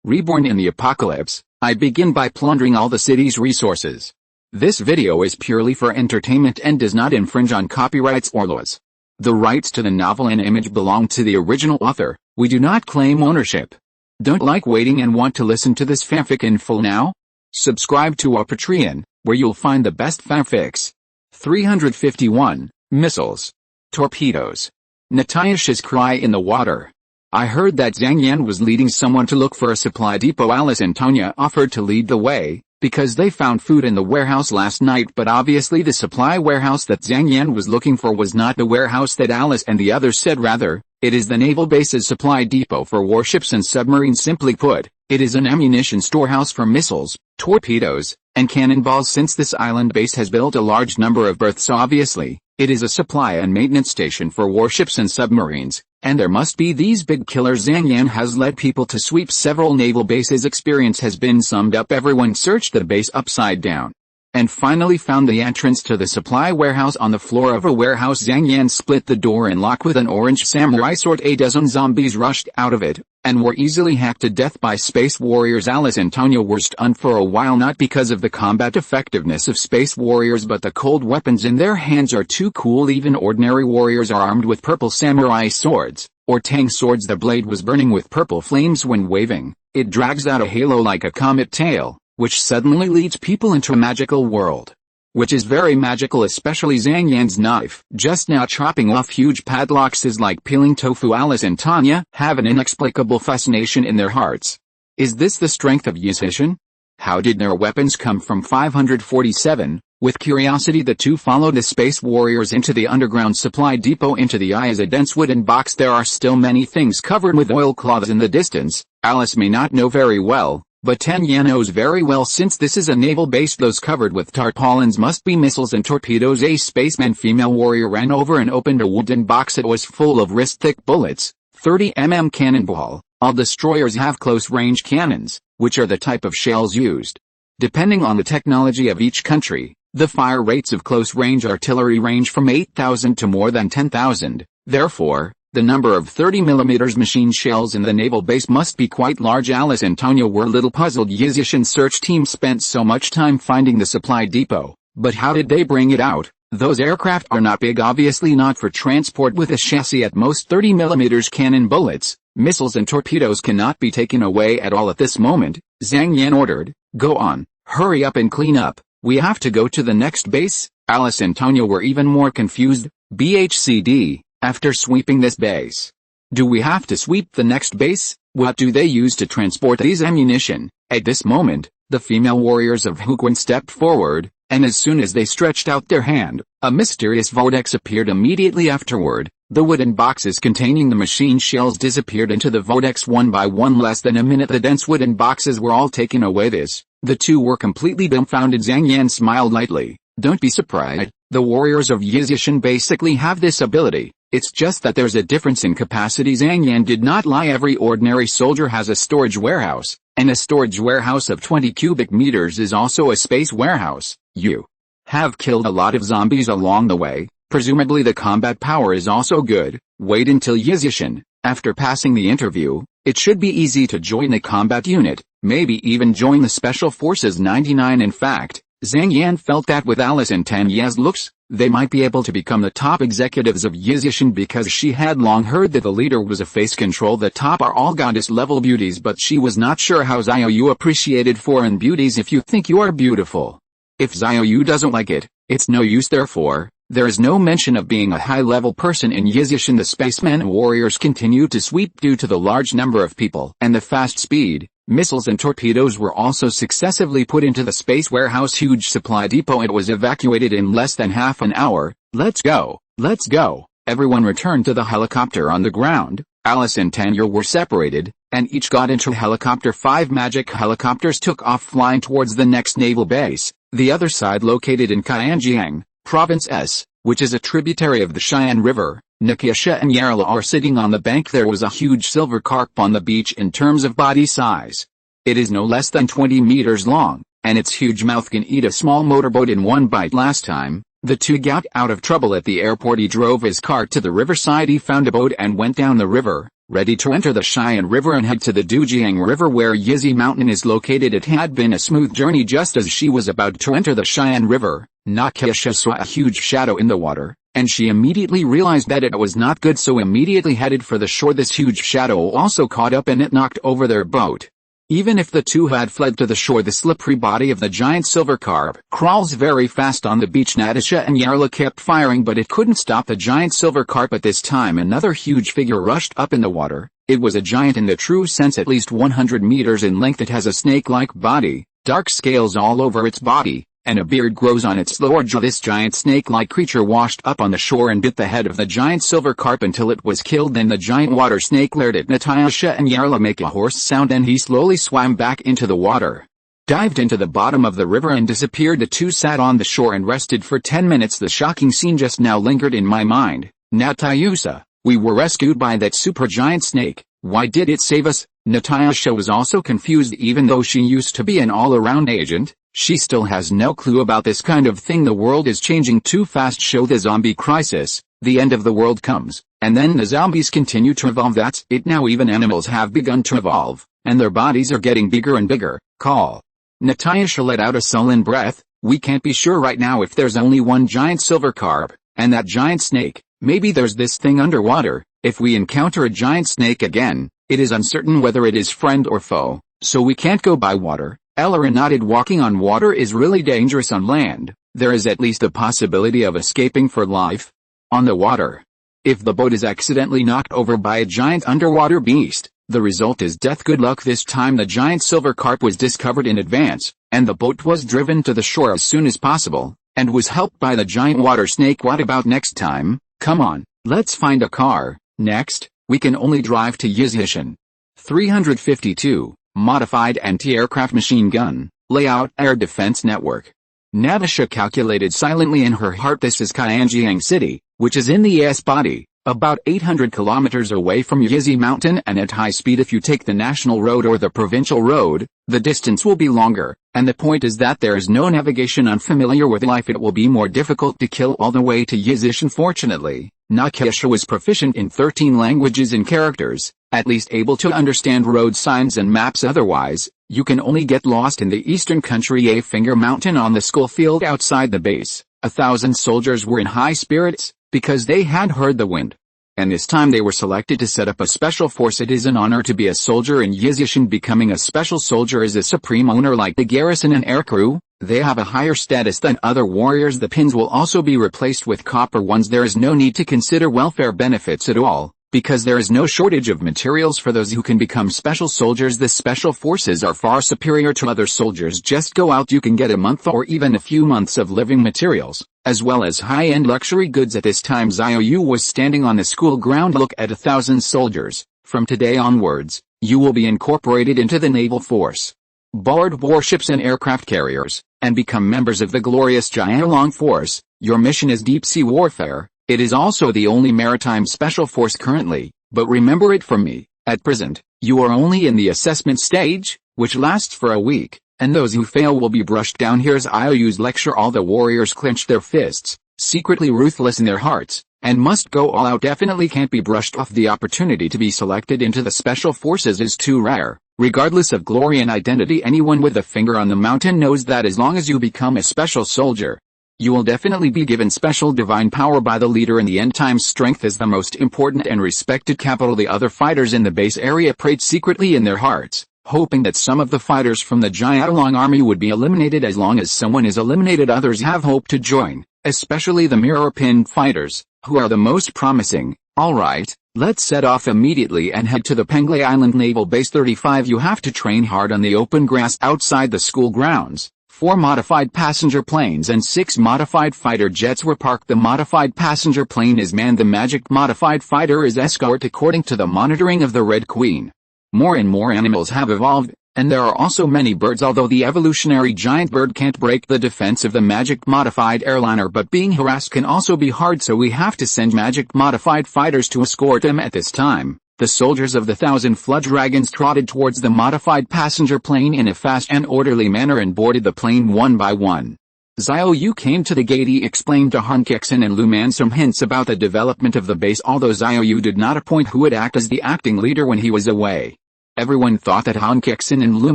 Reborn in the apocalypse, I begin by plundering all the city's resources. This video is purely for entertainment and does not infringe on copyrights or laws. The rights to the novel and image belong to the original author. We do not claim ownership. Don't like waiting and want to listen to this fanfic in full now? Subscribe to our Patreon, where you'll find the best fanfics. 351, Missiles. Torpedoes. Natasha's cry in the water. I heard that Zhang Yan was leading someone to look for a supply depot. Alice and Tanya offered to lead the way, because they found food in the warehouse last night, but obviously the supply warehouse that Zhang Yan was looking for was not the warehouse that Alice and the others said. Rather, it is the naval base's supply depot for warships and submarines. Simply put, it is an ammunition storehouse for missiles, torpedoes, and cannonballs. Since this island base has built a large number of berths, obviously, it is a supply and maintenance station for warships and submarines, and there must be these big killers. Zhang Yan has led people to sweep several naval bases. Experience has been summed up. Everyone searched the base upside down, and finally found the entrance to the supply warehouse on the floor of a warehouse. Zhang Yan split the door and locked with an orange samurai sword. A dozen zombies rushed out of it, and were easily hacked to death by space warriors. Alice and Tanya were stunned for a while, not because of the combat effectiveness of space warriors, but the cold weapons in their hands are too cool. Even ordinary warriors are armed with purple samurai swords, or tang swords. The blade was burning with purple flames when waving. It drags out a halo like a comet tail, which suddenly leads people into a magical world. Which is very magical, especially Zhang Yan's knife. Just now chopping off huge padlocks is like peeling tofu. Alice and Tanya have an inexplicable fascination in their hearts. Is this the strength of Yizhishan? How did their weapons come from 547? With curiosity, the two followed the space warriors into the underground supply depot. Into the eye is a dense wooden box. There are still many things covered with oilcloths in the distance. Alice may not know very well, but Tanya knows very well. Since this is a naval base, those covered with tarpaulins must be missiles and torpedoes. A spaceman female warrior ran over and opened a wooden box. It was full of wrist-thick bullets, 30mm cannonball. All destroyers have close-range cannons, which are the type of shells used. Depending on the technology of each country, the fire rates of close-range artillery range from 8,000 to more than 10,000. Therefore, the number of 30mm machine shells in the naval base must be quite large. Alice and Tanya were a little puzzled. Yizhishan's search team spent so much time finding the supply depot, but how did they bring it out? Those aircraft are not big, obviously not for transport. With a chassis at most 30mm cannon bullets, missiles and torpedoes cannot be taken away at all at this moment. Zhang Yan ordered, "Go on, hurry up and clean up. We have to go to the next base." Alice and Tanya were even more confused. BHCD. After sweeping this base, do we have to sweep the next base? What do they use to transport these ammunition? At this moment, the female warriors of Huquan stepped forward, and as soon as they stretched out their hand, a mysterious vortex appeared. Immediately afterward, the wooden boxes containing the machine shells disappeared into the vortex one by one. Less than a minute, the dense wooden boxes were all taken away. The two were completely dumbfounded. Zhang Yan smiled lightly. Don't be surprised, the warriors of Yizhishan basically have this ability. It's just that there's a difference in capacity. Zhang Yan did not lie. Every ordinary soldier has a storage warehouse, and a storage warehouse of 20 cubic meters is also a space warehouse. You have killed a lot of zombies along the way. Presumably the combat power is also good. Wait until Yizhishan. After passing the interview, it should be easy to join the combat unit, maybe even join the Special Forces 99. In fact, Zhang Yan felt that with Alice and Tanya's looks, they might be able to become the top executives of Yizhishan, because she had long heard that the leader was a face control. The top are all goddess-level beauties, but she was not sure how Xiao Yu appreciated foreign beauties. If you think you are beautiful, if Xiao Yu doesn't like it, it's no use. Therefore, there is no mention of being a high-level person in Yizhishan. The spacemen and warriors continued to sweep due to the large number of people and the fast speed. Missiles and torpedoes were also successively put into the space warehouse huge supply depot. It was evacuated in less than half an hour. Let's go, let's go. Everyone returned to the helicopter on the ground. Alice and Tanya were separated, and each got into a helicopter. 5 magic helicopters took off, flying towards the next naval base, the other side located in Kaianjiang, Province S, which is a tributary of the Xian River. Natasha and Yarla are sitting on the bank. There was a huge silver carp on the beach. In terms of body size, it is no less than 20 meters long, and its huge mouth can eat a small motorboat in one bite. Last time the two got out of trouble at the airport, he drove his cart to the riverside. He found a boat and went down the river. ready to enter the Xian River and head to the Dujiang River where Yizi Mountain is located. It had been a smooth journey. Just as she was about to enter the Xian River, Han Kexin saw a huge shadow in the water, and she immediately realized that it was not good, so immediately headed for the shore. This huge shadow also caught up and it knocked over their boat. Even if the two had fled to the shore, the slippery body of the giant silver carp crawls very fast on the beach. Natasha and Yarla kept firing, but it couldn't stop the giant silver carp. At this time another huge figure rushed up in the water. It was a giant in the true sense, at least 100 meters in length. It has a snake-like body, dark scales all over its body, and a beard grows on its lower jaw. This giant snake-like creature washed up on the shore and bit the head of the giant silver carp until it was killed. Then the giant water snake glared at Natasha and Yarla, make a hoarse sound, and he slowly swam back into the water, dived into the bottom of the river and disappeared. The two sat on the shore and rested for 10 minutes. The shocking scene just now lingered in my mind. Natasha, we were rescued by that super giant snake. Why did it save us? Natasha was also confused. Even though she used to be an all-around agent, she still has no clue about this kind of thing. The world is changing too fast. Show the zombie crisis. The end of the world comes, and then the zombies continue to evolve. That's it now. Even animals have begun to evolve, and their bodies are getting bigger and bigger. Call. Natasha let out a sullen breath. We can't be sure right now if there's only one giant silver carp, and that giant snake. Maybe there's this thing underwater. If we encounter a giant snake again, it is uncertain whether it is friend or foe, so we can't go by water. Ellera nodded. Walking on water is really dangerous. On land, there is at least a possibility of escaping for life. On the water, if the boat is accidentally knocked over by a giant underwater beast, the result is death. Good luck. This time the giant silver carp was discovered in advance, and the boat was driven to the shore as soon as possible, and was helped by the giant water snake. What about next time? Come on, let's find a car. Next, we can only drive to Yizhishan. 352. Modified anti-aircraft machine gun, layout air defense network. Natasha calculated silently in her heart. This is Qianjiang City, which is in the S-body, about 800 kilometers away from Yizi Mountain, and at high speed. If you take the national road or the provincial road, the distance will be longer, and the point is that there is no navigation. Unfamiliar with life, it will be more difficult to kill all the way to Yizhishan. Fortunately, Natasha was proficient in 13 languages and characters, at least able to understand road signs and maps. Otherwise, you can only get lost in the eastern country. A Finger Mountain on the school field outside the base. 1,000 soldiers were in high spirits, because they had heard the wind. And this time they were selected to set up a special force. It is an honor to be a soldier in Yizhishan. Becoming a special soldier is a supreme honor. Like the garrison and aircrew, they have a higher status than other warriors. The pins will also be replaced with copper ones. There is no need to consider welfare benefits at all, because there is no shortage of materials for those who can become special soldiers. The special forces are far superior to other soldiers. Just go out, you can get a month or even a few months of living materials, as well as high-end luxury goods. At this time Xiao Yu was standing on the school ground. Look at 1,000 soldiers. From today onwards, you will be incorporated into the naval force, board warships and aircraft carriers, and become members of the glorious Xiaolong force. Your mission is deep-sea warfare. It is also the only maritime special force currently, but remember it from me, at present, you are only in the assessment stage, which lasts for a week, and those who fail will be brushed down. Here's Xiao Yu's lecture. All the warriors clenched their fists, secretly ruthless in their hearts, and must go all out. Definitely can't be brushed off. The opportunity to be selected into the special forces is too rare. Regardless of glory and identity, anyone with a finger on the mountain knows that as long as you become a special soldier, you will definitely be given special divine power by the leader. In the end times, strength is the most important and respected capital. The other fighters in the base area prayed secretly in their hearts, hoping that some of the fighters from the Xiaolong army would be eliminated. As long as someone is eliminated, others have hope to join, especially the mirror pin fighters, who are the most promising. Alright, let's set off immediately and head to the Penglai Island Naval Base 35. You have to train hard on the open grass outside the school grounds. 4 modified passenger planes and 6 modified fighter jets were parked. The modified passenger plane is manned. The magic modified fighter is escort according to the monitoring of the Red Queen. More and more animals have evolved, and there are also many birds. Although the evolutionary giant bird can't break the defense of the magic modified airliner, but being harassed can also be hard, so we have to send magic modified fighters to escort them. At this time, the soldiers of the 1,000 flood dragons trotted towards the modified passenger plane in a fast and orderly manner and boarded the plane one by one. Xiao Yu came to the gate. He explained to Han Kexin and Lu Man some hints about the development of the base, although Xiao Yu did not appoint who would act as the acting leader when he was away. Everyone thought that Han Kexin and Lu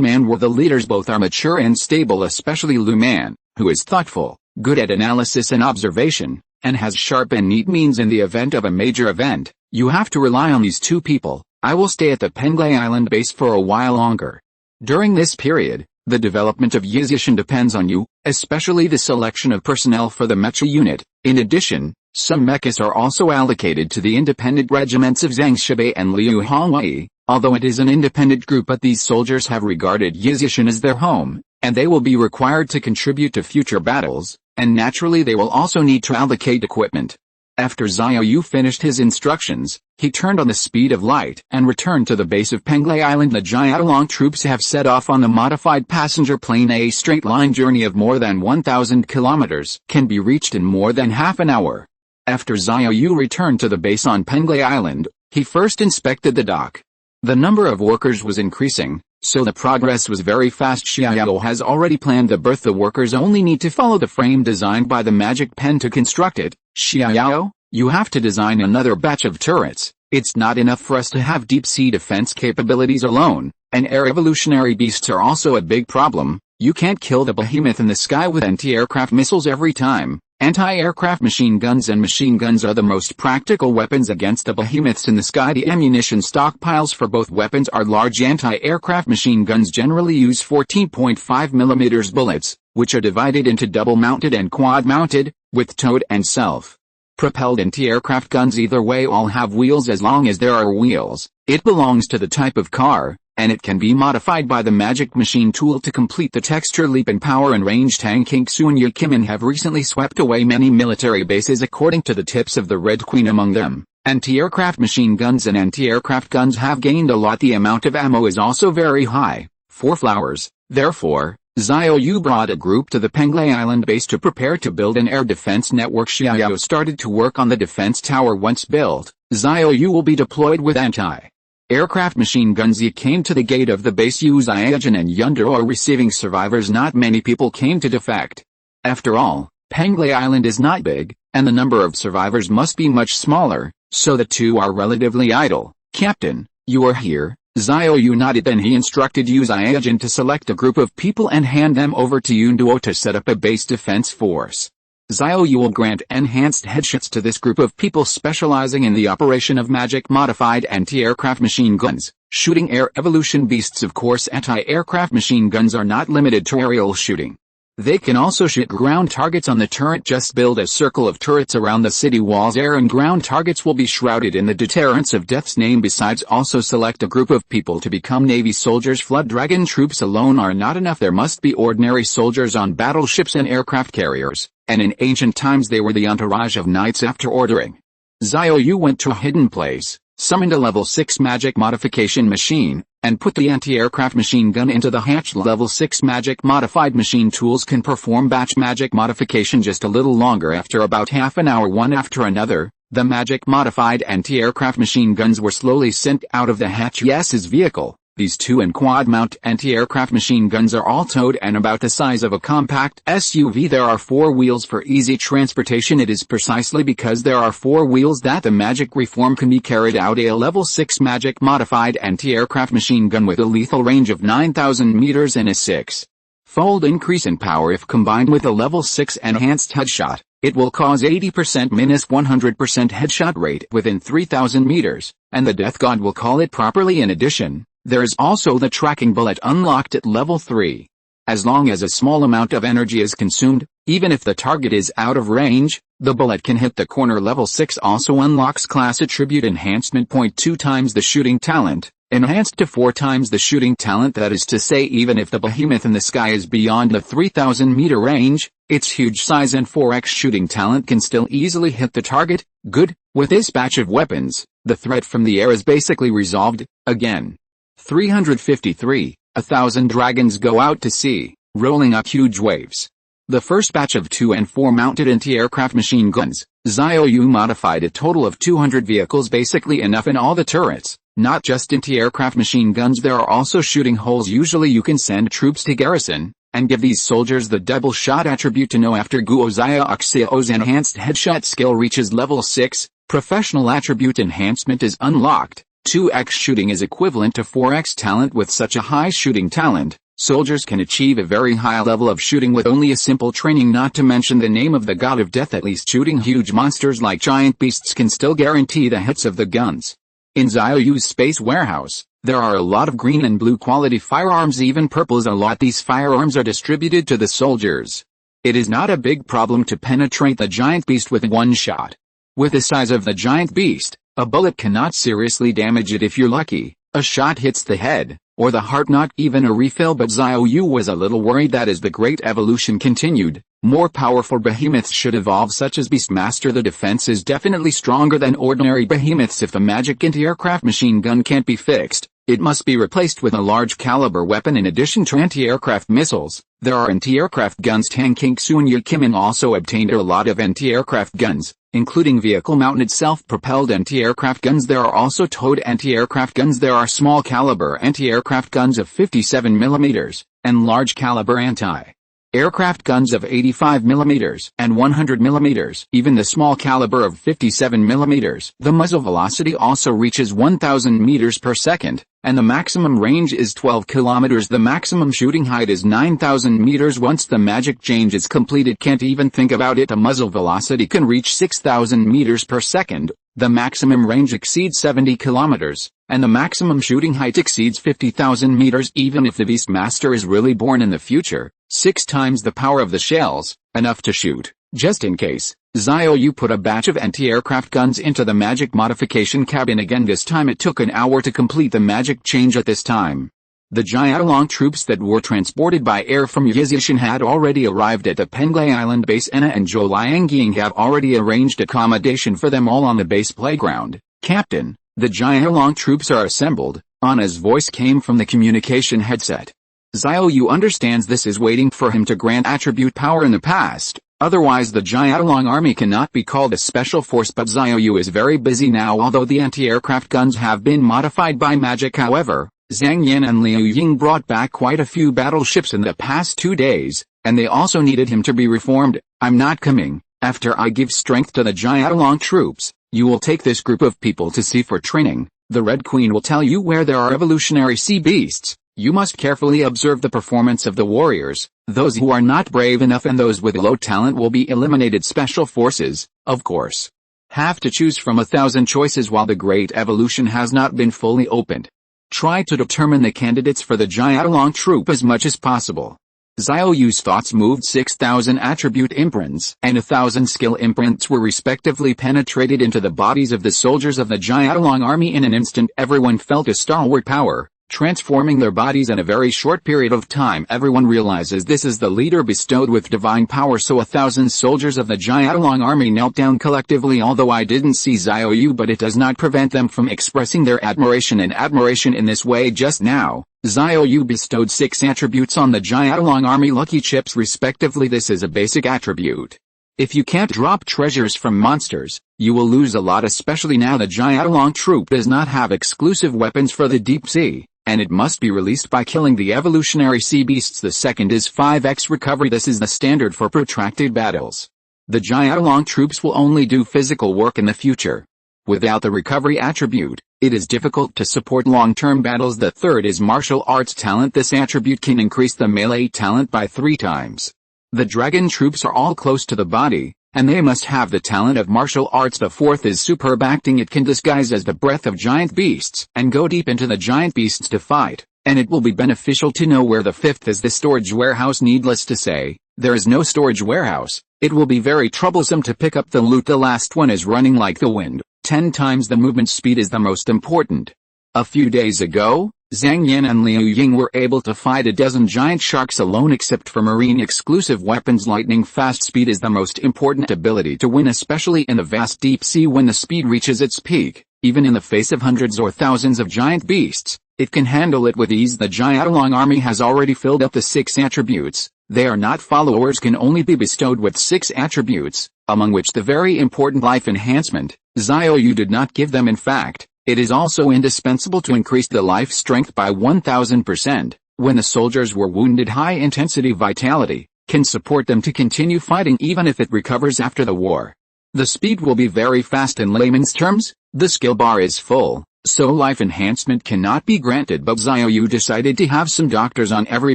Man were the leaders. Both are mature and stable, especially Lu Man, who is thoughtful, good at analysis and observation, and has sharp and neat means. In the event of a major event, you have to rely on these two people. I will stay at the Penglai Island base for a while longer. During this period, the development of Yizishan depends on you, especially the selection of personnel for the mecha unit. In addition, some mechas are also allocated to the independent regiments of Zhang Shibei and Liu Hongwei, although it is an independent group, but these soldiers have regarded Yizishan as their home, and they will be required to contribute to future battles, and naturally they will also need to allocate equipment. After Xiao Yu finished his instructions, he turned on the speed of light and returned to the base of Penglai Island. The Jiaolong troops have set off on the modified passenger plane. A straight line journey of more than 1,000 kilometers can be reached in more than half an hour. After Xiao Yu returned to the base on Penglai Island, he first inspected the dock. The number of workers was increasing, so the progress was very fast. Xiao Yu has already planned the berth. The workers only need to follow the frame designed by the magic pen to construct it. Xiao Yu, you have to design another batch of turrets. It's not enough for us to have deep-sea defense capabilities alone, and air evolutionary beasts are also a big problem. You can't kill the behemoth in the sky with anti-aircraft missiles every time. Anti-aircraft machine guns and machine guns are the most practical weapons against the behemoths in the sky. The ammunition stockpiles for both weapons are large. Anti-aircraft machine guns generally use 14.5 mm bullets, which are divided into double-mounted and quad-mounted, with towed and self-propelled anti-aircraft guns. Either way, all have wheels as long as there are wheels. It belongs to the type of car, and it can be modified by the magic machine tool to complete the texture leap in power and range. Han Kexin and Yikimin have recently swept away many military bases according to the tips of the Red Queen. Among them, anti-aircraft machine guns and anti-aircraft guns have gained a lot. The amount of ammo is also very high. 4 flowers. Therefore, Xiao Yu brought a group to the Penglai Island base to prepare to build an air defense network. Xiao Yu started to work on the defense tower. Once built, Xiao Yu will be deployed with anti-aircraft machine guns. He came to the gate of the base. Yu Xiaojin and Yundao are receiving survivors. Not many people came to defect. After all, Penglai Island is not big, and the number of survivors must be much smaller, so the two are relatively idle. Captain, you are here. Xiao Yu nodded. Then he instructed Yu Xiaojin to select a group of people and hand them over to Yundao to set up a base defense force. Xiao Yu will grant enhanced headshots to this group of people specializing in the operation of magic-modified anti-aircraft machine guns, shooting air evolution beasts. Of course, anti-aircraft machine guns are not limited to aerial shooting. They can also shoot ground targets on the turret. Just build a circle of turrets around the city walls. Air and ground targets will be shrouded in the deterrence of death's name. Besides, also select a group of people to become Navy soldiers. Flood Dragon troops alone are not enough. There must be ordinary soldiers on battleships and aircraft carriers, and in ancient times they were the entourage of knights. After ordering, Xiao Yu went to a hidden place, summoned a level 6 magic modification machine, and put the anti-aircraft machine gun into the hatch. Level 6 magic modified machine tools can perform batch magic modification just a little longer. After about half an hour, one after another, the magic modified anti-aircraft machine guns were slowly sent out of the hatch. His vehicle. These 2 and quad mount anti-aircraft machine guns are all towed and about the size of a compact SUV. There are 4 wheels for easy transportation. It is precisely because there are 4 wheels that the magic reform can be carried out. A level 6 magic modified anti-aircraft machine gun with a lethal range of 9,000 meters and a 6-fold increase in power if combined with a level 6 enhanced headshot. It will cause 80% minus 100% headshot rate within 3,000 meters, and the Death God will call it properly. In addition, there is also the tracking bullet unlocked at level 3. As long as a small amount of energy is consumed, even if the target is out of range, the bullet can hit the corner. Level 6 also unlocks class attribute enhancement. 2 times the shooting talent, enhanced to 4 times the shooting talent. That is to say, even if the behemoth in the sky is beyond the 3,000 meter range, its huge size and 4x shooting talent can still easily hit the target. Good. With this batch of weapons, the threat from the air is basically resolved. Again. 353, 1,000 dragons go out to sea, rolling up huge waves. The first batch of 2 and 4 mounted anti-aircraft machine guns, Xiao Yu modified a total of 200 vehicles, basically enough in all the turrets. Not just anti-aircraft machine guns, there are also shooting holes. Usually you can send troops to garrison, and give these soldiers the double shot attribute to know after Guo Xiao's enhanced headshot skill reaches level 6, professional attribute enhancement is unlocked. 2x shooting is equivalent to 4x talent. With such a high shooting talent, soldiers can achieve a very high level of shooting with only a simple training, not to mention the name of the god of death. At least shooting huge monsters like giant beasts can still guarantee the hits of the guns. In Xiao Yu's space warehouse, there are a lot of green and blue quality firearms, even purples a lot. These firearms are distributed to the soldiers. It is not a big problem to penetrate the giant beast with one shot. With the size of the giant beast, a bullet cannot seriously damage it if you're lucky. A shot hits the head, or the heart, not even a refill. But Xiao Yu was a little worried that as the great evolution continued, more powerful behemoths should evolve, such as Beastmaster. The defense is definitely stronger than ordinary behemoths. If the magic anti-aircraft machine gun can't be fixed, it must be replaced with a large caliber weapon. In addition to anti-aircraft missiles, there are anti-aircraft guns. Han Kexin and Yikimin also obtained a lot of anti-aircraft guns, including vehicle-mounted self-propelled anti-aircraft guns. There are also towed anti-aircraft guns. There are small-caliber anti-aircraft guns of 57 mm, and large-caliber anti-aircraft guns of 85 mm and 100 mm. Even the small caliber of 57 mm. The muzzle velocity also reaches 1000 meters per second, and the maximum range is 12 kilometers. The maximum shooting height is 9000 meters. Once the magic change is completed, can't even think about it. The muzzle velocity can reach 6000 meters per second. The maximum range exceeds 70 kilometers, and the maximum shooting height exceeds 50,000 meters. Even if the Beastmaster is really born in the future, 6 times the power of the shells, enough to shoot. Just in case, Xiao Yu put a batch of anti-aircraft guns into the magic modification cabin again. This time it took an hour to complete the magic change. At this time, the Jialong troops that were transported by air from Yizishan had already arrived at the Penglai Island base. Anna and Zhou Liangying have already arranged accommodation for them all on the base playground. Captain, the Jialong troops are assembled. Anna's voice came from the communication headset. Xiao Yu understands this is waiting for him to grant attribute power in the past. Otherwise the Jialong army cannot be called a special force. But Xiao Yu is very busy now. Although the anti-aircraft guns have been modified by magic, however, Zhang Yan and Liu Ying brought back quite a few battleships in the past 2 days, and they also needed him to be reformed. I'm not coming. After I give strength to the Jialong troops, you will take this group of people to sea for training. The Red Queen will tell you where there are evolutionary sea beasts. You must carefully observe the performance of the warriors. Those who are not brave enough and those with low talent will be eliminated. Special forces, of course, have to choose from 1,000 choices while the great evolution has not been fully opened. Try to determine the candidates for the Jialong troop as much as possible. Xiao Yu's thoughts moved. 6,000 attribute imprints and 1,000 skill imprints were respectively penetrated into the bodies of the soldiers of the Jialong army. In an instant everyone felt a stalwart power transforming their bodies in a very short period of time. Everyone realizes this is the leader bestowed with divine power. So 1,000 soldiers of the Jialong army knelt down collectively. Although I didn't see Xiao Yu, but it does not prevent them from expressing their admiration in this way just now. Xiao Yu bestowed 6 attributes on the Jialong army, lucky chips respectively. This is a basic attribute. If you can't drop treasures from monsters, you will lose a lot, especially now the Jialong troop does not have exclusive weapons for the deep sea, and it must be released by killing the evolutionary sea beasts. The second is 5x recovery. This is the standard for protracted battles. The Jialong troops will only do physical work in the future. Without the recovery attribute, it is difficult to support long-term battles. The third is martial arts talent. This attribute can increase the melee talent by 3 times. The dragon troops are all close to the body, and they must have the talent of martial arts. The fourth is superb acting. It can disguise as the breath of giant beasts and go deep into the giant beasts to fight, and it will be beneficial to know where. The fifth is the storage warehouse. Needless to say, there is no storage warehouse. It will be very troublesome to pick up the loot. The last one is running like the wind. 10 times the movement speed is the most important. A few days ago, Zhang Yan and Liu Ying were able to fight a dozen giant sharks alone. Except for marine exclusive weapons, lightning fast speed is the most important ability to win, especially in the vast deep sea. When the speed reaches its peak, even in the face of hundreds or thousands of giant beasts, it can handle it with ease. The Jialong army has already filled up the 6 attributes. They are not followers, can only be bestowed with 6 attributes, among which the very important life enhancement, Xiao Yu did not give them. In fact, it is also indispensable to increase the life strength by 1000%. When the soldiers were wounded, high-intensity vitality can support them to continue fighting even if it recovers after the war. The speed will be very fast. In layman's terms, the skill bar is full, so life enhancement cannot be granted, but Xiao Yu decided to have some doctors on every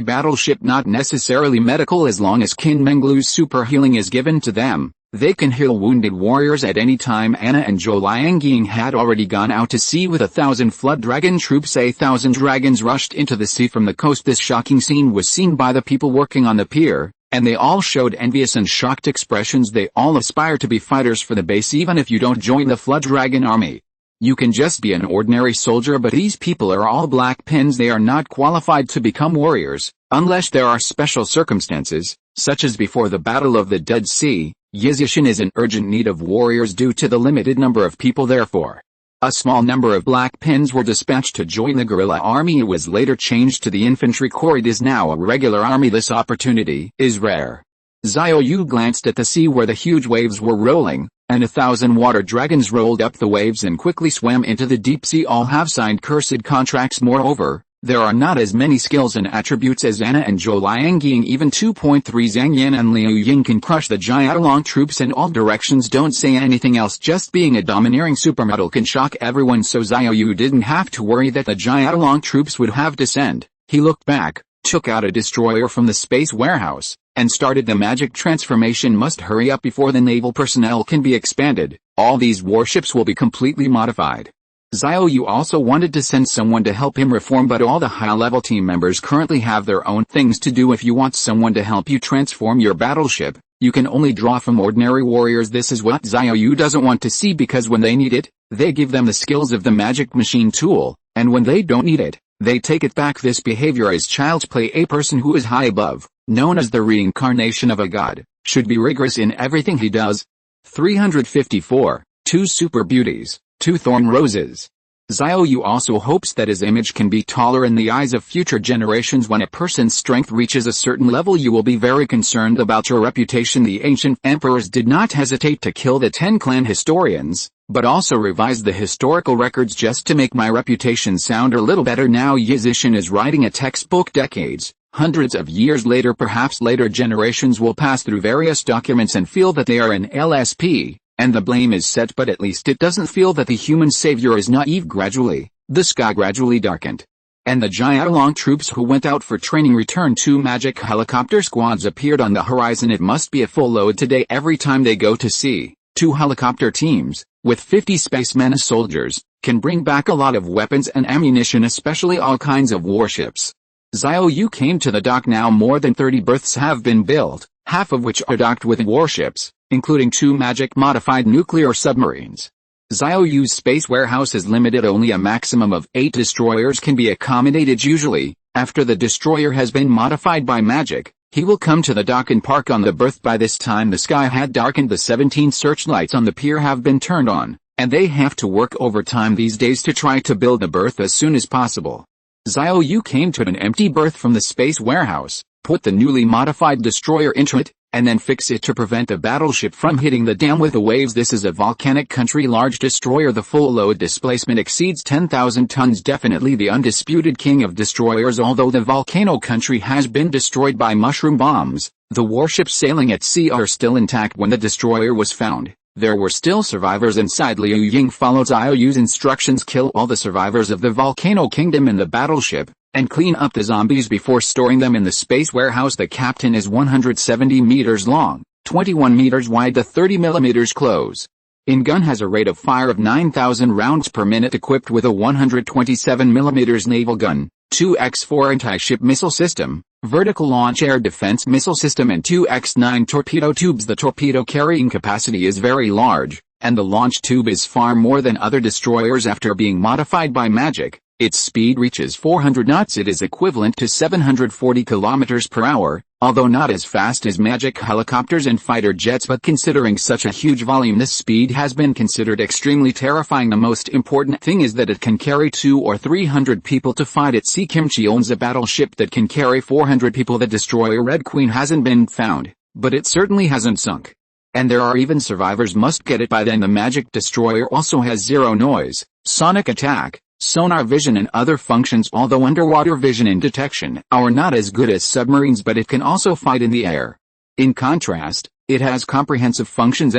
battleship, not necessarily medical. As long as Qin Menglu's super healing is given to them, they can heal wounded warriors at any time. Anna and Zhou Liangying had already gone out to sea with 1,000 flood dragon troops. 1,000 dragons rushed into the sea from the coast. This shocking scene was seen by the people working on the pier, and they all showed envious and shocked expressions. They all aspire to be fighters for the base. Even if you don't join the flood dragon army, you can just be an ordinary soldier, but these people are all black pins. They are not qualified to become warriors, unless there are special circumstances, such as before the Battle of the Dead Sea. Yizishan is in urgent need of warriors due to the limited number of people. Therefore, a small number of black pins were dispatched to join the guerrilla army. It was later changed to the infantry corps. It is now a regular army. This opportunity is rare. Xiao Yu glanced at the sea where the huge waves were rolling, and 1,000 water dragons rolled up the waves and quickly swam into the deep sea. All have signed cursed contracts. Moreover, there are not as many skills and attributes as Anna and Zhou Liangying. Even 2.3 Zhang Yan and Liu Ying can crush the Jiaolong troops in all directions. Don't say anything else. Just being a domineering supermodel can shock everyone, so Xiao Yu didn't have to worry that the Jiaolong troops would have to send. He looked back, took out a destroyer from the space warehouse, and started the magic transformation. Must hurry up before the naval personnel can be expanded. All these warships will be completely modified. Xiao Yu also wanted to send someone to help him reform, but all the high-level team members currently have their own things to do. If you want someone to help you transform your battleship, you can only draw from ordinary warriors. This is what Xiao Yu doesn't want to see, because when they need it, they give them the skills of the magic machine tool, and when they don't need it, they take it back. This behavior is child's play. A person who is high above, known as the reincarnation of a god, should be rigorous in everything he does. 354. 2 super beauties, 2 thorn roses. Xiao Yu also hopes that his image can be taller in the eyes of future generations. When a person's strength reaches a certain level, you will be very concerned about your reputation. The ancient emperors did not hesitate to kill the 10 clan historians, but also revised the historical records just to make my reputation sound a little better. Now Yizishan is writing a textbook. Decades, hundreds of years later, perhaps later generations will pass through various documents and feel that they are an LSP, and the blame is set, but at least it doesn't feel that the human savior is naive. Gradually, the sky gradually darkened, and the Jiaolong troops who went out for training returned. 2 magic helicopter squads appeared on the horizon. It must be a full load today. Every time they go to sea, 2 helicopter teams, with 50 spacemen as soldiers, can bring back a lot of weapons and ammunition, especially all kinds of warships. Xiao Yu came to the dock. Now more than 30 berths have been built, half of which are docked with warships, including 2 magic-modified nuclear submarines. Xiao Yu's space warehouse is limited. Only a maximum of 8 destroyers can be accommodated. Usually, after the destroyer has been modified by magic, he will come to the dock and park on the berth. By this time the sky had darkened. The 17 searchlights on the pier have been turned on, and they have to work overtime these days to try to build the berth as soon as possible. Xiao Yu came to an empty berth from the space warehouse, put the newly modified destroyer into it, and then fix it to prevent the battleship from hitting the dam with the waves. This is a volcanic country large destroyer. The full load displacement exceeds 10,000 tons. Definitely the undisputed king of destroyers. Although the volcano country has been destroyed by mushroom bombs, the warships sailing at sea are still intact. When the destroyer was found, there were still survivors inside. Liu Ying followed Xiao Yu's instructions: kill all the survivors of the volcano kingdom in the battleship, and clean up the zombies before storing them in the space warehouse. The captain is 170 meters long, 21 meters wide. The 30 millimeters close in gun has a rate of fire of 9,000 rounds per minute, equipped with a 127 millimeters naval gun, 2x4 anti-ship missile system, vertical launch air defense missile system, and 2x9 torpedo tubes. The torpedo carrying capacity is very large, and the launch tube is far more than other destroyers. After being modified by magic, its speed reaches 400 knots. It is equivalent to 740 kilometers per hour, although not as fast as magic helicopters and fighter jets, but considering such a huge volume, this speed has been considered extremely terrifying. The most important thing is that it can carry 200 or 300 people to fight at sea. Kimchi owns a battleship that can carry 400 people. The destroyer Red Queen hasn't been found, but it certainly hasn't sunk. And there are even survivors. Must get it by then. The magic destroyer also has zero noise, sonic attack, Sonar vision and other functions. Although underwater vision and detection are not as good as submarines, but it can also fight in the air. In contrast, it has comprehensive functions,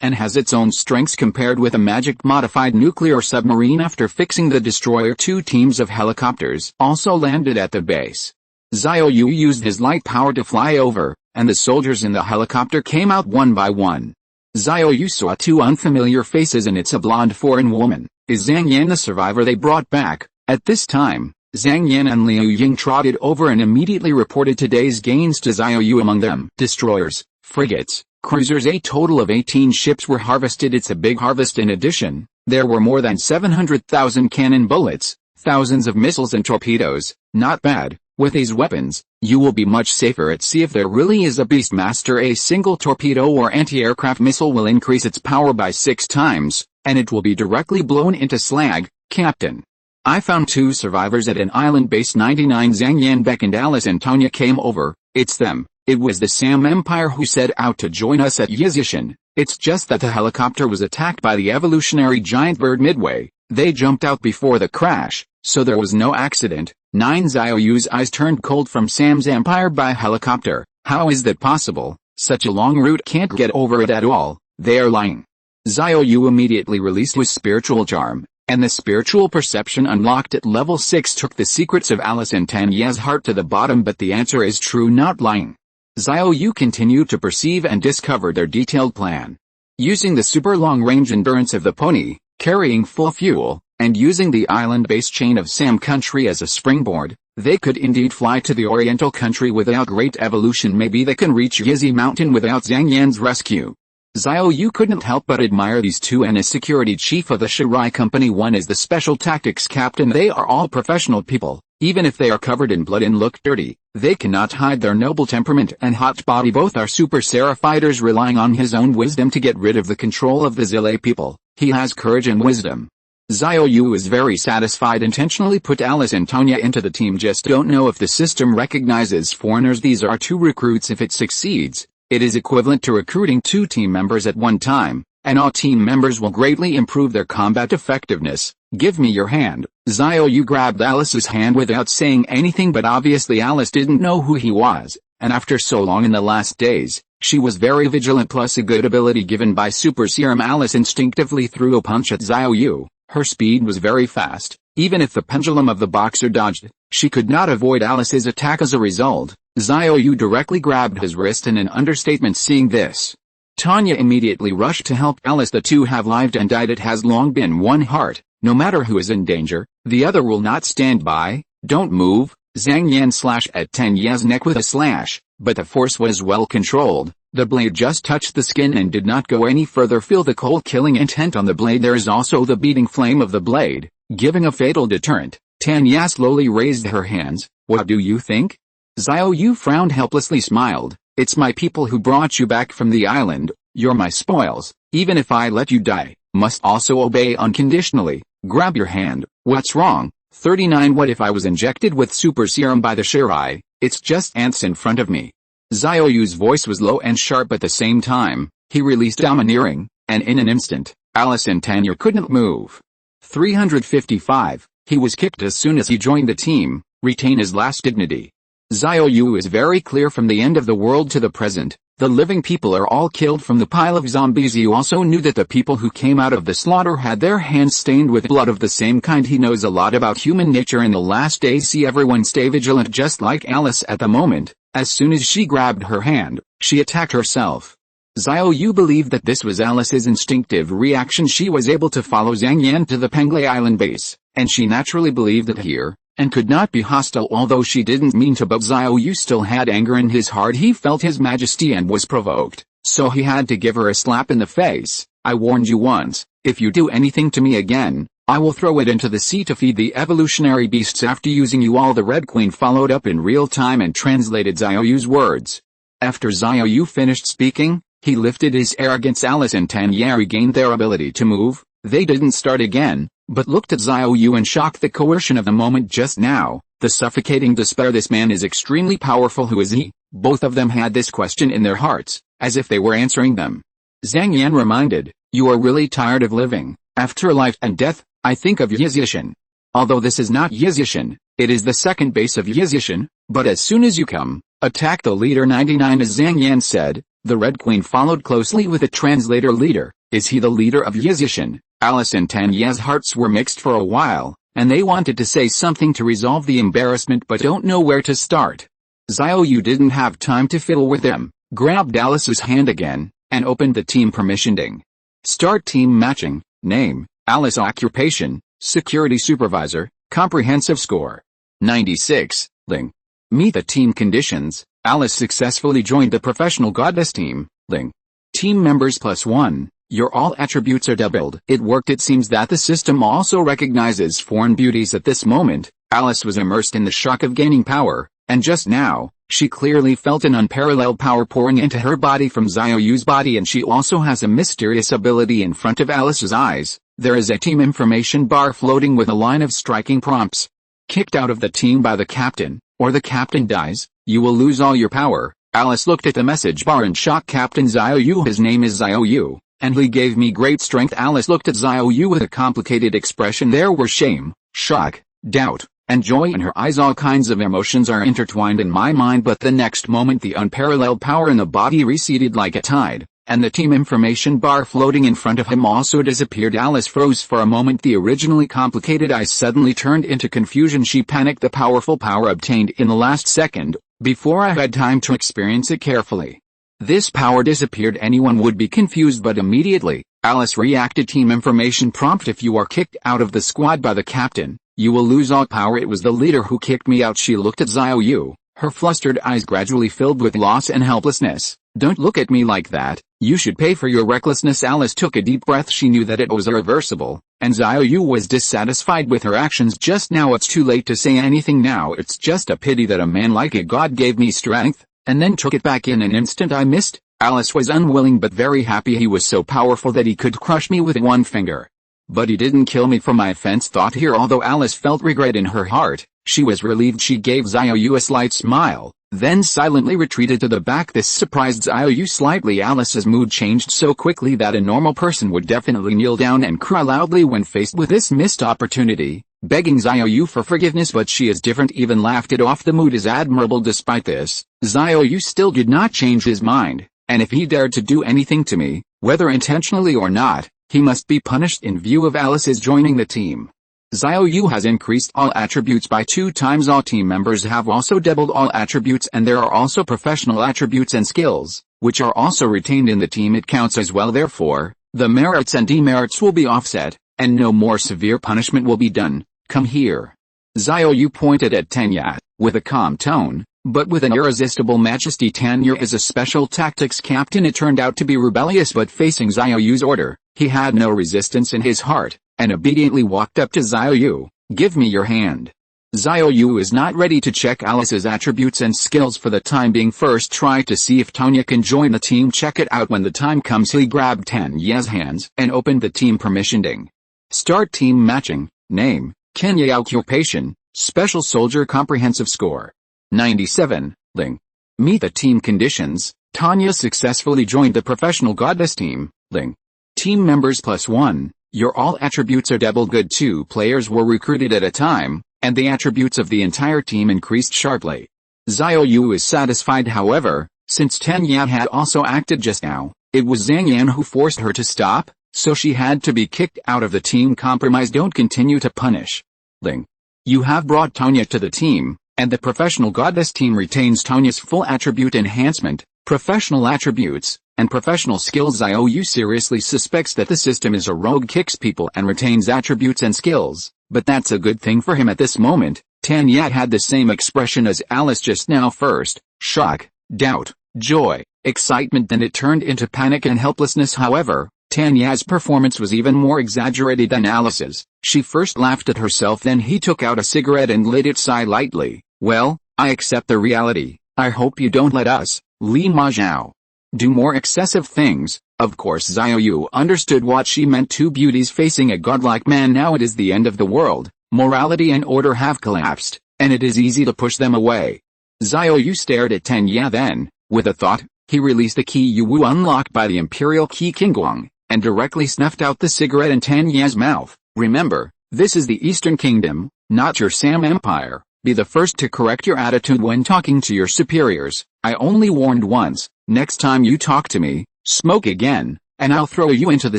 and has its own strengths compared with a magic-modified nuclear submarine. After fixing the destroyer, 2 teams of helicopters also landed at the base. Xiao Yu used his light power to fly over, and the soldiers in the helicopter came out one by one. Xiao Yu saw 2 unfamiliar faces, and it's a blonde foreign woman. Is Zhang Yan the survivor they brought back? At this time, Zhang Yan and Liu Ying trotted over and immediately reported today's gains to Xiao Yu. Among them, destroyers, frigates, cruisers. A total of 18 ships were harvested. It's a big harvest. In addition, there were more than 700,000 cannon bullets, thousands of missiles and torpedoes. Not bad. With these weapons, you will be much safer at sea if there really is a Beastmaster. A single torpedo or anti-aircraft missile will increase its power by 6 times, and it will be directly blown into slag. Captain, I found 2 survivors at an island base 99. Zhang Yan beckoned. Alice and Tanya came over. It's them. It was the Sam Empire who set out to join us at Yizishan. It's just that the helicopter was attacked by the evolutionary giant bird midway. They jumped out before the crash, so there was no accident. 9. Xiao Yu's eyes turned cold. From Sam's Empire by helicopter? How is that possible? Such a long route. Can't get over it at all. They are lying. Xiao Yu immediately released his spiritual charm, and the spiritual perception unlocked at level 6 took the secrets of Alice and Tanya's heart to the bottom. But the answer is true, not lying. Xiao Yu continued to perceive and discover their detailed plan. Using the super long-range endurance of the pony, carrying full fuel, and using the island-based chain of Sam country as a springboard, they could indeed fly to the Oriental country without great evolution. Maybe they can reach Yizi Mountain without Zhang Yan's rescue. Xiao Yu couldn't help but admire these 2 and as security chief of the Shirai company. One is the special tactics captain. They are all professional people. Even if they are covered in blood and look dirty, they cannot hide their noble temperament and hot body. Both are super Sarah fighters relying on his own wisdom to get rid of the control of the Zile people. He has courage and wisdom. Xiao Yu is very satisfied. Intentionally put Alice and Tanya into the team. Just don't know if the system recognizes foreigners. These are 2 recruits. If it succeeds, it is equivalent to recruiting 2 team members at one time, and all team members will greatly improve their combat effectiveness. Give me your hand. Xiao Yu grabbed Alice's hand without saying anything, but obviously Alice didn't know who he was, and after so long in the last days, she was very vigilant, plus a good ability given by Super Serum. Alice instinctively threw a punch at Xiao Yu. Her speed was very fast. Even if the pendulum of the boxer dodged, she could not avoid Alice's attack. As a result, Xiao Yu directly grabbed his wrist in an understatement. Seeing this, Tanya immediately rushed to help Alice. The 2 have lived and died. It has long been one heart. No matter who is in danger, the other will not stand by. Don't move. Zhang Yan slashed at Tanya's neck with a slash, but the force was well controlled. The blade just touched the skin and did not go any further. Feel the cold killing intent on the blade. There is also the beating flame of the blade, giving a fatal deterrent. Tanya slowly raised her hands. What do you think? Xiao Yu frowned, helplessly smiled. It's my people who brought you back from the island. You're my spoils. Even if I let you die, must also obey unconditionally. Grab your hand. What's wrong? 39. What if I was injected with super serum by the Shirai? It's just ants in front of me. Xiao Yu's voice was low and sharp at the same time. He released domineering, and in an instant, Alice and Tanya couldn't move. 355. He was kicked as soon as he joined the team. Retain his last dignity. Xiao Yu is very clear. From the end of the world to the present, the living people are all killed from the pile of zombies. He also knew that the people who came out of the slaughter had their hands stained with blood of the same kind. He knows a lot about human nature in the last days. See, everyone stay vigilant, just like Alice at the moment. As soon as she grabbed her hand, she attacked herself. Xiao Yu believed that this was Alice's instinctive reaction. She was able to follow Zhang Yan to the Penglai Island base, and she naturally believed it here, and could not be hostile. Although she didn't mean to, but Xiao Yu still had anger in his heart. He felt his majesty and was provoked, so he had to give her a slap in the face. I warned you once, if you do anything to me again, I will throw it into the sea to feed the evolutionary beasts. After using you all, the Red Queen followed up in real time and translated Xiao Yu's words. After Xiao Yu finished speaking, he lifted his arrogance. Alice and Tanya regained their ability to move. They didn't start again, but looked at Xiao Yu in shock. The coercion of the moment just now, the suffocating despair. This man is extremely powerful. Who is he? Both of them had this question in their hearts, as if they were answering them. Zhang Yan reminded, you are really tired of living. After life and death, I think of Yizishan. Although this is not Yizishan, it is the second base of Yizishan, but as soon as you come, attack the leader 99 as Zhang Yan said. The Red Queen followed closely with a translator leader. Is he the leader of Yizishan? Alice and Tanya's hearts were mixed for a while, and they wanted to say something to resolve the embarrassment but don't know where to start. Xiao Yu didn't have time to fiddle with them, grabbed Alice's hand again, and opened the team permissioning. Start team matching. Name, Alice. Occupation, Security Supervisor. Comprehensive score, 96. Ling. Meet the team conditions. Alice successfully joined the professional goddess team. Ling. Team members +1. Your all attributes are doubled. It worked. It seems that the system also recognizes foreign beauties at this moment. Alice was immersed in the shock of gaining power, and just now, she clearly felt an unparalleled power pouring into her body from Xiao Yu's body, and she also has a mysterious ability in front of Alice's eyes. There is a team information bar floating with a line of striking prompts. Kicked out of the team by the captain, or the captain dies, you will lose all your power. Alice looked at the message bar in shock. Captain Xiao Yu. His name is Xiao Yu, and he gave me great strength. Alice looked at Xiao Yu with a complicated expression. There were shame, shock, doubt, and joy in her eyes. All kinds of emotions are intertwined in my mind, but the next moment the unparalleled power in the body receded like a tide, and the team information bar floating in front of him also disappeared. Alice froze for a moment. The originally complicated eyes suddenly turned into confusion. She panicked. The powerful power obtained in the last second, before I had time to experience it carefully. This power disappeared. Anyone would be confused, but immediately, Alice reacted. Team information prompt. If you are kicked out of the squad by the captain, you will lose all power. It was the leader who kicked me out. She looked at Xiao Yu, her flustered eyes gradually filled with loss and helplessness. Don't look at me like that. You should pay for your recklessness. Alice took a deep breath. She knew that it was irreversible, and Xiao Yu was dissatisfied with her actions just now. It's too late to say anything now. It's just a pity that a man like a god gave me strength, and then took it back in an instant. I missed. Alice was unwilling but very happy. He was so powerful that he could crush me with one finger. But he didn't kill me for my offense. Thought here. Although Alice felt regret in her heart, she was relieved. She gave Xiao Yu a slight smile, then silently retreated to the back. This surprised Xiao Yu slightly. Alice's mood changed so quickly that a normal person would definitely kneel down and cry loudly when faced with this missed opportunity, begging Xiao Yu for forgiveness, but she is different. Even laughed it off. The mood is admirable. Despite this, Xiao Yu still did not change his mind, and if he dared to do anything to me, whether intentionally or not, he must be punished. In view of Alice's joining the team, Xiao Yu has increased all attributes by 2 times. All team members have also doubled all attributes, and there are also professional attributes and skills, which are also retained in the team. It counts as well. Therefore, the merits and demerits will be offset, and no more severe punishment will be done. Come here. Xiao Yu pointed at Tanya, with a calm tone, but with an irresistible majesty. Tanya is a special tactics captain. It turned out to be rebellious, but facing Xiao Yu's order, he had no resistance in his heart, and obediently walked up to Xiao Yu. Give me your hand. Xiao Yu is not ready to check Alice's attributes and skills for the time being. First try to see if Tanya can join the team. Check it out when the time comes. He grabbed Tanya's hands and opened the team permissioning. Start team matching. Name, Kenya. Occupation, Special Soldier. Comprehensive score, 97. Ling. Meet the team conditions. Tanya successfully joined the professional goddess team. Ling. Team members +1. Your all attributes are doubled. Good. 2 players were recruited at a time, and the attributes of the entire team increased sharply. Xiao Yu is satisfied. However, since Tanya had also acted just now, it was Zhang Yan who forced her to stop, so she had to be kicked out of the team. Compromise. Don't continue to punish. Ling. You have brought Tanya to the team, and the professional goddess team retains Tanya's full attribute enhancement, professional attributes, and professional skills. Xiao Yu seriously suspects that the system is a rogue, kicks people and retains attributes and skills, but that's a good thing for him at this moment. Tanya had the same expression as Alice just now. First, shock, doubt, joy, excitement, then it turned into panic and helplessness. However, Tanya's performance was even more exaggerated than Alice's. She first laughed at herself, then he took out a cigarette and lit it. Sigh lightly. Well, I accept the reality. I hope you don't let us, Li Ma Zhao, do more excessive things. Of course Xiao Yu understood what she meant. 2 beauties facing a godlike man. Now it is the end of the world. Morality and order have collapsed, and it is easy to push them away. Xiao Yu stared at Tanya, then, with a thought, he released the key Yu Wu unlocked by the imperial key Qingguang, and directly snuffed out the cigarette in Tanya's mouth. Remember, This is the Eastern Kingdom, not your Sam Empire. Be the first to correct your attitude when talking to your superiors. I only warned once. Next time you talk to me, smoke again, and I'll throw you into the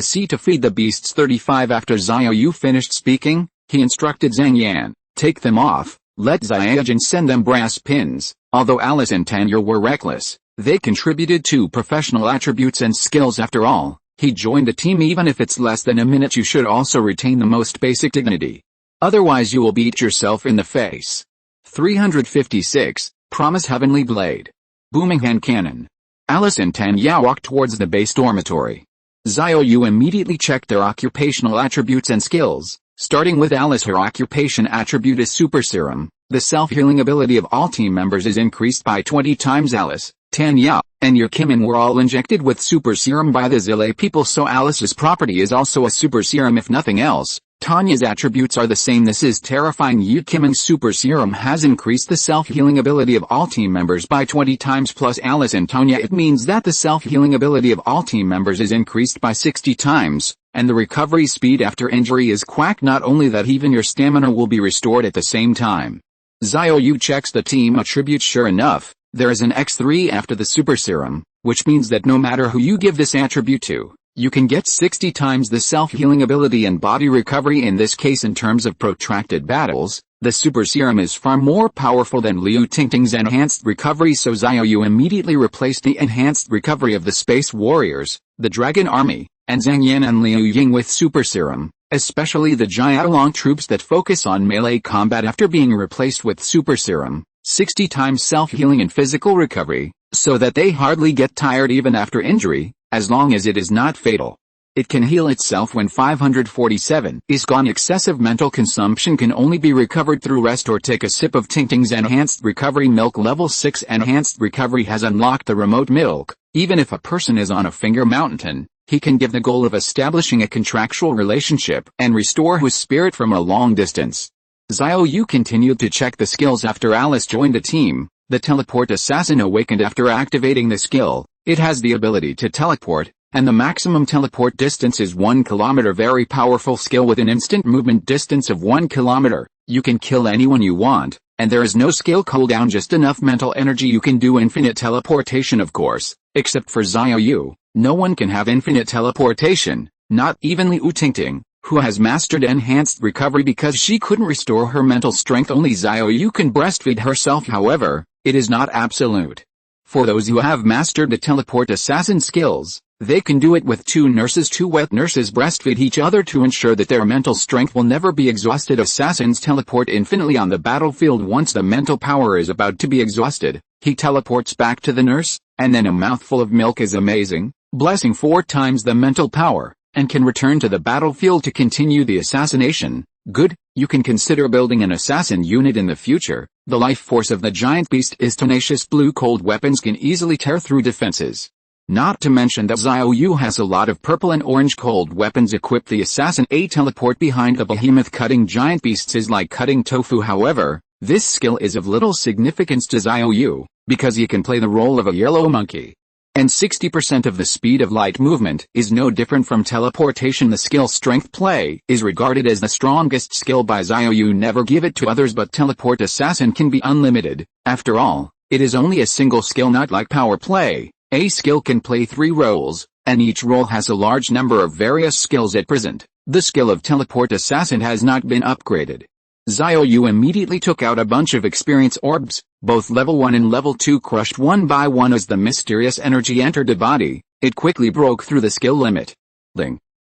sea to feed the beasts. 35 After Xiao Yu finished speaking, he instructed Zhang Yan, take them off, let Xiaojun send them brass pins. Although Alice and Tanya were reckless, they contributed to professional attributes and skills. After all, he joined the team. Even if it's less than a minute, you should also retain the most basic dignity. Otherwise you will beat yourself in the face. 356, Promise Heavenly Blade. Booming hand cannon. Alice and Tanya walked towards the base dormitory. Xiao Yu immediately checked their occupational attributes and skills, starting with Alice. Her occupation attribute is Super Serum. The self-healing ability of all team members is increased by 20 times. Alice, Tanya, and your Kimin were all injected with Super Serum by the Zile people, so Alice's property is also a Super Serum if nothing else. Tanya's attributes are the same. This is terrifying. Yu Kimin's Super Serum has increased the self-healing ability of all team members by 20 times plus Alice and Tanya. It means that the self-healing ability of all team members is increased by 60 times, and the recovery speed after injury is quack. Not only that, even your stamina will be restored at the same time. Xiao Yu checks the team attributes. Sure enough, there is an X3 after the Super Serum, which means that no matter who you give this attribute to, you can get 60 times the self-healing ability and body recovery. In this case, in terms of protracted battles, the Super Serum is far more powerful than Liu Tingting's enhanced recovery, so Xiao Yu immediately replaced the enhanced recovery of the Space Warriors, the Dragon Army, and Zhang Yan and Liu Ying with Super Serum, especially the Jiaolong troops that focus on melee combat after being replaced with Super Serum, 60 times self-healing and physical recovery, so that they hardly get tired even after injury, as long as it is not fatal. It can heal itself when 547 is gone. Excessive mental consumption can only be recovered through rest or take a sip of Tingting's enhanced recovery milk. Level 6 enhanced recovery has unlocked the remote milk. Even if a person is on a finger mountain, he can give the goal of establishing a contractual relationship and restore his spirit from a long distance. Xiao Yu continued to check the skills after Alice joined the team. The Teleport Assassin awakened after activating the skill. It has the ability to teleport, and the maximum teleport distance is 1 kilometer. Very powerful skill with an instant movement distance of 1 kilometer. You can kill anyone you want, and there is no skill cooldown, just enough mental energy. You can do infinite teleportation, of course, except for Xiao Yu. No one can have infinite teleportation, not even Liu Tingting, who has mastered enhanced recovery because she couldn't restore her mental strength. Only Xiao Yu can breastfeed herself. However, it is not absolute. For those who have mastered the Teleport Assassin skills, they can do it with 2 nurses. 2 wet nurses breastfeed each other to ensure that their mental strength will never be exhausted. Assassins teleport infinitely on the battlefield. Once the mental power is about to be exhausted, he teleports back to the nurse, and then a mouthful of milk is amazing, blessing 4 times the mental power, and can return to the battlefield to continue the assassination. Good, you can consider building an assassin unit in the future. The life force of the giant beast is tenacious. Blue cold weapons can easily tear through defenses. Not to mention that Xiao Yu has a lot of purple and orange cold weapons equipped. The assassin A teleport behind the behemoth. Cutting giant beasts is like cutting tofu. However, this skill is of little significance to Xiao Yu, because he can play the role of a yellow monkey. And 60% of the speed of light movement is no different from teleportation. The skill Strength Play is regarded as the strongest skill by Xiao Yu. Never give it to others, but Teleport Assassin can be unlimited. After all, it is only a single skill, not like Power Play. A skill can play 3 roles, and each role has a large number of various skills at present. The skill of Teleport Assassin has not been upgraded. Xiao Yu immediately took out a bunch of experience orbs, both level 1 and level 2 crushed one by one. As the mysterious energy entered the body, it quickly broke through the skill limit.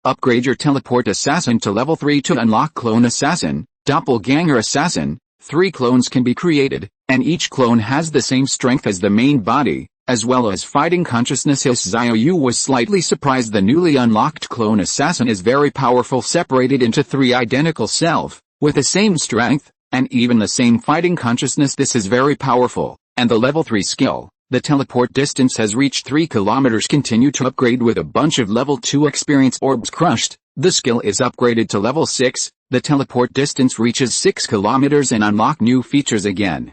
Upgrade your Teleport Assassin to level 3 to unlock Clone Assassin, Doppelganger Assassin. 3 clones can be created, and each clone has the same strength as the main body, as well as fighting consciousness. Xiao Yu was slightly surprised. The newly unlocked Clone Assassin is very powerful, separated into 3 identical self, with the same strength, and even the same fighting consciousness. This is very powerful, and the level 3 skill, the teleport distance has reached 3 kilometers. Continue to upgrade with a bunch of level 2 experience orbs crushed. The skill is upgraded to level 6, the teleport distance reaches 6 kilometers and unlock new features again.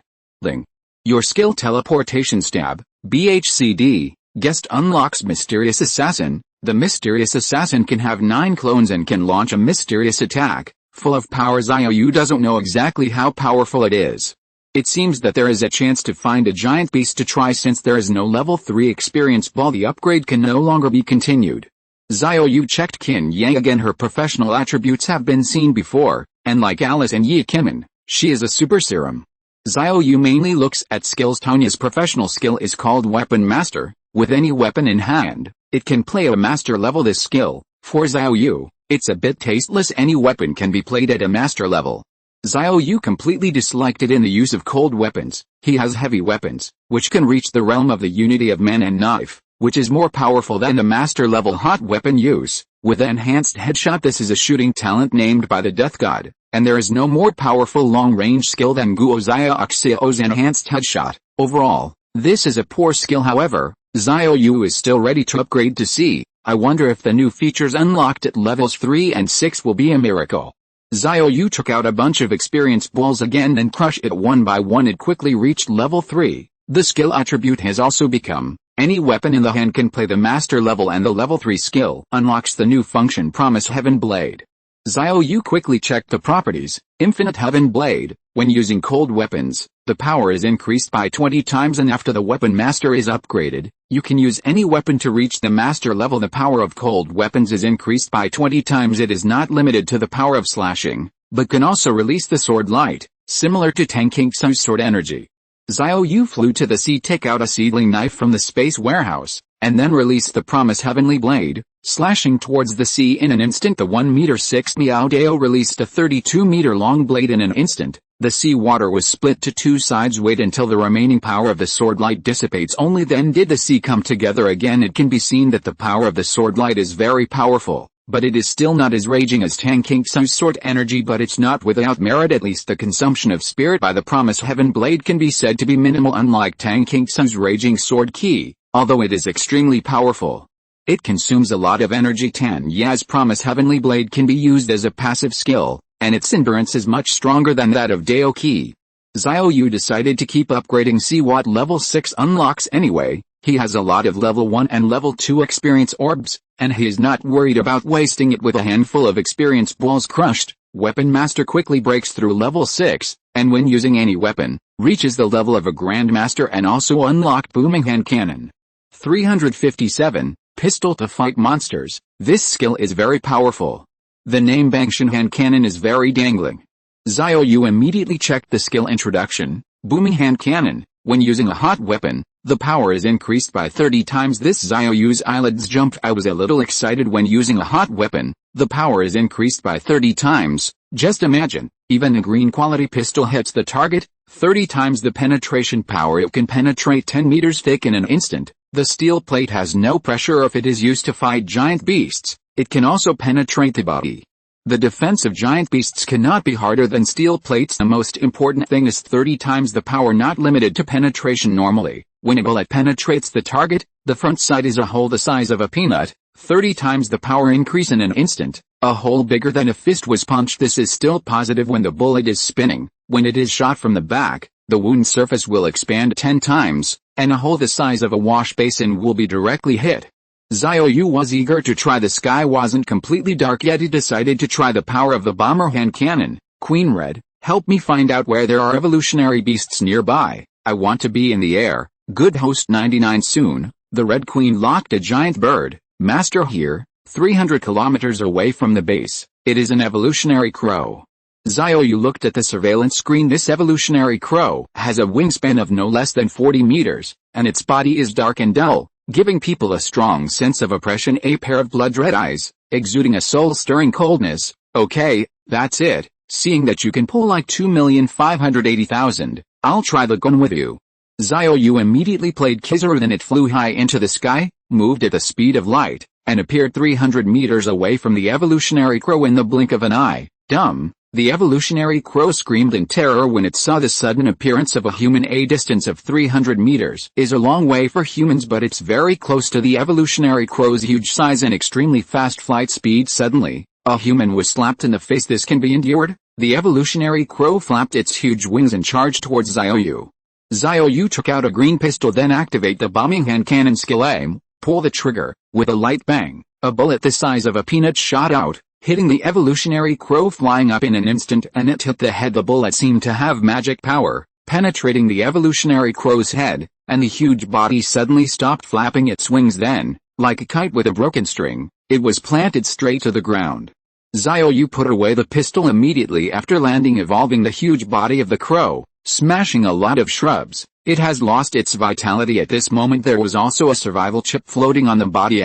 Your skill Teleportation Stab, BHCD, Guest unlocks Mysterious Assassin. The Mysterious Assassin can have 9 clones and can launch a mysterious attack, Full of power, Xiao Yu doesn't know exactly how powerful it is. It seems that there is a chance to find a giant beast to try. Since there is no level 3 experience ball, the upgrade can no longer be continued. Xiao Yu checked Qin Yang again. Her professional attributes have been seen before, and like Alice and Yi Kimin, she is a super serum. Xiao Yu mainly looks at skills. Tanya's professional skill is called Weapon Master. With any weapon in hand, it can play at a master level. This skill, for Xiao Yu, it's a bit tasteless. Any weapon can be played at a master level. Xiao Yu completely disliked it in the use of cold weapons. He has heavy weapons, which can reach the realm of the unity of man and knife, which is more powerful than the master level hot weapon use. With enhanced headshot, this is a shooting talent named by the death god, and there is no more powerful long-range skill than Guo Xiaoxiao's enhanced headshot. Overall, this is a poor skill. However, Xiao Yu is still ready to upgrade to C. I wonder if the new features unlocked at levels 3 and 6 will be a miracle. Xiao Yu took out a bunch of experience balls again and crushed it one by one. It quickly reached level 3. The skill attribute has also become, any weapon in the hand can play the master level, and the level 3 skill unlocks the new function Promise Heaven Blade. Xiao Yu quickly checked the properties. Infinite Heaven Blade. When using cold weapons, the power is increased by 20 times, and after the weapon master is upgraded, you can use any weapon to reach the master level. The power of cold weapons is increased by 20 times. It is not limited to the power of slashing, but can also release the sword light, similar to An Kexin's sword energy. Xiao Yu flew to the sea, take out a seedling knife from the space warehouse, and then released the Promise Heavenly Blade, slashing towards the sea in an instant. The 1m6 Miao Dao released a 32-meter long blade in an instant. The sea water was split to two sides. Wait until the remaining power of the sword light dissipates. Only then did the sea come together again. It can be seen that the power of the sword light is very powerful, but it is still not as raging as An Kexin's sword energy. But it's not without merit. At least the consumption of spirit by the Promise Heaven Blade can be said to be minimal, unlike An Kexin's raging sword ki, although it is extremely powerful. It consumes a lot of energy. Tanya's Promise Heavenly Blade can be used as a passive skill, and its endurance is much stronger than that of Dao Ki. Xiao Yu decided to keep upgrading. See what level 6 unlocks anyway. He has a lot of level 1 and level 2 experience orbs, and he is not worried about wasting it. With a handful of experience balls crushed, Weapon Master quickly breaks through level 6, and when using any weapon, reaches the level of a Grandmaster, and also unlocked Booming Hand Cannon. 357. Pistol to fight monsters. This skill is very powerful. The name Bangshan Hand Cannon is very dangling. Xiao Yu immediately checked the skill introduction. Booming Hand Cannon. When using a hot weapon, the power is increased by 30 times. This Xiao Yu's eyelids jumped. I was a little excited. When using a hot weapon, the power is increased by 30 times. Just imagine, even a green quality pistol hits the target, 30 times the penetration power. It can penetrate 10 meters thick in an instant. The steel plate has no pressure. If it is used to fight giant beasts, it can also penetrate the body. The defense of giant beasts cannot be harder than steel plates. The most important thing is 30 times the power, not limited to penetration. Normally, when a bullet penetrates the target, the front side is a hole the size of a peanut. 30 times the power increase in an instant. A hole bigger than a fist was punched. This is still positive when the bullet is spinning. When it is shot from the back, the wound surface will expand 10 times, and a hole the size of a wash basin will be directly hit. Xiao Yu was eager to try. The sky wasn't completely dark yet. He decided to try the power of the Bomber Hand Cannon. Queen Red, help me find out where there are evolutionary beasts nearby. I want to be in the air. Good host 99. Soon, the Red Queen locked a giant bird. Master here, 300 kilometers away from the base. It is an evolutionary crow. Xiao Yu looked at the surveillance screen. This evolutionary crow has a wingspan of no less than 40 meters, and its body is dark and dull, giving people a strong sense of oppression. A pair of blood-red eyes, exuding a soul-stirring coldness. Okay, that's it. Seeing that you can pull like 2,580,000, I'll try the gun with you. Xiao Yu immediately played Kizaru. Then it flew high into the sky, moved at the speed of light, and appeared 300 meters away from the evolutionary crow in the blink of an eye. Dumb. The evolutionary crow screamed in terror when it saw the sudden appearance of a human. A distance of 300 meters is a long way for humans, but it's very close to the evolutionary crow's huge size and extremely fast flight speed. Suddenly, a human was slapped in the face. This can be endured. The evolutionary crow flapped its huge wings and charged towards Xiao Yu. Xiao Yu took out a green pistol. Then activate the Bombing Hand Cannon skill. Aim, pull the trigger. With a light bang, a bullet the size of a peanut shot out. hitting the evolutionary crow flying up in an instant, and it hit the head. The bullet seemed to have magic power, penetrating the evolutionary crow's head, and the huge body suddenly stopped flapping its wings. Then, like a kite with a broken string, it was planted straight to the ground. Xiao Yu put away the pistol immediately after landing, evolving the huge body of the crow, smashing a lot of shrubs. It has lost its vitality at this moment. There was also a survival chip floating on the body.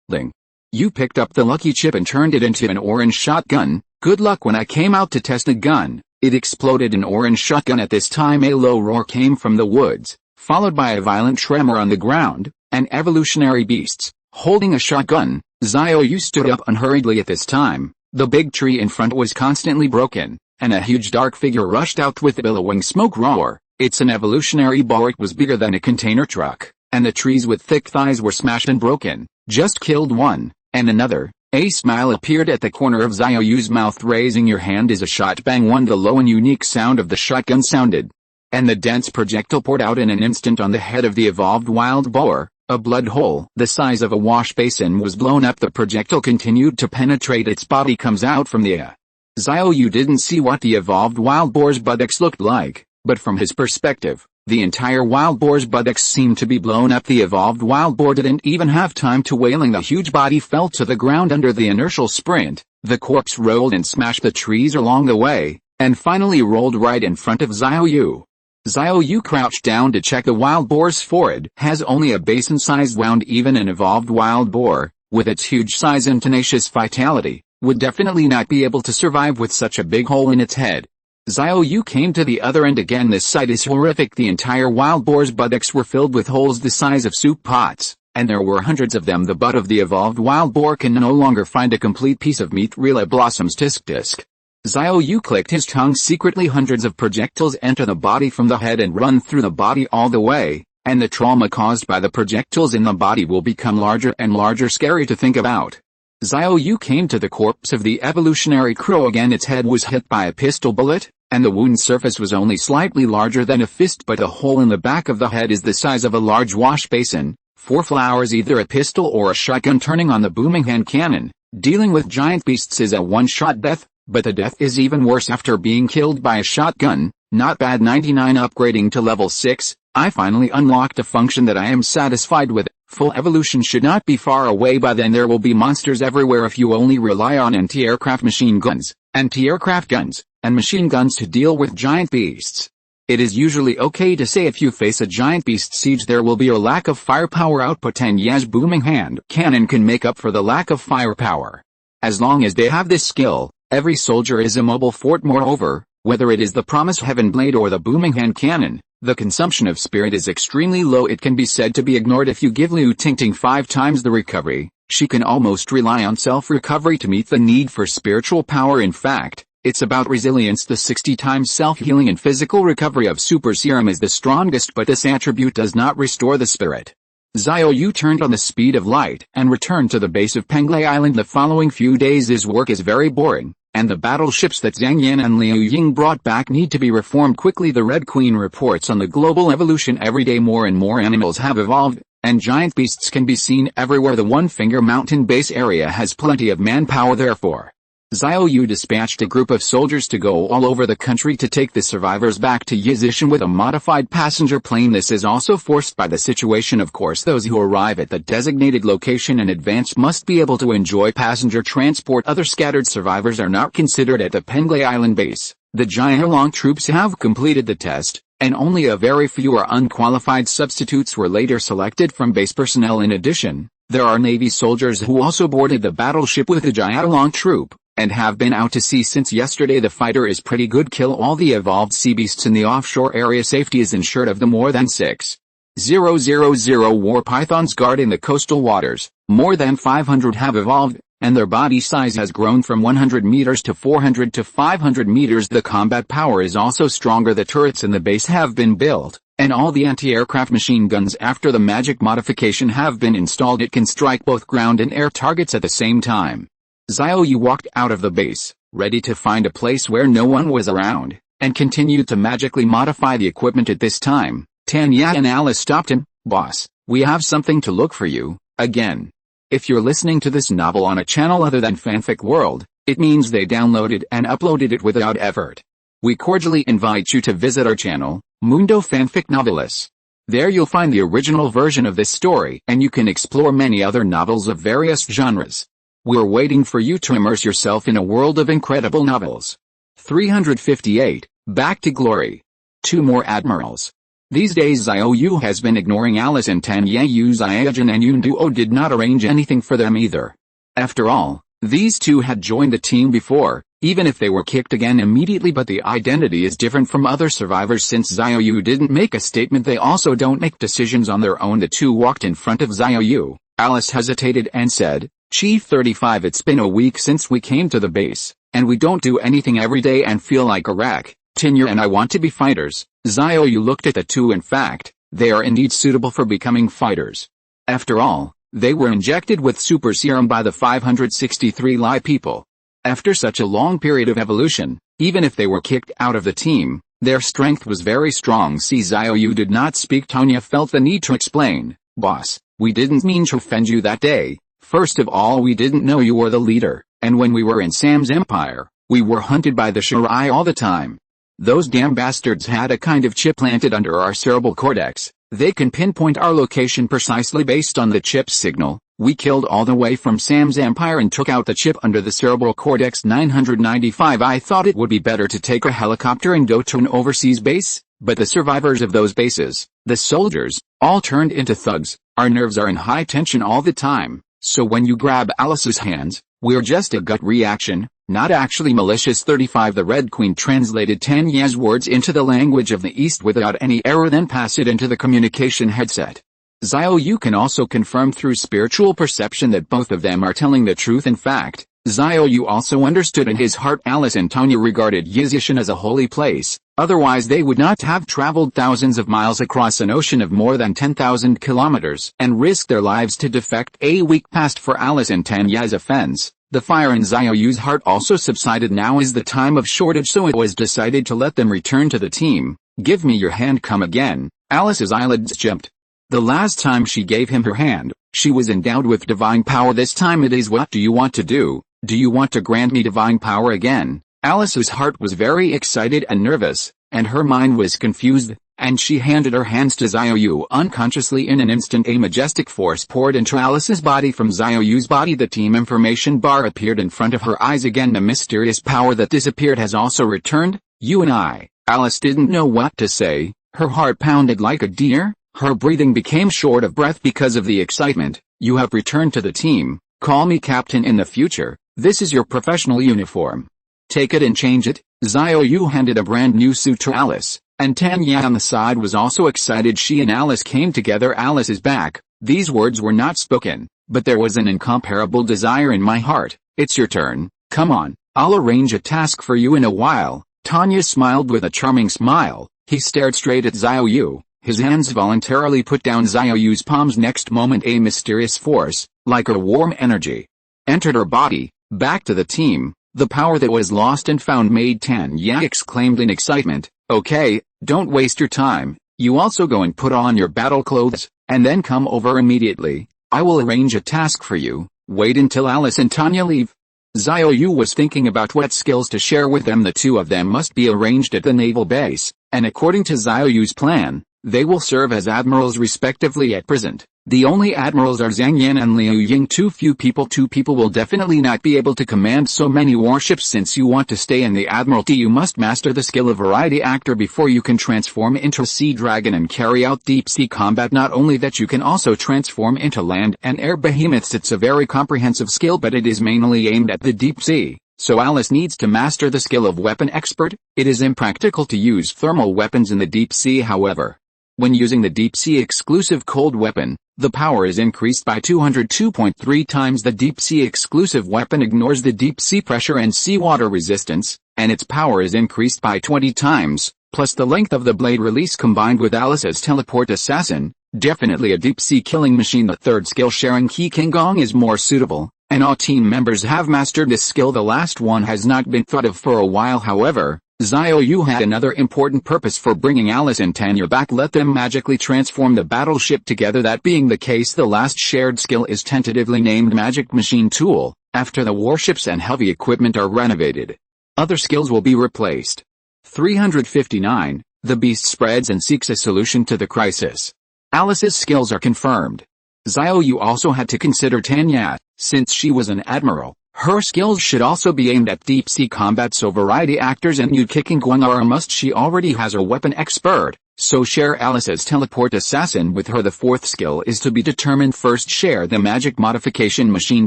Ling. You picked up the lucky chip and turned it into an orange shotgun. Good luck. When I came out to test the gun, it exploded an orange shotgun. At this time a low roar came from the woods, followed by a violent tremor on the ground, and evolutionary beasts, holding a shotgun. Xiao Yu stood up unhurriedly. At this time, the big tree in front was constantly broken, and a huge dark figure rushed out with a billowing smoke roar. It's an evolutionary boar. It was bigger than a container truck, and the trees with thick thighs were smashed and broken. Just killed one, and another. A smile appeared at the corner of Xiao Yu's mouth. Raising your hand is a shot. Bang! One. The low and unique sound of the shotgun sounded, and the dense projectile poured out in an instant on the head of the evolved wild boar. A blood hole the size of a wash basin was blown up. The projectile continued to penetrate its body. Comes out from the Xiao Yu didn't see what the evolved wild boar's buttocks looked like, but from his perspective, the entire wild boar's buttocks seemed to be blown up. The evolved wild boar didn't even have time to wailing. The huge body fell to the ground under the inertial sprint. The corpse rolled and smashed the trees along the way, and finally rolled right in front of Xiao Yu. Xiao Yu crouched down to check the wild boar's forehead. Has only a basin-sized wound. Even an evolved wild boar, with its huge size and tenacious vitality, would definitely not be able to survive with such a big hole in its head. Xiao Yu came to the other end again. This sight is horrific. The entire wild boar's buttocks were filled with holes the size of soup pots, and there were hundreds of them. The butt of the evolved wild boar can no longer find a complete piece of meat. Rilla blossoms. Tisk. Xiao Yu clicked his tongue secretly. Hundreds of projectiles enter the body from the head and run through the body all the way, and the trauma caused by the projectiles in the body will become larger and larger. Scary to think about. Xiao Yu came to the corpse of the evolutionary crow again. Its head was hit by a pistol bullet, and the wound surface was only slightly larger than a fist, but the hole in the back of the head is the size of a large wash basin. 4 flowers. Either a pistol or a shotgun. Turning on the booming hand cannon. Dealing with giant beasts is a one-shot death, but the death is even worse after being killed by a shotgun. Not bad. 99. Upgrading to level 6. I finally unlocked a function that I am satisfied with. Full evolution should not be far away. By then there will be monsters everywhere if you only rely on anti-aircraft machine guns, anti-aircraft guns, and machine guns to deal with giant beasts. It is usually okay to say if you face a giant beast siege there will be a lack of firepower output. 10 Yaz booming hand cannon can make up for the lack of firepower. As long as they have this skill, every soldier is a mobile fort. Moreover, whether it is the Promise Heaven Blade or the booming hand cannon, the consumption of spirit is extremely low. It can be said to be ignored. If you give Liu Tingting 5 times the recovery, she can almost rely on self-recovery to meet the need for spiritual power. In fact, it's about resilience. The 60 times self-healing and physical recovery of Super Serum is the strongest, but this attribute does not restore the spirit. Xiao Yu turned on the speed of light and returned to the base of Penglai Island. The following few days his work is very boring, and the battleships that Zhang Yan and Liu Ying brought back need to be reformed quickly. The Red Queen reports on the global evolution every day. More and more animals have evolved, and giant beasts can be seen everywhere. The One Finger Mountain base area has plenty of manpower. Therefore, Xiao Yu dispatched a group of soldiers to go all over the country to take the survivors back to Yizishan with a modified passenger plane. This is also forced by the situation. Of course, those who arrive at the designated location in advance must be able to enjoy passenger transport. Other scattered survivors are not considered at the Penglai Island base. The Xiaolong troops have completed the test, and only a very few or unqualified substitutes were later selected from base personnel. In addition, there are Navy soldiers who also boarded the battleship with the Xiaolong troop, and have been out to sea since yesterday. The fighter is pretty good. Kill all the evolved sea beasts in the offshore area. Safety is ensured of the more than 6,000 war pythons guarding the coastal waters. More than 500 have evolved, and their body size has grown from 100 meters to 400 to 500 meters. The combat power is also stronger. The turrets in the base have been built, and all the anti-aircraft machine guns after the magic modification have been installed. It can strike both ground and air targets at the same time. Xiao Yu walked out of the base, ready to find a place where no one was around, and continued to magically modify the equipment. At this time, Tanya and Alice stopped him. Boss, we have something to look for you, again. If you're listening to this novel on a channel other than Fanfic World, it means they downloaded and uploaded it without effort. We cordially invite you to visit our channel, Mundo Fanfic Novelis. There you'll find the original version of this story and you can explore many other novels of various genres. We're waiting for you to immerse yourself in a world of incredible novels. 358, Back to Glory. 2 more admirals. These days Xiao Yu has been ignoring Alice and Tan Yu. Xiaojun and Yun Duo did not arrange anything for them either. After all, these two had joined the team before, even if they were kicked again immediately, but the identity is different from other survivors since Xiao Yu didn't make a statement. They also don't make decisions on their own. The two walked in front of Xiao Yu. Alice hesitated and said, Chief 35, it's been a week since we came to the base, and we don't do anything every day and feel like a wreck. Tinyu and I want to be fighters. Xiao Yu looked at the two. In fact, they are indeed suitable for becoming fighters. After all, they were injected with super serum by the 563 Lai people. After such a long period of evolution, even if they were kicked out of the team, their strength was very strong. Xiao Yu did not speak. Tanya felt the need to explain. Boss, we didn't mean to offend you that day. First of all, we didn't know you were the leader, and when we were in Sam's empire, we were hunted by the Shirai all the time. Those damn bastards had a kind of chip planted under our cerebral cortex. They can pinpoint our location precisely based on the chip's signal. We killed all the way from Sam's empire and took out the chip under the cerebral cortex. 995. I thought it would be better to take a helicopter and go to an overseas base, but the survivors of those bases, the soldiers, all turned into thugs. Our nerves are in high tension all the time, so when you grab Alice's hands, we're just a gut reaction, not actually malicious. 35. The Red Queen translated Tanya's words into the language of the East without any error, then passed it into the communication headset. Xiao Yu can also confirm through spiritual perception that both of them are telling the truth. In fact, Xiao Yu also understood in his heart Alice and Tanya regarded Yizishan as a holy place, otherwise they would not have traveled thousands of miles across an ocean of more than 10,000 kilometers and risked their lives to defect. A week passed for Alice and Tanya's offense. The fire in Xiao Yu's heart also subsided. Now is the time of shortage, so it was decided to let them return to the team. Give me your hand. Come again. Alice's eyelids jumped. The last time she gave him her hand, she was endowed with divine power. This time it is. What do you want to do? Do you want to grant me divine power again? Alice's heart was very excited and nervous, and her mind was confused, and she handed her hands to Xiao Yu. Unconsciously, in an instant, a majestic force poured into Alice's body from Xiao Yu's body. The team information bar appeared in front of her eyes again. The mysterious power that disappeared has also returned. You and I. Alice didn't know what to say. Her heart pounded like a deer. Her breathing became short of breath because of the excitement. You have returned to the team. Call me captain in the future. This is your professional uniform. Take it and change it. Xiao Yu handed a brand new suit to Alice, and Tanya on the side was also excited. She and Alice came together. Alice is back. These words were not spoken, but there was an incomparable desire in my heart. It's your turn. Come on, I'll arrange a task for you in a while. Tanya smiled with a charming smile. He stared straight at Xiao Yu. His hands voluntarily put down Xiao Yu's palms. Next moment, a mysterious force, like a warm energy, entered her body. Back to the team. The power that was lost and found, made Tanya exclaimed in excitement. Okay, don't waste your time. You also go and put on your battle clothes, and then come over immediately. I will arrange a task for you. Wait until Alice and Tanya leave. Xiao Yu was thinking about what skills to share with them. The two of them must be arranged at the naval base, and according to Xiao Yu's plan, they will serve as admirals respectively at present. The only admirals are Zhang Yan and Liu Ying. Two people will definitely not be able to command so many warships. Since you want to stay in the Admiralty, you must master the skill of variety actor before you can transform into a sea dragon and carry out deep sea combat. Not only that, you can also transform into land and air behemoths. It's a very comprehensive skill, but it is mainly aimed at the deep sea. So Alice needs to master the skill of weapon expert. It is impractical to use thermal weapons in the deep sea, however. When using the deep sea exclusive cold weapon, the power is increased by 202.3 times. The deep sea exclusive weapon ignores the deep sea pressure and seawater resistance, and its power is increased by 20 times, plus the length of the blade release combined with Alice's teleport assassin. Definitely a deep sea killing machine. The third skill, sharing Qi King Gong, is more suitable, and all team members have mastered this skill. The last one has not been thought of for a while, however. Xiao Yu had another important purpose for bringing Alice and Tanya back. Let them magically transform the battleship together. That being the case, the last shared skill is tentatively named Magic Machine Tool, after the warships and heavy equipment are renovated. Other skills will be replaced. 359. The beast spreads and seeks a solution to the crisis. Alice's skills are confirmed. Xiao Yu also had to consider Tanya, since she was an admiral. Her skills should also be aimed at deep-sea combat, so variety actors and nude kicking Guang are a must. She already has her weapon expert, so share Alice's teleport assassin with her. The fourth skill is to be determined. First, share the magic modification machine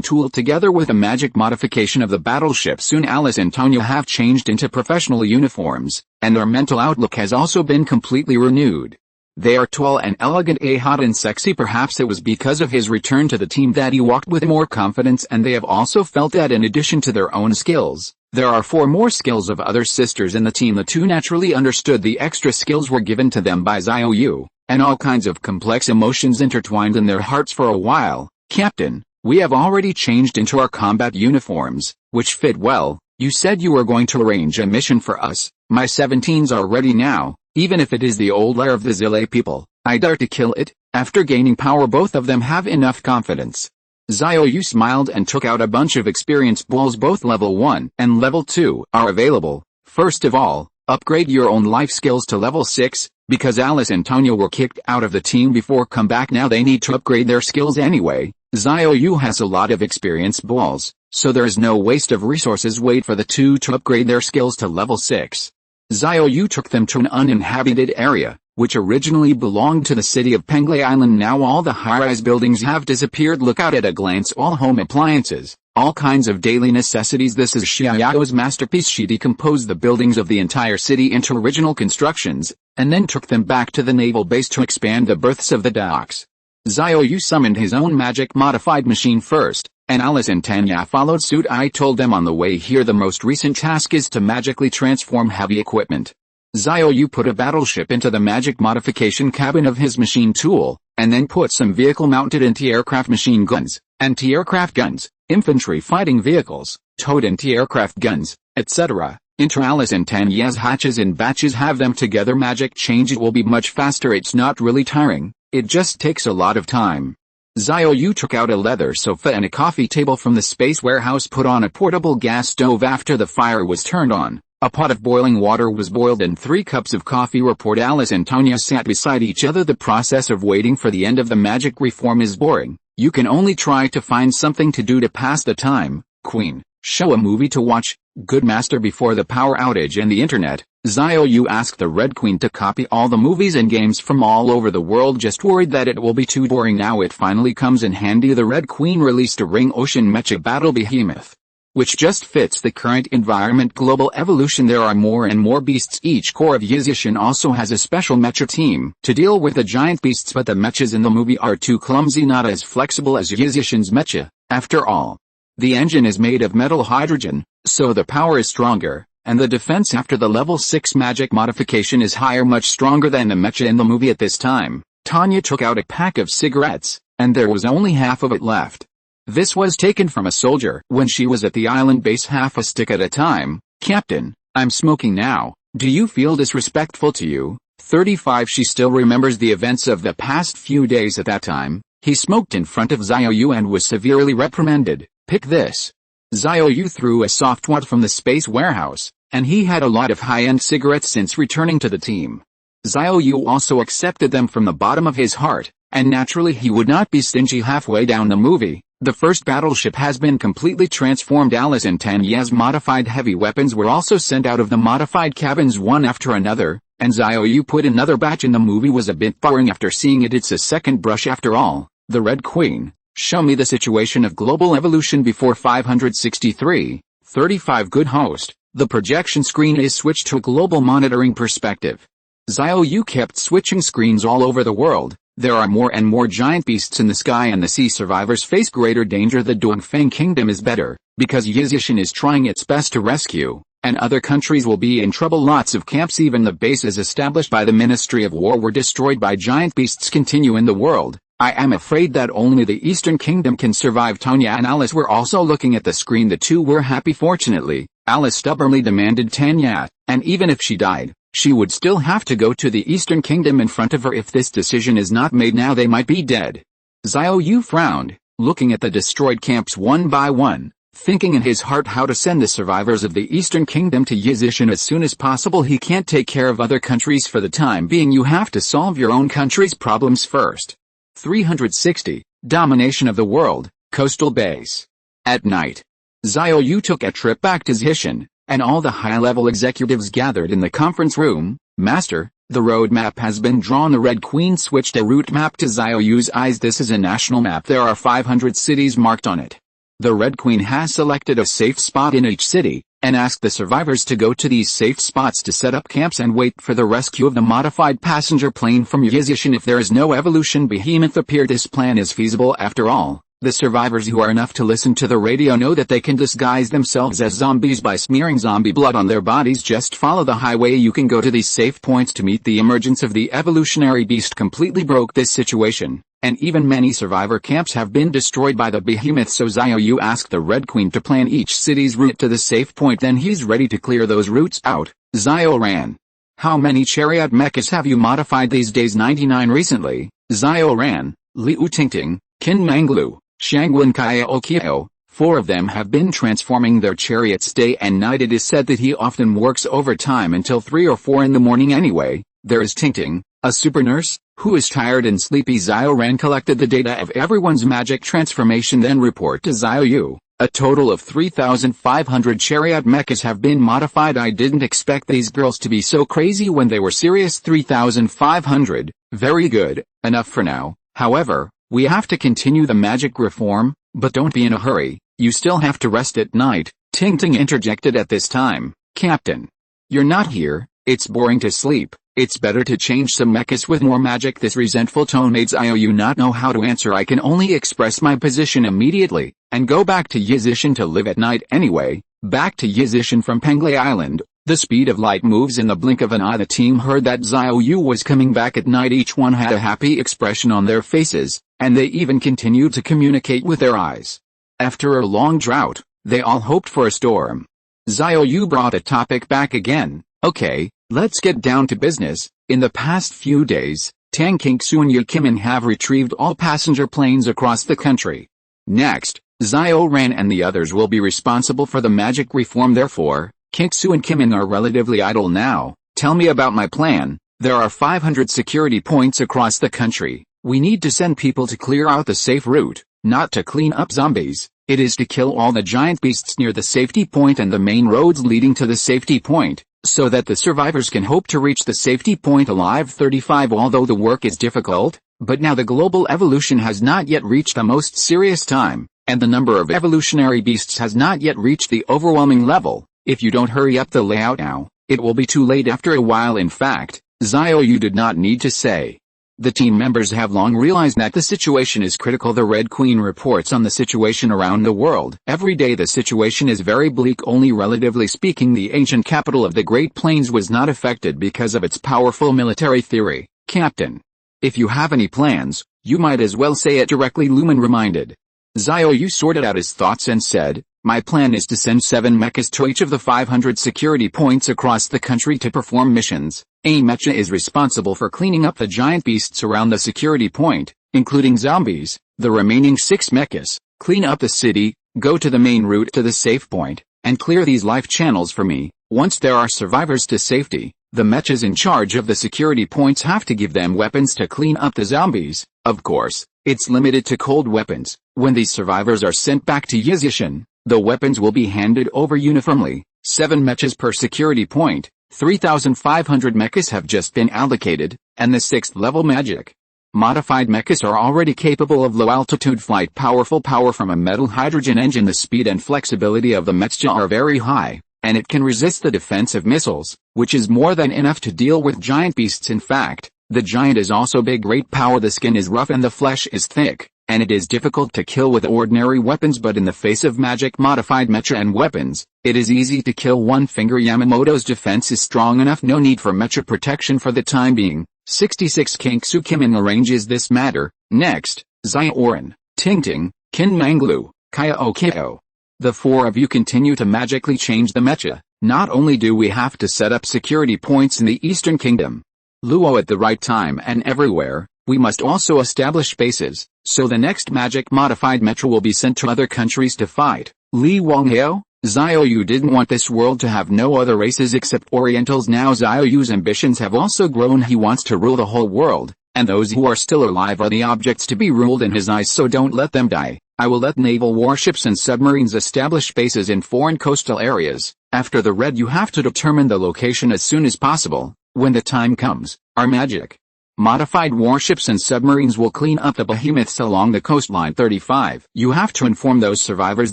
tool together with the magic modification of the battleship. Soon Alice and Tanya have changed into professional uniforms, and their mental outlook has also been completely renewed. They are tall and elegant, hot and sexy. Perhaps it was because of his return to the team that he walked with more confidence, and they have also felt that in addition to their own skills, there are 4 more skills of other sisters in the team. The two naturally understood the extra skills were given to them by Xiao Yu, and all kinds of complex emotions intertwined in their hearts. For a while, Captain, we have already changed into our combat uniforms, which fit well. You said you were going to arrange a mission for us. My 17s are ready now. Even if it is the old lair of the Zile people, I dare to kill it. After gaining power, both of them have enough confidence. Xiao Yu smiled and took out a bunch of experience balls. Both level 1 and level 2 are available. First of all, upgrade your own life skills to level 6, because Alice and Tanya were kicked out of the team before come back. Now they need to upgrade their skills anyway. Xiao Yu has a lot of experience balls, so there is no waste of resources. Wait for the two to upgrade their skills to level 6. Xiao Yu took them to an uninhabited area, which originally belonged to the city of Penglai Island. Now all the high-rise buildings have disappeared. Look out at a glance, all home appliances, all kinds of daily necessities. This is Xiao Yu's masterpiece. She decomposed the buildings of the entire city into original constructions, and then took them back to the naval base to expand the berths of the docks. Xiao Yu summoned his own magic-modified machine first, and Alice and Tanya followed suit. I told them on the way here the most recent task is to magically transform heavy equipment. Xiao Yu put a battleship into the magic modification cabin of his machine tool, and then put some vehicle-mounted anti-aircraft machine guns, anti-aircraft guns, infantry fighting vehicles, towed anti-aircraft guns, etc. into Alice and Tanya's hatches in batches. Have them together. Magic change. It will be much faster. It's not really tiring, it just takes a lot of time. Xiao Yu took out a leather sofa and a coffee table from the space warehouse, put on a portable gas stove. After the fire was turned on, a pot of boiling water was boiled and 3 cups of coffee were poured. Alice and Tanya sat beside each other. The process of waiting for the end of the magic reform is boring. You can only try to find something to do to pass the time. Queen, show a movie to watch. Good master. Before the power outage and the internet, Xiao Yu asked the Red Queen to copy all the movies and games from all over the world, just worried that it will be too boring. Now it finally comes in handy. The Red Queen released a Ring Ocean Mecha Battle Behemoth, which just fits the current environment. Global evolution. There are more and more beasts. Each core of Yizishin also has a special mecha team to deal with the giant beasts, but the mechas in the movie are too clumsy, not as flexible as Yizishin's mecha. After all, the engine is made of metal hydrogen, so the power is stronger, and the defense after the level 6 magic modification is higher, much stronger than the mecha in the movie. At this time, Tanya took out a pack of cigarettes, and there was only half of it left. This was taken from a soldier when she was at the island base. Half a stick at a time. Captain, I'm smoking now. Do you feel disrespectful to you? 35. She still remembers the events of the past few days. At that time, he smoked in front of Xiao Yu and was severely reprimanded. Pick this. Xiao Yu threw a soft wad from the space warehouse, and he had a lot of high-end cigarettes since returning to the team. Xiao Yu also accepted them from the bottom of his heart, and naturally he would not be stingy. Halfway down the movie, the first battleship has been completely transformed. Alice and Tanya's modified heavy weapons were also sent out of the modified cabins one after another, and Xiao Yu put another batch in. The movie was a bit boring after seeing it. It's a second brush after all. The Red Queen, show me the situation of global evolution before 563. 35. Good host, the projection screen is switched to a global monitoring perspective. Xiao Yu kept switching screens all over the world. There are more and more giant beasts in the sky, and the sea survivors face greater danger. The Dongfeng Kingdom is better, because Yizishin is trying its best to rescue, and other countries will be in trouble. Lots of camps, even the bases established by the Ministry of War, were destroyed by giant beasts. Continue in the world. I am afraid that only the Eastern Kingdom can survive. Tanya and Alice were also looking at the screen. The two were happy. Fortunately, Alice stubbornly demanded, Tanya, and even if she died, she would still have to go to the Eastern Kingdom in front of her. If this decision is not made now, they might be dead. Xiao Yu frowned, looking at the destroyed camps one by one, thinking in his heart how to send the survivors of the Eastern Kingdom to Yizishan as soon as possible. He can't take care of other countries for the time being. You have to solve your own country's problems first. 360. Domination of the world, coastal base. At night, Xiao Yu took a trip back to Yizishan, and all the high-level executives gathered in the conference room. Master, the road map has been drawn. The Red Queen switched a route map to Xiao Yu's eyes. This is a national map. There are 500 cities marked on it. The Red Queen has selected a safe spot in each city, and asked the survivors to go to these safe spots to set up camps and wait for the rescue of the modified passenger plane from Yizishan. If there is no evolution behemoth appear, this plan is feasible after all. The survivors who are enough to listen to the radio know that they can disguise themselves as zombies by smearing zombie blood on their bodies. Just follow the highway. You can go to these safe points to meet the emergence of the evolutionary beast. Completely broke this situation, and even many survivor camps have been destroyed by the behemoth. So Xiao Yu asked the Red Queen to plan each city's route to the safe point. Then he's ready to clear those routes out. Xiaoran, how many chariot mechas have you modified these days? 99 recently. Xiaoran, Liu Tingting, Qin Manglu, Shangwen Kaiao, 4 of them have been transforming their chariots day and night. It is said that he often works overtime until 3 or 4 in the morning. Anyway, there is Tingting, a super nurse, who is tired and sleepy. Xiaoran collected the data of everyone's magic transformation, then report to Xiao Yu. A total of 3,500 chariot mechas have been modified. I didn't expect these girls to be so crazy when they were serious. 3,500, very good, enough for now. However, we have to continue the magic reform, but don't be in a hurry, you still have to rest at night. Tingting interjected at this time. Captain, you're not here, it's boring to sleep, it's better to change some mechas with more magic. This resentful tone made Xiao Yu not know how to answer. I can only express my position immediately, and go back to Yizishan to live at night anyway. Back to Yizishan from Penglai Island. The speed of light moves in the blink of an eye. The team heard that Xiao Yu was coming back at night. Each one had a happy expression on their faces, and they even continued to communicate with their eyes. After a long drought, they all hoped for a storm. Xiao Yu brought the topic back again. Okay, let's get down to business. In the past few days, Tang Kingsu and Yu Kimin have retrieved all passenger planes across the country. Next, Xiaoran and the others will be responsible for the magic reform. Therefore, Kingsu and Kimin are relatively idle now. Tell me about my plan. There are 500 security points across the country. We need to send people to clear out the safe route, not to clean up zombies. It is to kill all the giant beasts near the safety point and the main roads leading to the safety point, so that the survivors can hope to reach the safety point alive. 35. Although the work is difficult, but now the global evolution has not yet reached the most serious time, and the number of evolutionary beasts has not yet reached the overwhelming level. If you don't hurry up the layout now, it will be too late after a while. In fact, Xiao Yu did not need to say. The team members have long realized that the situation is critical. The Red Queen reports on the situation around the world. Every day the situation is very bleak. Only relatively speaking, the ancient capital of the Great Plains was not affected because of its powerful military theory. Captain, if you have any plans, you might as well say it directly, Lumen reminded. Xiao Yu sorted out his thoughts and said, my plan is to send 7 mechas to each of the 500 security points across the country to perform missions. A mecha is responsible for cleaning up the giant beasts around the security point, including zombies. The remaining 6 mechas clean up the city, go to the main route to the safe point, and clear these life channels for me. Once there are survivors to safety, the mechas in charge of the security points have to give them weapons to clean up the zombies. Of course, it's limited to cold weapons. When these survivors are sent back to Yizishan, the weapons will be handed over uniformly. 7 mechas per security point. 3,500 mechas have just been allocated, and the 6th level magic modified mechas are already capable of low-altitude flight. Powerful power from a metal hydrogen engine. The speed and flexibility of the mecha are very high, and it can resist the defensive missiles, which is more than enough to deal with giant beasts. In fact, the giant is also big. Great power. The skin is rough and the flesh is thick, and it is difficult to kill with ordinary weapons, but in the face of magic modified mecha and weapons, it is easy to kill. One finger. Yamamoto's defense is strong enough. No need for mecha protection for the time being. 66. Kingsu Kimin arranges this matter. Next, Xiaoran, Tingting, Qin Manglu, Kaiao. The 4 of you continue to magically change the mecha. Not only do we have to set up security points in the Eastern Kingdom, Luo at the right time and everywhere, we must also establish bases, so the next magic modified metro will be sent to other countries to fight. Li Wanghao, Xiao Yu didn't want this world to have no other races except Orientals. Now Xiao Yu's ambitions have also grown. He wants to rule the whole world, and those who are still alive are the objects to be ruled in his eyes, so don't let them die. I will let naval warships and submarines establish bases in foreign coastal areas. After the red, you have to determine the location as soon as possible. When the time comes, our magic modified warships and submarines will clean up the behemoths along the coastline. 35. You have to inform those survivors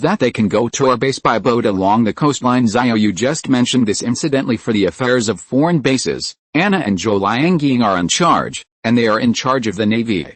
that they can go to our base by boat along the coastline. Xiao Yu just mentioned this incidentally for the affairs of foreign bases. Anna and Zhou Liangying are in charge, and they are in charge of the navy.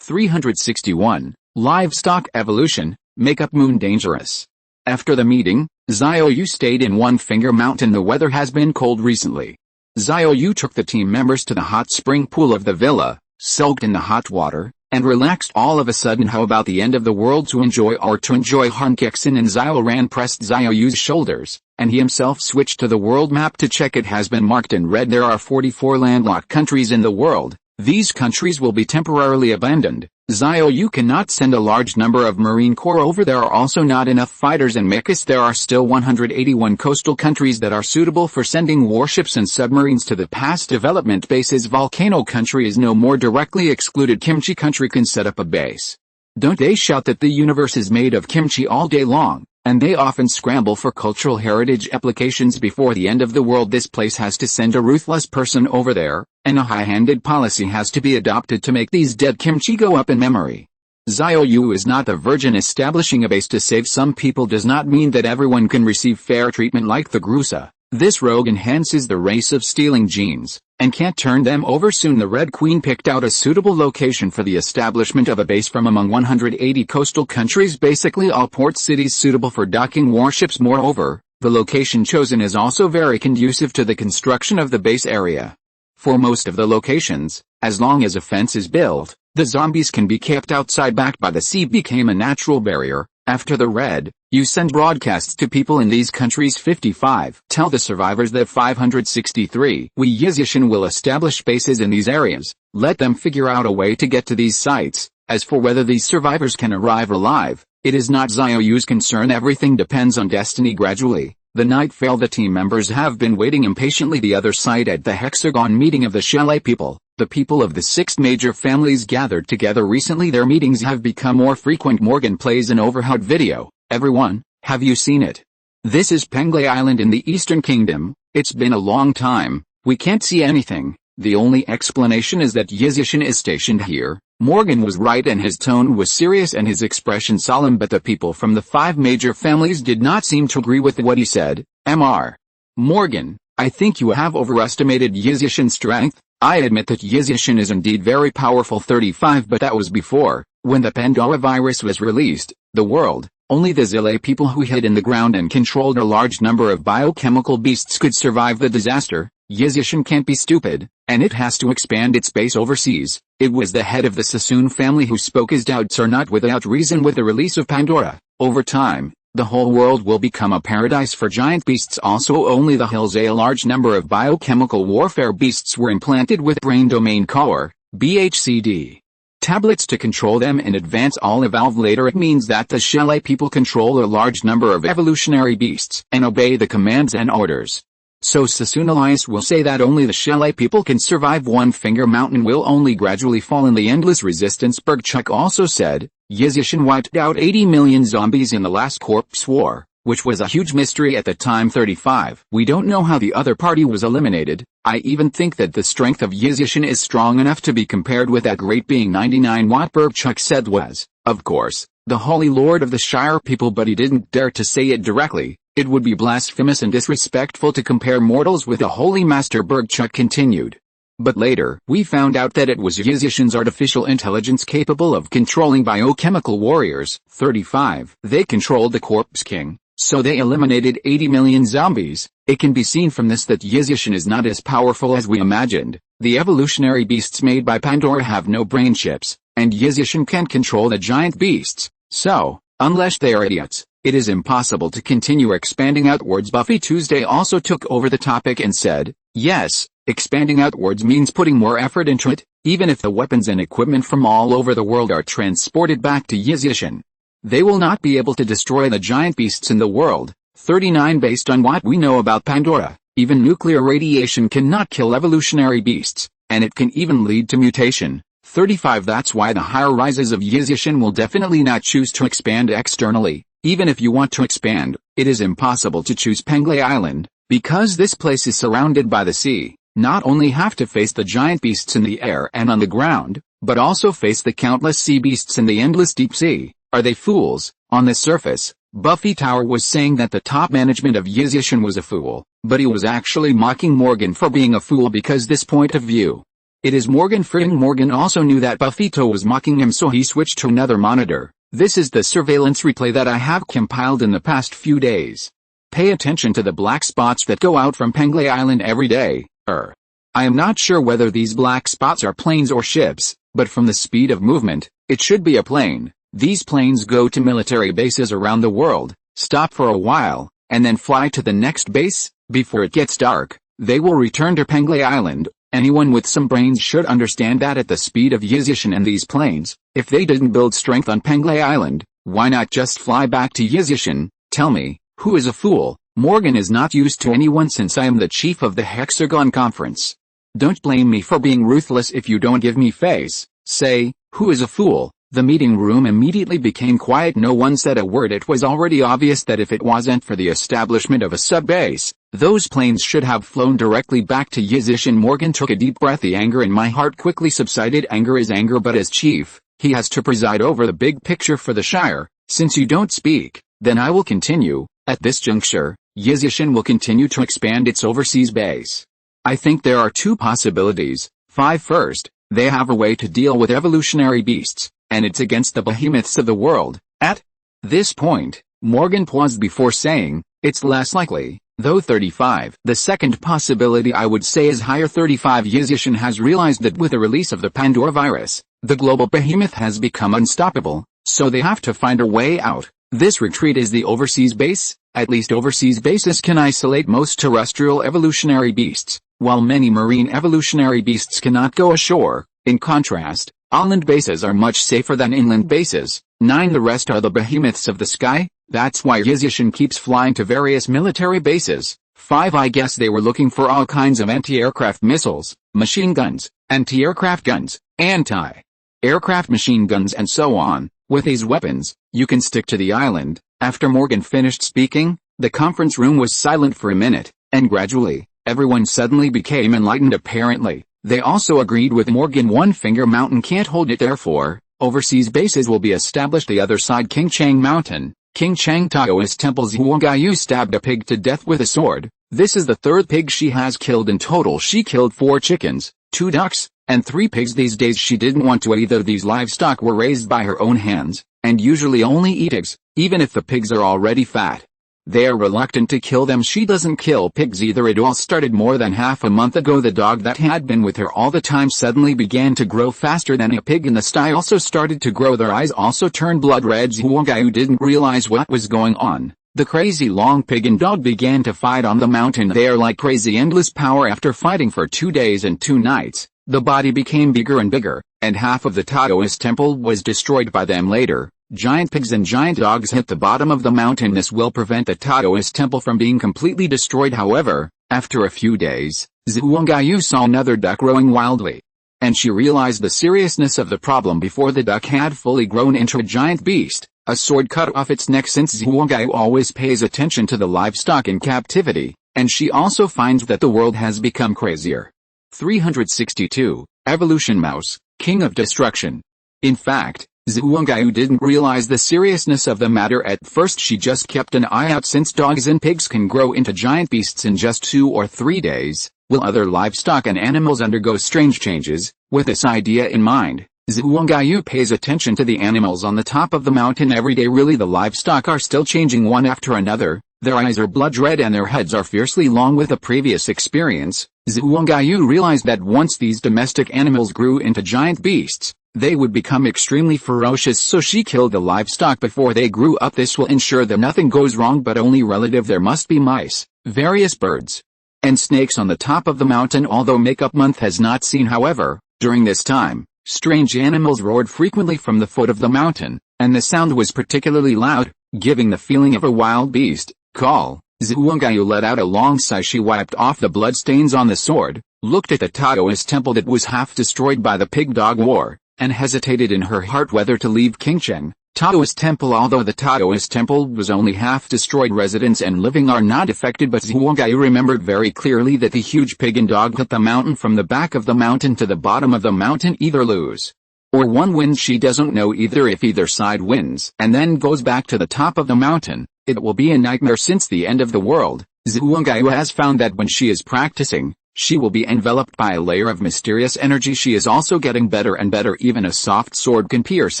361. Livestock evolution, make up moon dangerous. After the meeting, Xiao Yu stayed in One Finger Mountain. The weather has been cold recently. Xiao Yu took the team members to the hot spring pool of the villa, soaked in the hot water, and relaxed. All of a sudden, how about the end of the world to enjoy? Han Kexin and Xiaoran pressed Xiao Yu's shoulders, and he himself switched to the world map to check. It has been marked in red. There are 44 landlocked countries in the world. These countries will be temporarily abandoned. Xiao Yu cannot send a large number of Marine Corps over. There are also not enough fighters and mechas. There are still 181 coastal countries that are suitable for sending warships and submarines to the past development bases. Volcano country is no more directly excluded. Kimchi country can set up a base. Don't they shout that the universe is made of kimchi all day long, and they often scramble for cultural heritage applications before the end of the world. This place has to send a ruthless person over there, and a high-handed policy has to be adopted to make these dead kimchi go up in memory. Xiao Yu is not the virgin. Establishing a base to save some people does not mean that everyone can receive fair treatment like the Grusa. This rogue enhances the race of stealing genes, and can't turn them over. Soon the Red Queen picked out a suitable location for the establishment of a base from among 180 coastal countries, basically all port cities suitable for docking warships. Moreover, the location chosen is also very conducive to the construction of the base area. For most of the locations, as long as a fence is built, the zombies can be kept outside. Backed by the sea became a natural barrier. After the red, you send broadcasts to people in these countries. 55. Tell the survivors that 563. We Yizishan will establish bases in these areas. Let them figure out a way to get to these sites. As for whether these survivors can arrive alive, it is not Xiao Yu's concern. Everything depends on destiny. Gradually, the night fell. The team members have been waiting impatiently. The other side at the hexagon meeting of the chalet people. The people of the 6 major families gathered together recently. Their meetings have become more frequent. Morgan plays an overhead video. Everyone, have you seen it? This is Penglai Island in the Eastern Kingdom. It's been a long time. We can't see anything. The only explanation is that Yizishan is stationed here. Morgan was right, and his tone was serious and his expression solemn, but the people from the 5 major families did not seem to agree with what he said. Mr. Morgan, I think you have overestimated Yizishan's strength. I admit that Yizishan is indeed very powerful. 35. But that was before, when the Pandora virus was released. The world, only the Zilay people who hid in the ground and controlled a large number of biochemical beasts could survive the disaster. Yizishan can't be stupid, and it has to expand its base overseas. It was the head of the Sassoon family who spoke. His doubts are not without reason. With the release of Pandora, over time, the whole world will become a paradise for giant beasts. Also, only the hills. A large number of biochemical warfare beasts were implanted with brain domain core, BHCD tablets to control them in advance. All evolve later. It means that the chalet people control a large number of evolutionary beasts and obey the commands and orders. So Sassoon Alliance will say that only the chalet people can survive. One Finger Mountain will only gradually fall in the endless resistance. Bergchuk also said, Yizishan wiped out 80 million zombies in the last corpse war, which was a huge mystery at the time. 35. We don't know how the other party was eliminated. I even think that the strength of Yizishan is strong enough to be compared with that great being 99. What Bergchuk said was, of course, the Holy Lord of the Shire people, but he didn't dare to say it directly. It would be blasphemous and disrespectful to compare mortals with a holy master. Bergchuk continued. But later, we found out that it was Yizishan's artificial intelligence capable of controlling biochemical warriors. 35. They controlled the Corpse King, so they eliminated 80 million zombies. It can be seen from this that Yizishan is not as powerful as we imagined. The evolutionary beasts made by Pandora have no brain chips, and Yizishan can't control the giant beasts. So, unless they are idiots, it is impossible to continue expanding outwards. Buffy Tuesday also took over the topic and said, yes, expanding outwards means putting more effort into it, even if the weapons and equipment from all over the world are transported back to Yizishan. They will not be able to destroy the giant beasts in the world. 39 Based on what we know about Pandora, even nuclear radiation cannot kill evolutionary beasts, and it can even lead to mutation. 35 That's why the higher rises of Yizishan will definitely not choose to expand externally. Even if you want to expand, it is impossible to choose Penglay Island, because this place is surrounded by the sea. Not only have to face the giant beasts in the air and on the ground, but also face the countless sea beasts in the endless deep sea. Are they fools? On the surface, Buffy Tower was saying that the top management of Yizishan was a fool, but he was actually mocking Morgan for being a fool because this point of view. It is Morgan freaking Morgan also knew that Buffito was mocking him, so he switched to another monitor. This is the surveillance replay that I have compiled in the past few days. Pay attention to the black spots that go out from Penglay Island every day. I am not sure whether these black spots are planes or ships, but from the speed of movement, it should be a plane. These planes go to military bases around the world, stop for a while, and then fly to the next base. Before it gets dark, they will return to Penglay Island. Anyone with some brains should understand that at the speed of Yizishan and these planes, if they didn't build strength on Penglay Island, why not just fly back to Yizishan? Tell me, who is a fool? Morgan is not used to anyone since I am the chief of the Hexagon Conference. Don't blame me for being ruthless if you don't give me face. Say, who is a fool? The meeting room immediately became quiet. No one said a word. It was already obvious that if it wasn't for the establishment of a sub-base, those planes should have flown directly back to Yizishan. Morgan took a deep breath. The anger in my heart quickly subsided. Anger is anger, but as chief, he has to preside over the big picture for the Shire. Since you don't speak, then I will continue. At this juncture, Yizishan will continue to expand its overseas base. I think there are two possibilities. First, they have a way to deal with evolutionary beasts, and it's against the behemoths of the world. At this point, Morgan paused before saying, it's less likely, though. 35. The second possibility I would say is higher. 35. Yizishan has realized that with the release of the Pandora virus, the global behemoth has become unstoppable, so they have to find a way out. This retreat is the overseas base. At least overseas bases can isolate most terrestrial evolutionary beasts, while many marine evolutionary beasts cannot go ashore. In contrast, island bases are much safer than inland bases. 9. The rest are the behemoths of the sky. That's why Yizishan keeps flying to various military bases. 5. I guess they were looking for all kinds of anti-aircraft missiles, machine guns, anti-aircraft guns, anti-aircraft machine guns, and so on. With these weapons, you can stick to the island. After Morgan finished speaking, the conference room was silent for a minute, and gradually, everyone suddenly became enlightened. Apparently, they also agreed with Morgan. One Finger Mountain can't hold it, therefore, overseas bases will be established. The other side, King Chang Mountain. King Chang Taoist Temple. Zhuangyu stabbed a pig to death with a sword. This is the third pig she has killed in total. She killed 4 chickens, 2 ducks, and 3 pigs. These days she didn't want to. Either these livestock were raised by her own hands, and usually only eat pigs, even if the pigs are already fat. They are reluctant to kill them. She doesn't kill pigs either. It all started more than half a month ago. The dog that had been with her all the time suddenly began to grow faster than a pig, and the sty also started to grow. Their eyes also turned blood red. Zhuangyu didn't realize what was going on. The crazy long pig and dog began to fight on the mountain. They are like crazy, endless power. After fighting for 2 days and 2 nights, the body became bigger and bigger, and half of the Taoist temple was destroyed by them. Later, giant pigs and giant dogs hit the bottom of the mountain. This will prevent the Taoist temple from being completely destroyed. However, after a few days, Zhuangyu saw another duck growing wildly, and she realized the seriousness of the problem before the duck had fully grown into a giant beast. A sword cut off its neck. Since Zhuangyu always pays attention to the livestock in captivity, and she also finds that the world has become crazier. 362. Evolution Mouse, King of Destruction. In fact, Zhuangyu didn't realize the seriousness of the matter at first. She just kept an eye out. Since dogs and pigs can grow into giant beasts in just 2 or 3 days, will other livestock and animals undergo strange changes? With this idea in mind, Zhuangyu pays attention to the animals on the top of the mountain every day. Really, the livestock are still changing one after another. Their eyes are blood red and their heads are fiercely long. With the previous experience, Zhuangyu realized that once these domestic animals grew into giant beasts, they would become extremely ferocious, so she killed the livestock before they grew up. This will ensure that nothing goes wrong, but only relative. There must be mice, various birds, and snakes on the top of the mountain. Although makeup month has not seen, however, during this time, strange animals roared frequently from the foot of the mountain, and the sound was particularly loud, giving the feeling of a wild beast. Call. Zhuangyu let out a long sigh. She wiped off the bloodstains on the sword, looked at the Taoist temple that was half destroyed by the pig-dog war, and hesitated in her heart whether to leave Qingcheng Taoist temple. Although the Taoist temple was only half destroyed, residents and living are not affected, but Zhuangyu remembered very clearly that the huge pig and dog hit the mountain from the back of the mountain to the bottom of the mountain. Either lose or one wins. She doesn't know either. If either side wins and then goes back to the top of the mountain, it will be a nightmare since the end of the world. Zhuangyu has found that when she is practicing, she will be enveloped by a layer of mysterious energy. She is also getting better and better. Even a soft sword can pierce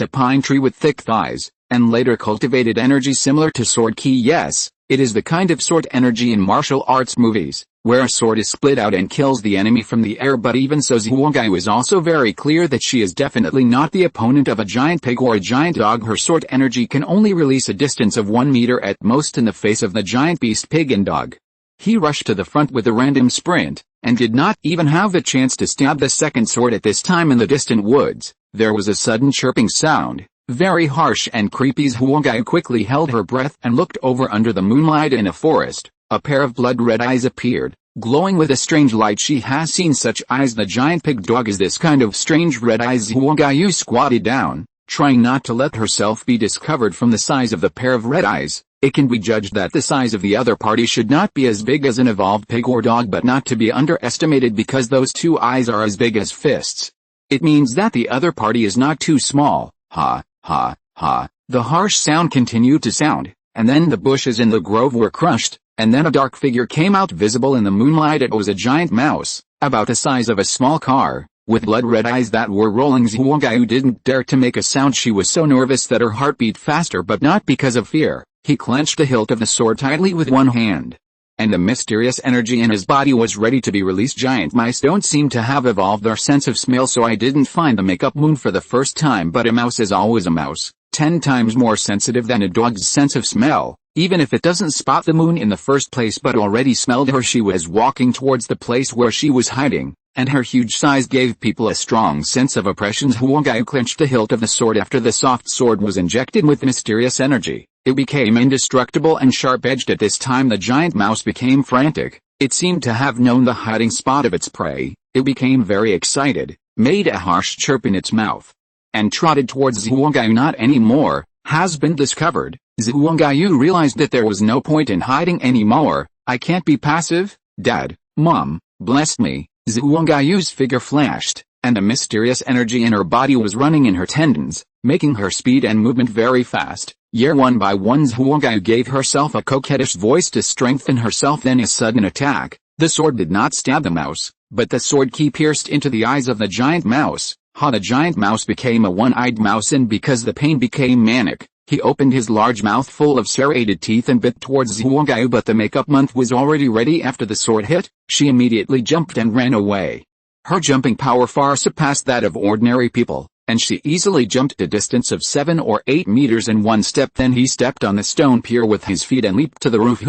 a pine tree with thick thighs, and later cultivated energy similar to sword ki. Yes, it is the kind of sword energy in martial arts movies, where a sword is split out and kills the enemy from the air. But even so, Zhuangyu is also very clear that she is definitely not the opponent of a giant pig or a giant dog. Her sword energy can only release a distance of 1 meter at most in the face of the giant beast pig and dog. He rushed to the front with a random sprint, and did not even have the chance to stab the second sword. At this time in the distant woods, there was a sudden chirping sound, very harsh and creepy. Zhuangyu quickly held her breath and looked over. Under the moonlight in a forest, a pair of blood-red eyes appeared, glowing with a strange light. She has seen such eyes. The giant pig dog is this kind of strange red eyes. Zhuangyu squatted down, trying not to let herself be discovered. From the size of the pair of red eyes, it can be judged that the size of the other party should not be as big as an evolved pig or dog, but not to be underestimated because those two eyes are as big as fists. It means that the other party is not too small. Ha, ha, ha. The harsh sound continued to sound, and then the bushes in the grove were crushed, and then a dark figure came out visible in the moonlight. It was a giant mouse, about the size of a small car, with blood-red eyes that were rolling. Zhuangyu didn't dare to make a sound. She was so nervous that her heart beat faster, but not because of fear. He clenched the hilt of the sword tightly with one hand, and the mysterious energy in his body was ready to be released. Giant mice don't seem to have evolved their sense of smell, so I didn't find the makeup moon for the first time, but a mouse is always a mouse, 10 times more sensitive than a dog's sense of smell, even if it doesn't spot the moon in the first place but already smelled her. She was walking towards the place where she was hiding, and her huge size gave people a strong sense of oppression. Zhuangyu clenched the hilt of the sword. After the soft sword was injected with mysterious energy, it became indestructible and sharp-edged. At this time the giant mouse became frantic. It seemed to have known the hiding spot of its prey. It became very excited, made a harsh chirp in its mouth, and trotted towards Zhuangyu. Not anymore. Has been discovered. Zhuangyu realized that there was no point in hiding anymore. I can't be passive. Dad, Mom, blessed me. Zhuangyu's figure flashed, and a mysterious energy in her body was running in her tendons, making her speed and movement very fast. One by one Zhuangyu gave herself a coquettish voice to strengthen herself. Then a sudden attack. The sword did not stab the mouse, but the sword key pierced into the eyes of the giant mouse. The giant mouse became a one-eyed mouse, and because the pain became manic, he opened his large mouth full of serrated teeth and bit towards Zhuangyu. But the makeup month was already ready. After the sword hit, she immediately jumped and ran away. Her jumping power far surpassed that of ordinary people, and she easily jumped a distance of 7 or 8 meters in one step. Then he stepped on the stone pier with his feet and leaped to the roof.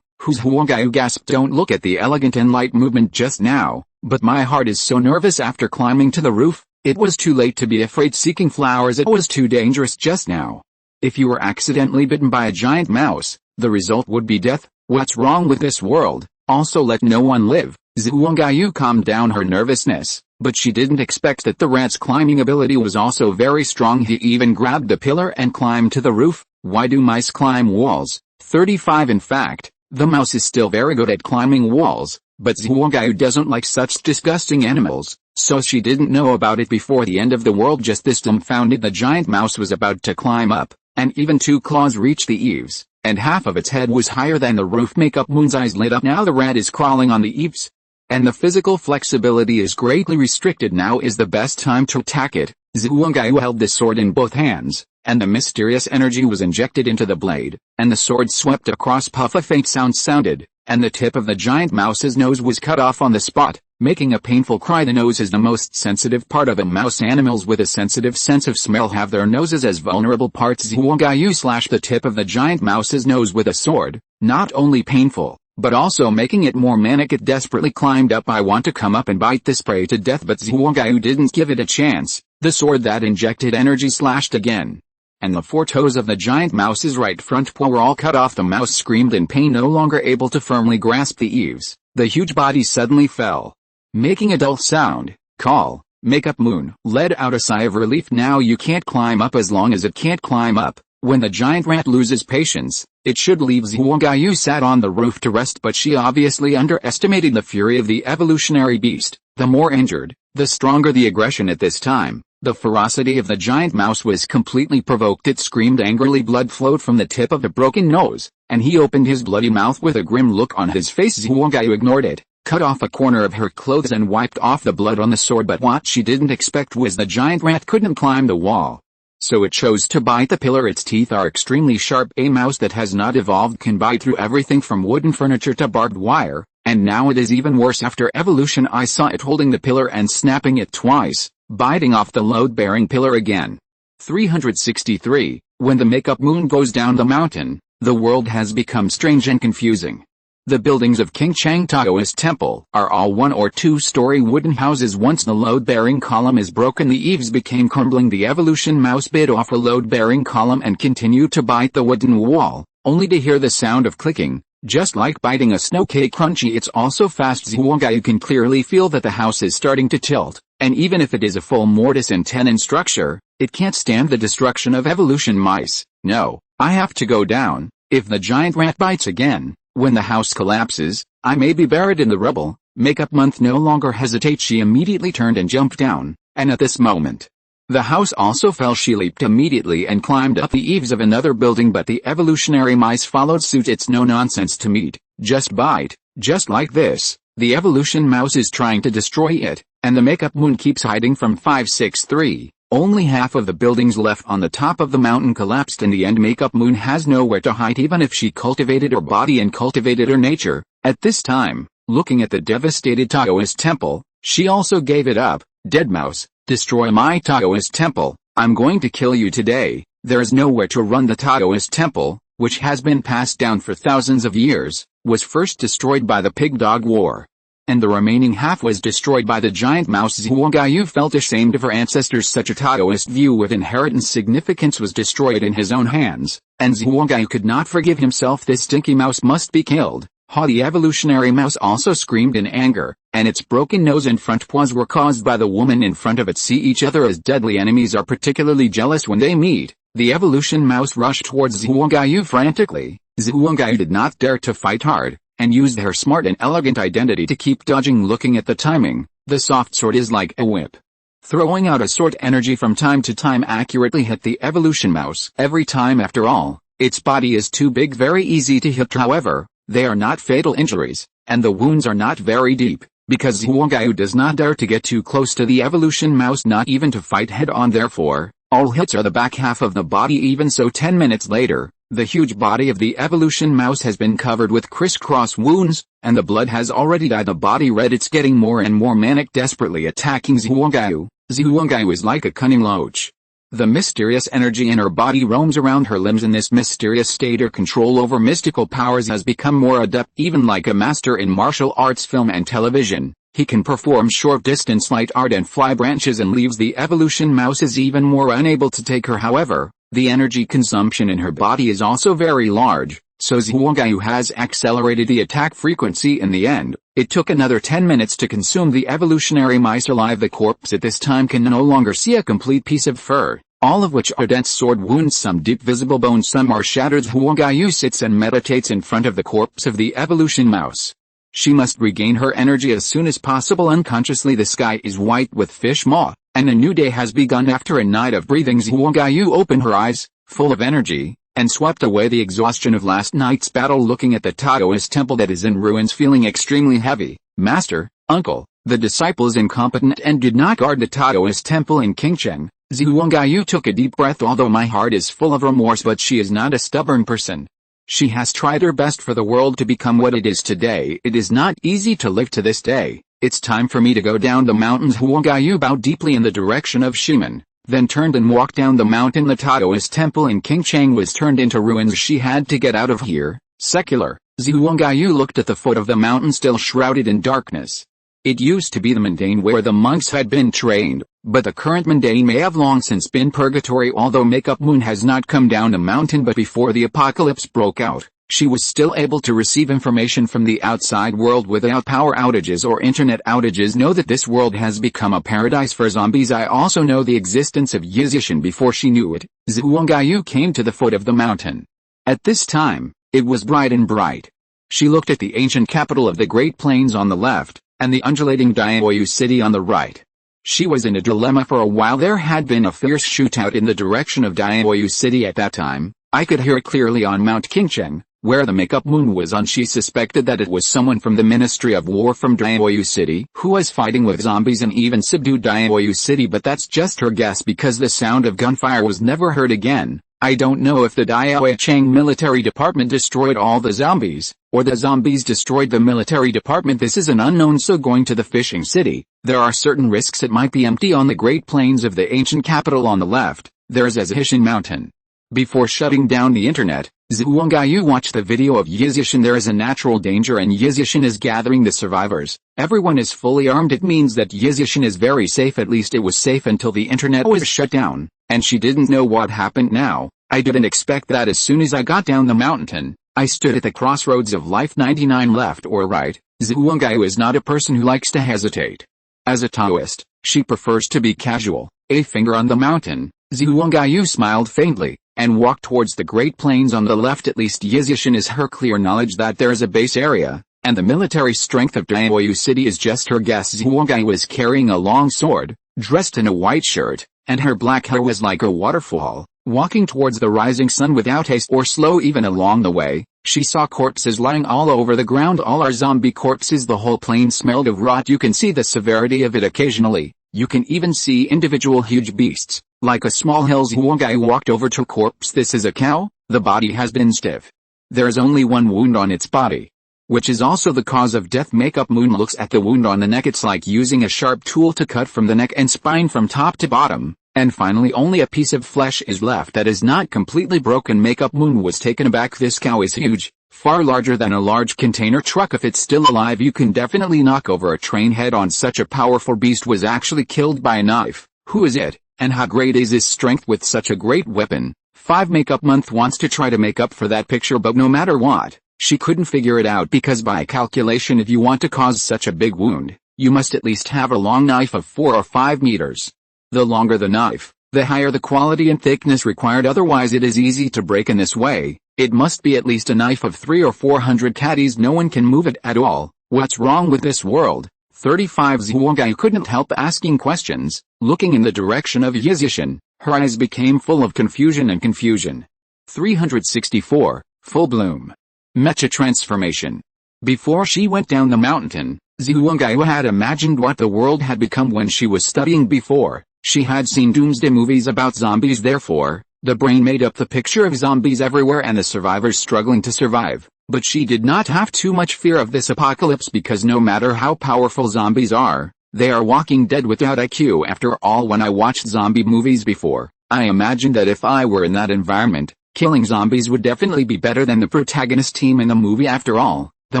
Zhuangyu gasped. Don't look at the elegant and light movement just now, but my heart is so nervous. After climbing to the roof, it was too late to be afraid. Seeking flowers, it was too dangerous just now. If you were accidentally bitten by a giant mouse, the result would be death. What's wrong with this world? Also, let no one live. Zhuangyu calmed down her nervousness, but she didn't expect that the rat's climbing ability was also very strong. He even grabbed the pillar and climbed to the roof. Why do mice climb walls? 35. In fact, the mouse is still very good at climbing walls, but Zhuangyu doesn't like such disgusting animals, so she didn't know about it before the end of the world. Just this dumbfounded, the giant mouse was about to climb up, and even 2 claws reached the eaves, and half of its head was higher than the roof. Makeup Moon's eyes lit up. Now the rat is crawling on the eaves, and the physical flexibility is greatly restricted. Now is the best time to attack it. Zhuangyu held the sword in both hands, and the mysterious energy was injected into the blade, and the sword swept across. Puff. A faint sound sounded, and the tip of the giant mouse's nose was cut off on the spot. making a painful cry. The nose is the most sensitive part of a mouse. Animals with a sensitive sense of smell have their noses as vulnerable parts. Xiao Yu slashed the tip of the giant mouse's nose with a sword, not only painful, but also making it more manic. It desperately climbed up. I want to come up and bite this prey to death, but Xiao Yu didn't give it a chance. The sword that injected energy slashed again, and the 4 toes of the giant mouse's right front paw were all cut off. The mouse screamed in pain, no longer able to firmly grasp the eaves. The huge body suddenly fell, making a dull sound. Call. Makeup Moon let out a sigh of relief. Now you can't climb up as long as it can't climb up. When the giant rat loses patience, it should leave. Xiao Yu sat on the roof to rest, but she obviously underestimated the fury of the evolutionary beast. The more injured, the stronger the aggression at this time. The ferocity of the giant mouse was completely provoked. It screamed angrily. Blood flowed from the tip of the broken nose, and he opened his bloody mouth with a grim look on his face. Xiao Yu ignored it, cut off a corner of her clothes and wiped off the blood on the sword. But what she didn't expect was the giant rat couldn't climb the wall, so it chose to bite the pillar. Its teeth are extremely sharp. A mouse that has not evolved can bite through everything from wooden furniture to barbed wire, and now it is even worse after evolution. I saw it holding the pillar and snapping it twice, biting off the load-bearing pillar again. 363. When the Makeup Moon goes down the mountain, the world has become strange and confusing. The buildings of King Chang Taoist Temple are all 1 or 2-story wooden houses. Once the load-bearing column is broken, the eaves became crumbling. The evolution mouse bit off a load-bearing column and continued to bite the wooden wall, only to hear the sound of clicking, just like biting a snow cake. Crunchy. It's also fast. Xiao Yu can clearly feel that the house is starting to tilt, and even if it is a full mortise and tenon structure, it can't stand the destruction of evolution mice. No, I have to go down. If the giant rat bites again, when the house collapses, I may be buried in the rubble. Makeup Month no longer hesitates. She immediately turned and jumped down, and at this moment, the house also fell. She leaped immediately and climbed up the eaves of another building, but the evolutionary mice followed suit. It's no nonsense to meet, just bite, just like this. The evolution mouse is trying to destroy it, and the Makeup Moon keeps hiding from 563. Only half of the buildings left on the top of the mountain collapsed. In the end, Makeup Moon has nowhere to hide, even if she cultivated her body and cultivated her nature. At this time, looking at the devastated Taoist temple, she also gave it up. Dead mouse, destroy my Taoist temple. I'm going to kill you today. There is nowhere to run. The Taoist temple, which has been passed down for thousands of years, was first destroyed by the Pig-Dog War, and the remaining half was destroyed by the giant mouse. Xiao Yu felt ashamed of her ancestors. Such a Taoist view with inheritance significance was destroyed in his own hands, and Xiao Yu could not forgive himself. This stinky mouse must be killed. The evolutionary mouse also screamed in anger, and its broken nose and front paws were caused by the woman in front of it. See each other as deadly enemies are particularly jealous when they meet. The evolution mouse rushed towards Xiao Yu frantically. Xiao Yu did not dare to fight hard, and used her smart and elegant identity to keep dodging. Looking at the timing, the soft sword is like a whip, throwing out a sword energy from time to time accurately hit the evolution mouse every time. After all, its body is too big, very easy to hit. However, they are not fatal injuries, and the wounds are not very deep, because Xiao Yu does not dare to get too close to the evolution mouse, not even to fight head-on. Therefore, all hits are the back half of the body. Even so, 10 minutes later, the huge body of the evolution mouse has been covered with crisscross wounds, and the blood has already dyed the body red. It's getting more and more manic, desperately attacking Xiao Yu. Xiao Yu is like a cunning loach. The mysterious energy in her body roams around her limbs. In this mysterious state, her control over mystical powers has become more adept. Even like a master in martial arts, film and television, he can perform short-distance light art and fly branches and leaves. The evolution mouse is even more unable to take her. However, the energy consumption in her body is also very large, so Xiao Yu has accelerated the attack frequency. In the end, it took another 10 minutes to consume the evolutionary mice alive. The corpse at this time can no longer see a complete piece of fur, all of which are dense sword wounds, some deep visible bones, some are shattered. Xiao Yu sits and meditates in front of the corpse of the evolution mouse. She must regain her energy as soon as possible. Unconsciously, the sky is white with fish maw, and a new day has begun. After a night of breathing, Xiao Yu opened her eyes, full of energy, and swept away the exhaustion of last night's battle. Looking at the Taoist temple that is in ruins, feeling extremely heavy. Master, uncle, the disciple is incompetent and did not guard the Taoist temple in Qingcheng. Xiao Yu took a deep breath. Although my heart is full of remorse, but she is not a stubborn person. She has tried her best for the world to become what it is today. It is not easy to live to this day, It's time for me to go down the mountains. Xiao Yu bowed deeply in the direction of Ximen, then turned and walked down the mountain. The Taoist temple in Qingcheng was turned into ruins. She had to get out of here. Secular. Xiao Yu looked at the foot of the mountain still shrouded in darkness. It used to be the mundane where the monks had been trained, but the current mundane may have long since been purgatory. Although Makeup Moon has not come down the mountain, but before the apocalypse broke out, she was still able to receive information from the outside world without power outages or internet outages. Know that this world has become a paradise for zombies. I also know the existence of Yizishan before she knew it. Xiao Yu came to the foot of the mountain. At this time, it was bright and bright. She looked at the ancient capital of the Great Plains on the left, and the undulating Xiao Yu city on the right. She was in a dilemma for a while. There had been a fierce shootout in the direction of Xiao Yu city at that time. I could hear it clearly on Mount Qingcheng, where the Makeup Moon was on. She suspected that it was someone from the Ministry of War from Xiao Yu city who was fighting with zombies and even subdued Xiao Yu city, but that's just her guess because the sound of gunfire was never heard again. I don't know if the Diaocheng military department destroyed all the zombies, or the zombies destroyed the military department. This is an unknown. So going to the fishing city, there are certain risks. It might be empty. On the Great Plains of the ancient capital on the left, there's Azhishan Mountain. Before shutting down the internet, Xiao Yu watched the video of Yizishan. There is a natural danger and Yizishan is gathering the survivors. Everyone is fully armed. It means that Yizishan is very safe. At least it was safe until the internet was shut down, and she didn't know what happened now. I didn't expect that. As soon as I got down the mountain, I stood at the crossroads of life. 99 left or right. Xiao Yu is not a person who likes to hesitate. As a Taoist, she prefers to be casual. A finger on the mountain, Xiao Yu smiled faintly, and walked towards the Great Plains on the left. At least Yizishan is her clear knowledge that there is a base area, and the military strength of Xiao Yu city is just her guess. Xiao Yu was carrying a long sword, dressed in a white shirt, and her black hair was like a waterfall. Walking towards the rising sun without haste or slow. Even along the way, she saw corpses lying all over the ground. All are zombie corpses. The whole plain smelled of rot. You can see the severity of it occasionally. You can even see individual huge beasts, like a small hill. Xiao Yu walked over to a corpse. This is a cow. The body has been stiff. There is only one wound on its body, which is also the cause of death. Makeup Moon looks at the wound on the neck. It's like using a sharp tool to cut from the neck and spine from top to bottom. And finally only a piece of flesh is left that is not completely broken. Makeup Moon was taken aback. This cow is huge, far larger than a large container truck. If it's still alive, you can definitely knock over a train head on. Such a powerful beast was actually killed by a knife. Who is it, and how great is his strength with such a great weapon? 5 Makeup Month wants to try to make up for that picture, but no matter what, she couldn't figure it out because by calculation if you want to cause such a big wound, you must at least have a long knife of 4 or 5 meters. The longer the knife, the higher the quality and thickness required, otherwise it is easy to break. In this way, it must be at least a knife of 300 or 400 caddies. No one can move it at all. What's wrong with this world? 35 Xiao Yu couldn't help asking questions, looking in the direction of Yizishan. Her eyes became full of confusion and confusion. 364, Full Bloom. Mecha Transformation. Before she went down the mountain, Xiao Yu had imagined what the world had become when she was studying before. She had seen doomsday movies about zombies. Therefore, the brain made up the picture of zombies everywhere and the survivors struggling to survive. But she did not have too much fear of this apocalypse because no matter how powerful zombies are, they are walking dead without IQ. After all, when I watched zombie movies before, I imagined that if I were in that environment, killing zombies would definitely be better than the protagonist team in the movie. After all, the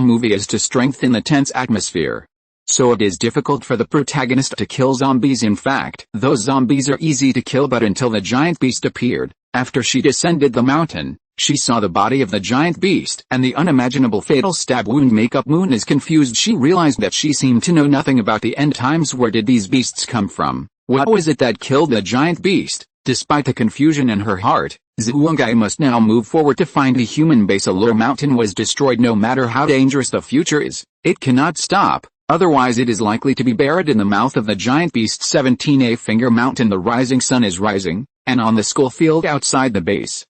movie is to strengthen the tense atmosphere. So it is difficult for the protagonist to kill zombies. In fact, those zombies are easy to kill, but until the giant beast appeared. After she descended the mountain, she saw the body of the giant beast and the unimaginable fatal stab wound. Makeup Moon is confused. She realized that she seemed to know nothing about the end times. Where did these beasts come from? What was it that killed the giant beast? Despite the confusion in her heart, Xiao Yu must now move forward to find a human base. A Lure Mountain was destroyed. No matter how dangerous the future is, it cannot stop. Otherwise it is likely to be buried in the mouth of the giant beast. 17 A Finger Mountain. The rising sun is rising, and on the school field outside the base,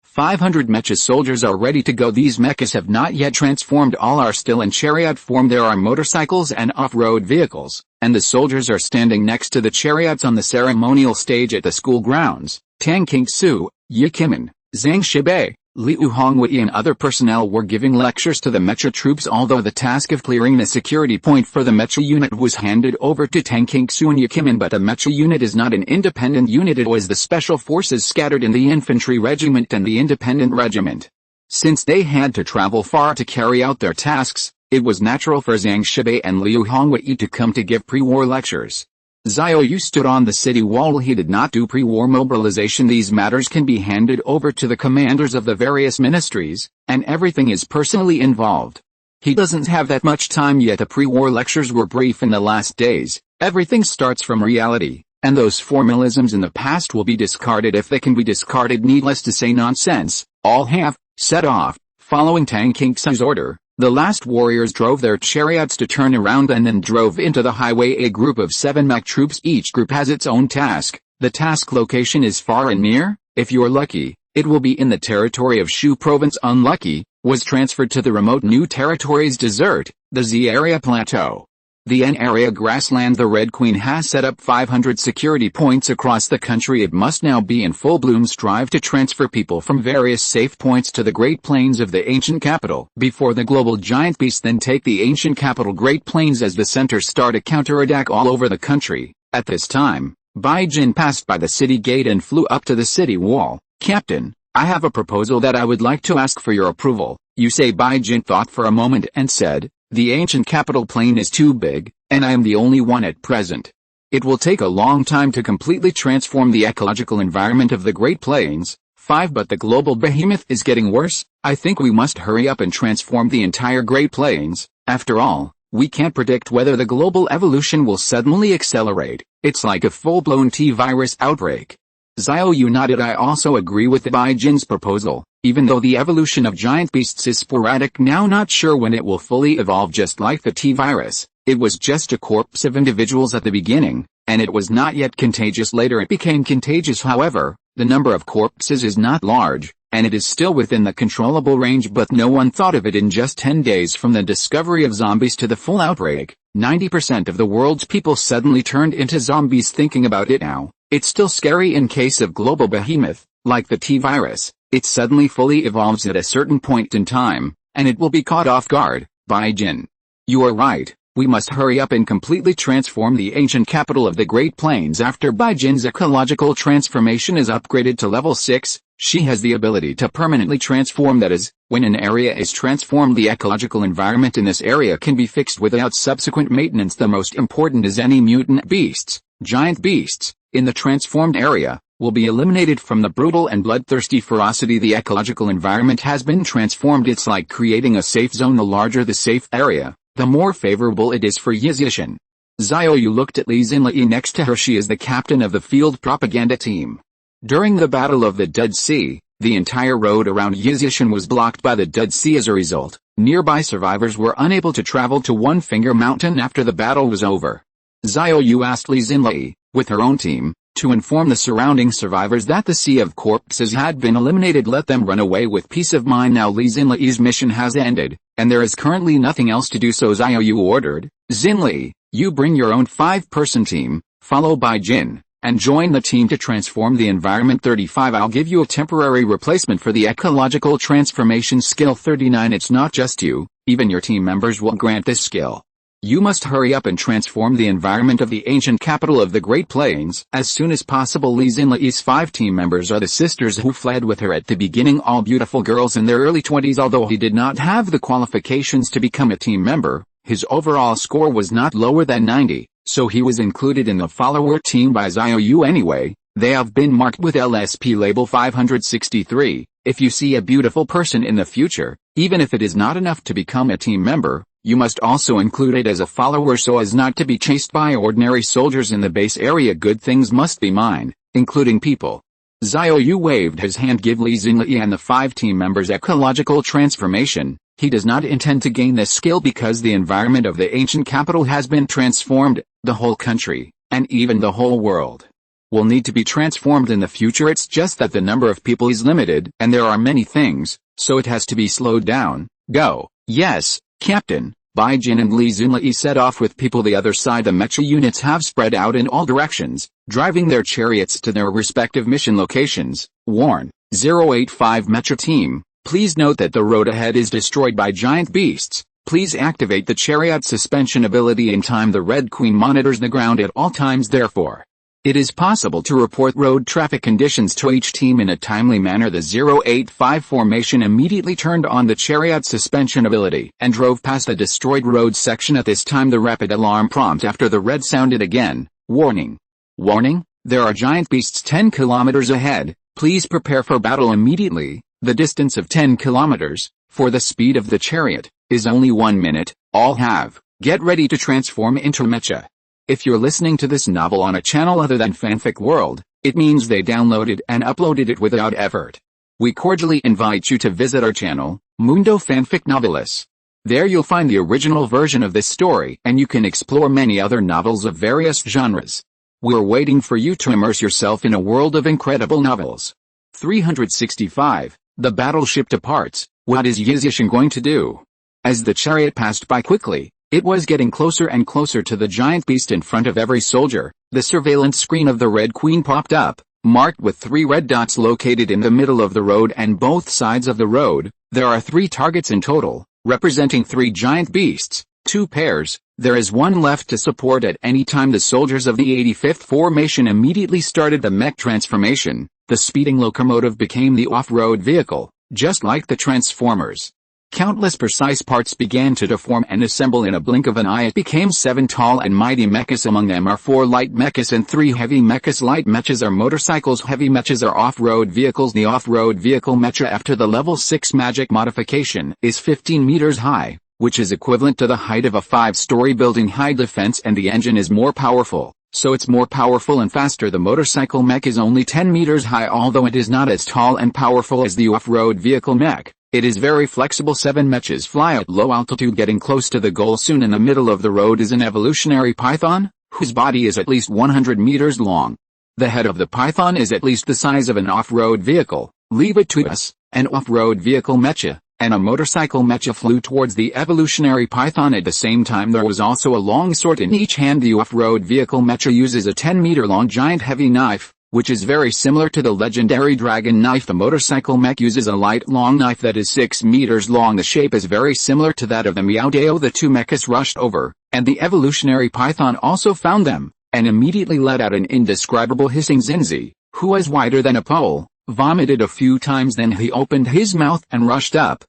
500 mecha soldiers are ready to go. These mechas have not yet transformed. All are still in chariot form. There are motorcycles and off-road vehicles, and the soldiers are standing next to the chariots on the ceremonial stage at the school grounds. Tang Qingsu, Yi Kimin, Zhang Shibei, Liu Hongwei and other personnel were giving lectures to the mecha troops, although the task of clearing the security point for the mecha unit was handed over to Tang Kexin Yakimen, but a mecha unit is not an independent unit. It was the special forces scattered in the infantry regiment and the independent regiment. Since they had to travel far to carry out their tasks, it was natural for Zhang Shibei and Liu Hongwei to come to give pre-war lectures. Xiao Yu stood on the city wall. He did not do pre-war mobilization. These matters can be handed over to the commanders of the various ministries, and everything is personally involved. He doesn't have that much time yet. The pre-war lectures were brief in the last days. Everything starts from reality, and those formalisms in the past will be discarded if they can be discarded. Needless to say, nonsense. All have set off, following Tang Kexin's order. The last warriors drove their chariots to turn around and then drove into the highway. A group of 7 mech troops. Each group has its own task. The task location is far and near. If you're lucky, it will be in the territory of Shu province. Unlucky, was transferred to the remote New Territories desert, the Z area plateau. The N area grassland. The Red Queen has set up 500 security points across the country. It must now be in full bloom strive to transfer people from various safe points to the Great Plains of the ancient capital before the global giant beasts then take the ancient capital Great Plains as the center. Start a counterattack all over the country. At this time, Bai Jin passed by the city gate and flew up to the city wall. Captain, I have a proposal that I would like to ask for your approval. You say. Bai Jin thought for a moment and said, the ancient capital plain is too big, and I am the only one at present. It will take a long time to completely transform the ecological environment of the Great Plains. 5. But the global behemoth is getting worse. I think we must hurry up and transform the entire Great Plains. After all, we can't predict whether the global evolution will suddenly accelerate. It's like a full-blown T-virus outbreak. Xiao Yu nodded. I also agree with Bai Jin's proposal. Even though the evolution of giant beasts is sporadic now, not sure when it will fully evolve. Just like the T-virus, it was just a corpse of individuals at the beginning, and it was not yet contagious. Later it became contagious. However, the number of corpses is not large, and it is still within the controllable range, but no one thought of it. In just 10 days from the discovery of zombies to the full outbreak, 90% of the world's people suddenly turned into zombies. Thinking about it now, it's still scary. In case of global behemoth, like the T-virus, it suddenly fully evolves at a certain point in time, and it will be caught off guard. Bai Jin, you are right. We must hurry up and completely transform the ancient capital of the Great Plains. After Bai Jin's ecological transformation is upgraded to level 6, she has the ability to permanently transform. That is, when an area is transformed, the ecological environment in this area can be fixed without subsequent maintenance. The most important is any mutant beasts, giant beasts, in the transformed area will be eliminated from the brutal and bloodthirsty ferocity. The ecological environment has been transformed. It's like creating a safe zone. The larger the safe area, the more favorable it is for Yizishan. Xiao Yu looked at Li Xinlei next to her. She is the captain of the field propaganda team. During the Battle of the Dead Sea, the entire road around Yizishan was blocked by the Dead Sea. As a result, nearby survivors were unable to travel to One Finger Mountain after the battle was over. Xiao Yu asked Li Xinlei, with her own team, to inform the surrounding survivors that the sea of corpses had been eliminated. Let them run away with peace of mind. Now Li Xinlei's mission has ended, and there is currently nothing else to do, so Xiao Yu ordered, Xinlei, you bring your own 5-person team, follow Bai Jin, and join the team to transform the environment. 35. I'll give you a temporary replacement for the ecological transformation skill. 39. It's not just you, even your team members will grant this skill. You must hurry up and transform the environment of the ancient capital of the Great Plains as soon as possible. Li Xinlei's 5 team members are the sisters who fled with her at the beginning, all beautiful girls in their early 20s. Although he did not have the qualifications to become a team member, his overall score was not lower than 90, so he was included in the follower team by Xiao Yu anyway. They have been marked with LSP label 563. If you see a beautiful person in the future, even if it is not enough to become a team member, you must also include it as a follower so as not to be chased by ordinary soldiers in the base area. Good things must be mine, including people. Xiao Yu waved his hand. Give Li Xinlei and the 5 team members ecological transformation. He does not intend to gain this skill because the environment of the ancient capital has been transformed. The whole country, and even the whole world, will need to be transformed in the future. It's just that the number of people is limited, and there are many things, so it has to be slowed down. Go. Yes, Captain. Bai Jin and Li Xinlei set off with people. The other side, the mecha units have spread out in all directions, driving their chariots to their respective mission locations. Warn. 085 Mecha Team, please note that the road ahead is destroyed by giant beasts. Please activate the chariot suspension ability in time. The Red Queen monitors the ground at all times, therefore it is possible to report road traffic conditions to each team in a timely manner. The 085 formation immediately turned on the chariot suspension ability and drove past a destroyed road section. At this time the rapid alarm prompt after the red sounded again. Warning. Warning, there are giant beasts 10 kilometers ahead, please prepare for battle immediately. The distance of 10 kilometers, for the speed of the chariot, is only 1 minute. All have, get ready to transform into mecha. If you're listening to this novel on a channel other than Fanfic World, it means they downloaded and uploaded it without effort. We cordially invite you to visit our channel, Mundo Fanfic Novelis. There you'll find the original version of this story and you can explore many other novels of various genres. We're waiting for you to immerse yourself in a world of incredible novels. 365. The battleship departs. What is Yizishin going to do? As the chariot passed by quickly, it was getting closer and closer to the giant beast in front of every soldier. The surveillance screen of the Red Queen popped up, marked with 3 red dots located in the middle of the road and both sides of the road. There are 3 targets in total, representing 3 giant beasts, 2 pairs. There is 1 left to support at any time. The soldiers of the 85th formation immediately started the mech transformation. The speeding locomotive became the off-road vehicle, just like the Transformers. Countless precise parts began to deform and assemble in a blink of an eye. It became 7 tall and mighty mechas. Among them are 4 light mechas and 3 heavy mechas. Light mechas are motorcycles, heavy mechas are off-road vehicles. The off-road vehicle mecha after the level 6 magic modification is 15 meters high, which is equivalent to the height of a 5-story building. High defense and the engine is more powerful, so it's more powerful and faster. The motorcycle mech is only 10 meters high, although it is not as tall and powerful as the off-road vehicle mech. It is very flexible. 7 mechas fly at low altitude, getting close to the goal soon. In the middle of the road is an evolutionary python, whose body is at least 100 meters long. The head of the python is at least the size of an off-road vehicle. Leave it to us. An off-road vehicle mecha and a motorcycle mecha flew towards the evolutionary python. At the same time there was also a long sword in each hand. The off-road vehicle mecha uses a 10-meter-long giant heavy knife, which is very similar to the legendary dragon knife. The motorcycle mech uses a light long knife that is 6 meters long. The shape is very similar to that of the Meowdao. The 2 mechas rushed over, and the evolutionary python also found them, and immediately let out an indescribable hissing. Zinzi, who was wider than a pole, vomited a few times, then he opened his mouth and rushed up.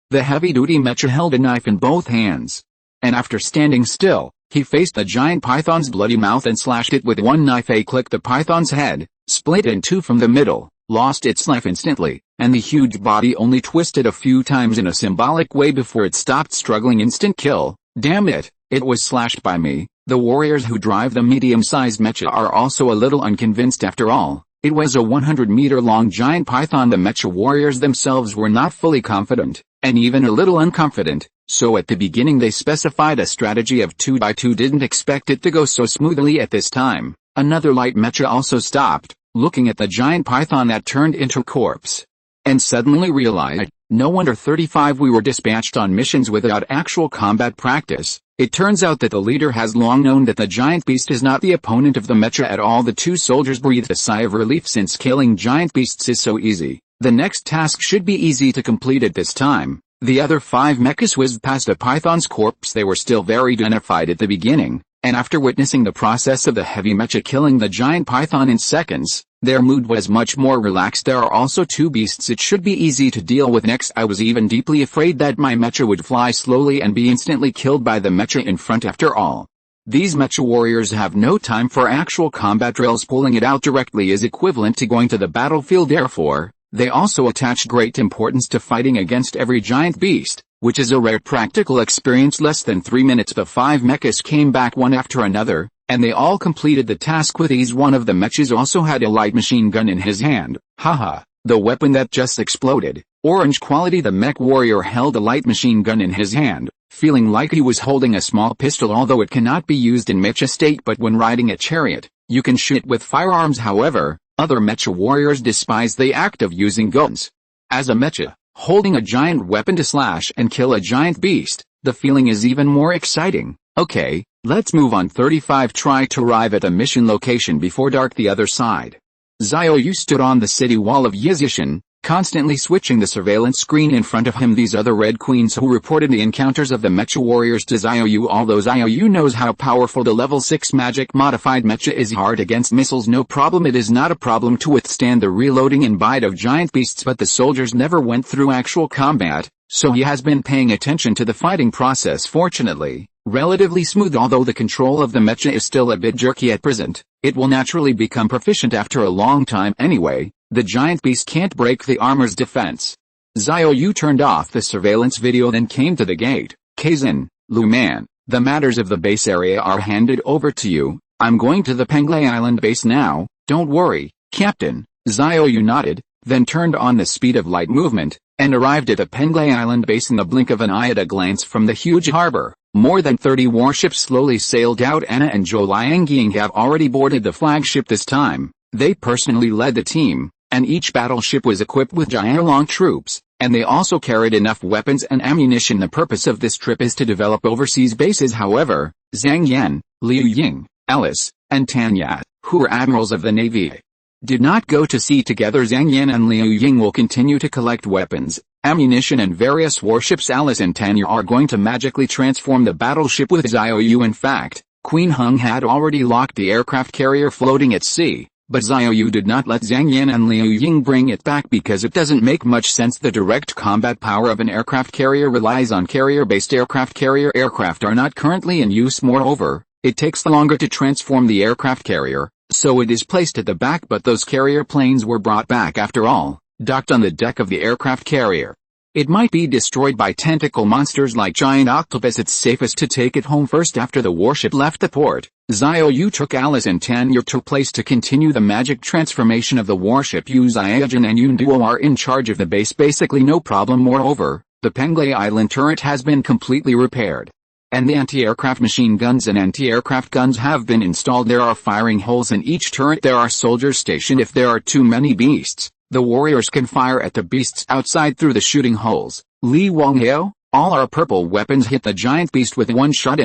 The heavy-duty mecha held a knife in both hands, and after standing still, he faced the giant python's bloody mouth and slashed it with 1 knife. A click, the python's head split in 2 from the middle, lost its life instantly, and the huge body only twisted a few times in a symbolic way before it stopped struggling. Instant kill. Damn it, it was slashed by me. The warriors who drive the medium-sized mecha are also a little unconvinced. After all, it was a 100-meter-long giant python. The mecha warriors themselves were not fully confident, and even a little unconfident, so at the beginning they specified a strategy of 2x2. Didn't expect it to go so smoothly at this time. Another light mecha also stopped, looking at the giant python that turned into a corpse, and suddenly realized, no wonder 35 we were dispatched on missions without actual combat practice. It turns out that the leader has long known that the giant beast is not the opponent of the mecha at all. The 2 soldiers breathed a sigh of relief since killing giant beasts is so easy. The next task should be easy to complete at this time. The other 5 mechas whizzed past the python's corpse. They were still very identified at the beginning, and after witnessing the process of the heavy mecha killing the giant python in seconds, their mood was much more relaxed. There are also 2 beasts it should be easy to deal with. Next, I was even deeply afraid that my mecha would fly slowly and be instantly killed by the mecha in front. After all, these mecha warriors have no time for actual combat drills. Pulling it out directly is equivalent to going to the battlefield. Therefore, they also attach great importance to fighting against every giant beast, which is a rare practical experience. Less than 3 minutes the 5 mechas came back one after another, and they all completed the task with ease. One of the mechas also had a light machine gun in his hand. Haha, the weapon that just exploded. Orange quality. The mech warrior held a light machine gun in his hand, feeling like he was holding a small pistol. Although it cannot be used in mecha state, but when riding a chariot, you can shoot with firearms. However, other mecha warriors despise the act of using guns. As a mecha, holding a giant weapon to slash and kill a giant beast, the feeling is even more exciting. Okay, let's move on. 35 Try to arrive at a mission location before dark. The other side Xiao Yu stood on the city wall of Yizishan, constantly switching the surveillance screen in front of him. These are the Red Queens who reported the encounters of the mecha warriors to Xiao Yu. Although Xiao Yu knows how powerful the level 6 magic modified mecha is, hard against missiles no problem. It is not a problem to withstand the reloading and bite of giant beasts, but the soldiers never went through actual combat, so he has been paying attention to the fighting process. Fortunately, relatively smooth. Although the control of the mecha is still a bit jerky at present, it will naturally become proficient after a long time anyway. The giant beast can't break the armor's defense. Xiao Yu turned off the surveillance video, then came to the gate. Kexin, Lu Man, the matters of the base area are handed over to you. I'm going to the Penglai Island base now. Don't worry, Captain. Xiao Yu nodded, then turned on the speed of light movement, and arrived at the Penglai Island base in the blink of an eye. At a glance from the huge harbor, more than 30 warships slowly sailed out. Anna and Zhou Liangying have already boarded the flagship this time. They personally led the team, and each battleship was equipped with Jialong troops, and they also carried enough weapons and ammunition. The purpose of this trip is to develop overseas bases. However, Zhang Yan, Liu Ying, Alice, and Tanya, who are admirals of the Navy, did not go to sea together. Zhang Yan and Liu Ying will continue to collect weapons, ammunition and various warships. Alice and Tanya are going to magically transform the battleship with Xiao Yu. In fact, Queen Hung had already locked the aircraft carrier floating at sea, but Xiao Yu did not let Zhang Yan and Liu Ying bring it back because it doesn't make much sense. The direct combat power of an aircraft carrier relies on carrier-based aircraft. Carrier aircraft are not currently in use. Moreover, it takes longer to transform the aircraft carrier, so it is placed at the back. But those carrier planes were brought back after all, docked on the deck of the aircraft carrier. It might be destroyed by tentacle monsters like giant octopus. It's safest to take it home first. After the warship left the port, Xiao Yu took Alice and Tanya to place to continue the magic transformation of the warship. Yu Xiaojun and Yun Duo are in charge of the base. Basically no problem. Moreover, the Penglai Island turret has been completely repaired, and the anti-aircraft machine guns and anti-aircraft guns have been installed. There are firing holes in each turret. There are soldiers stationed. If there are too many beasts, the warriors can fire at the beasts outside through the shooting holes. Li Wanghao, all our purple weapons hit the giant beast with one shot,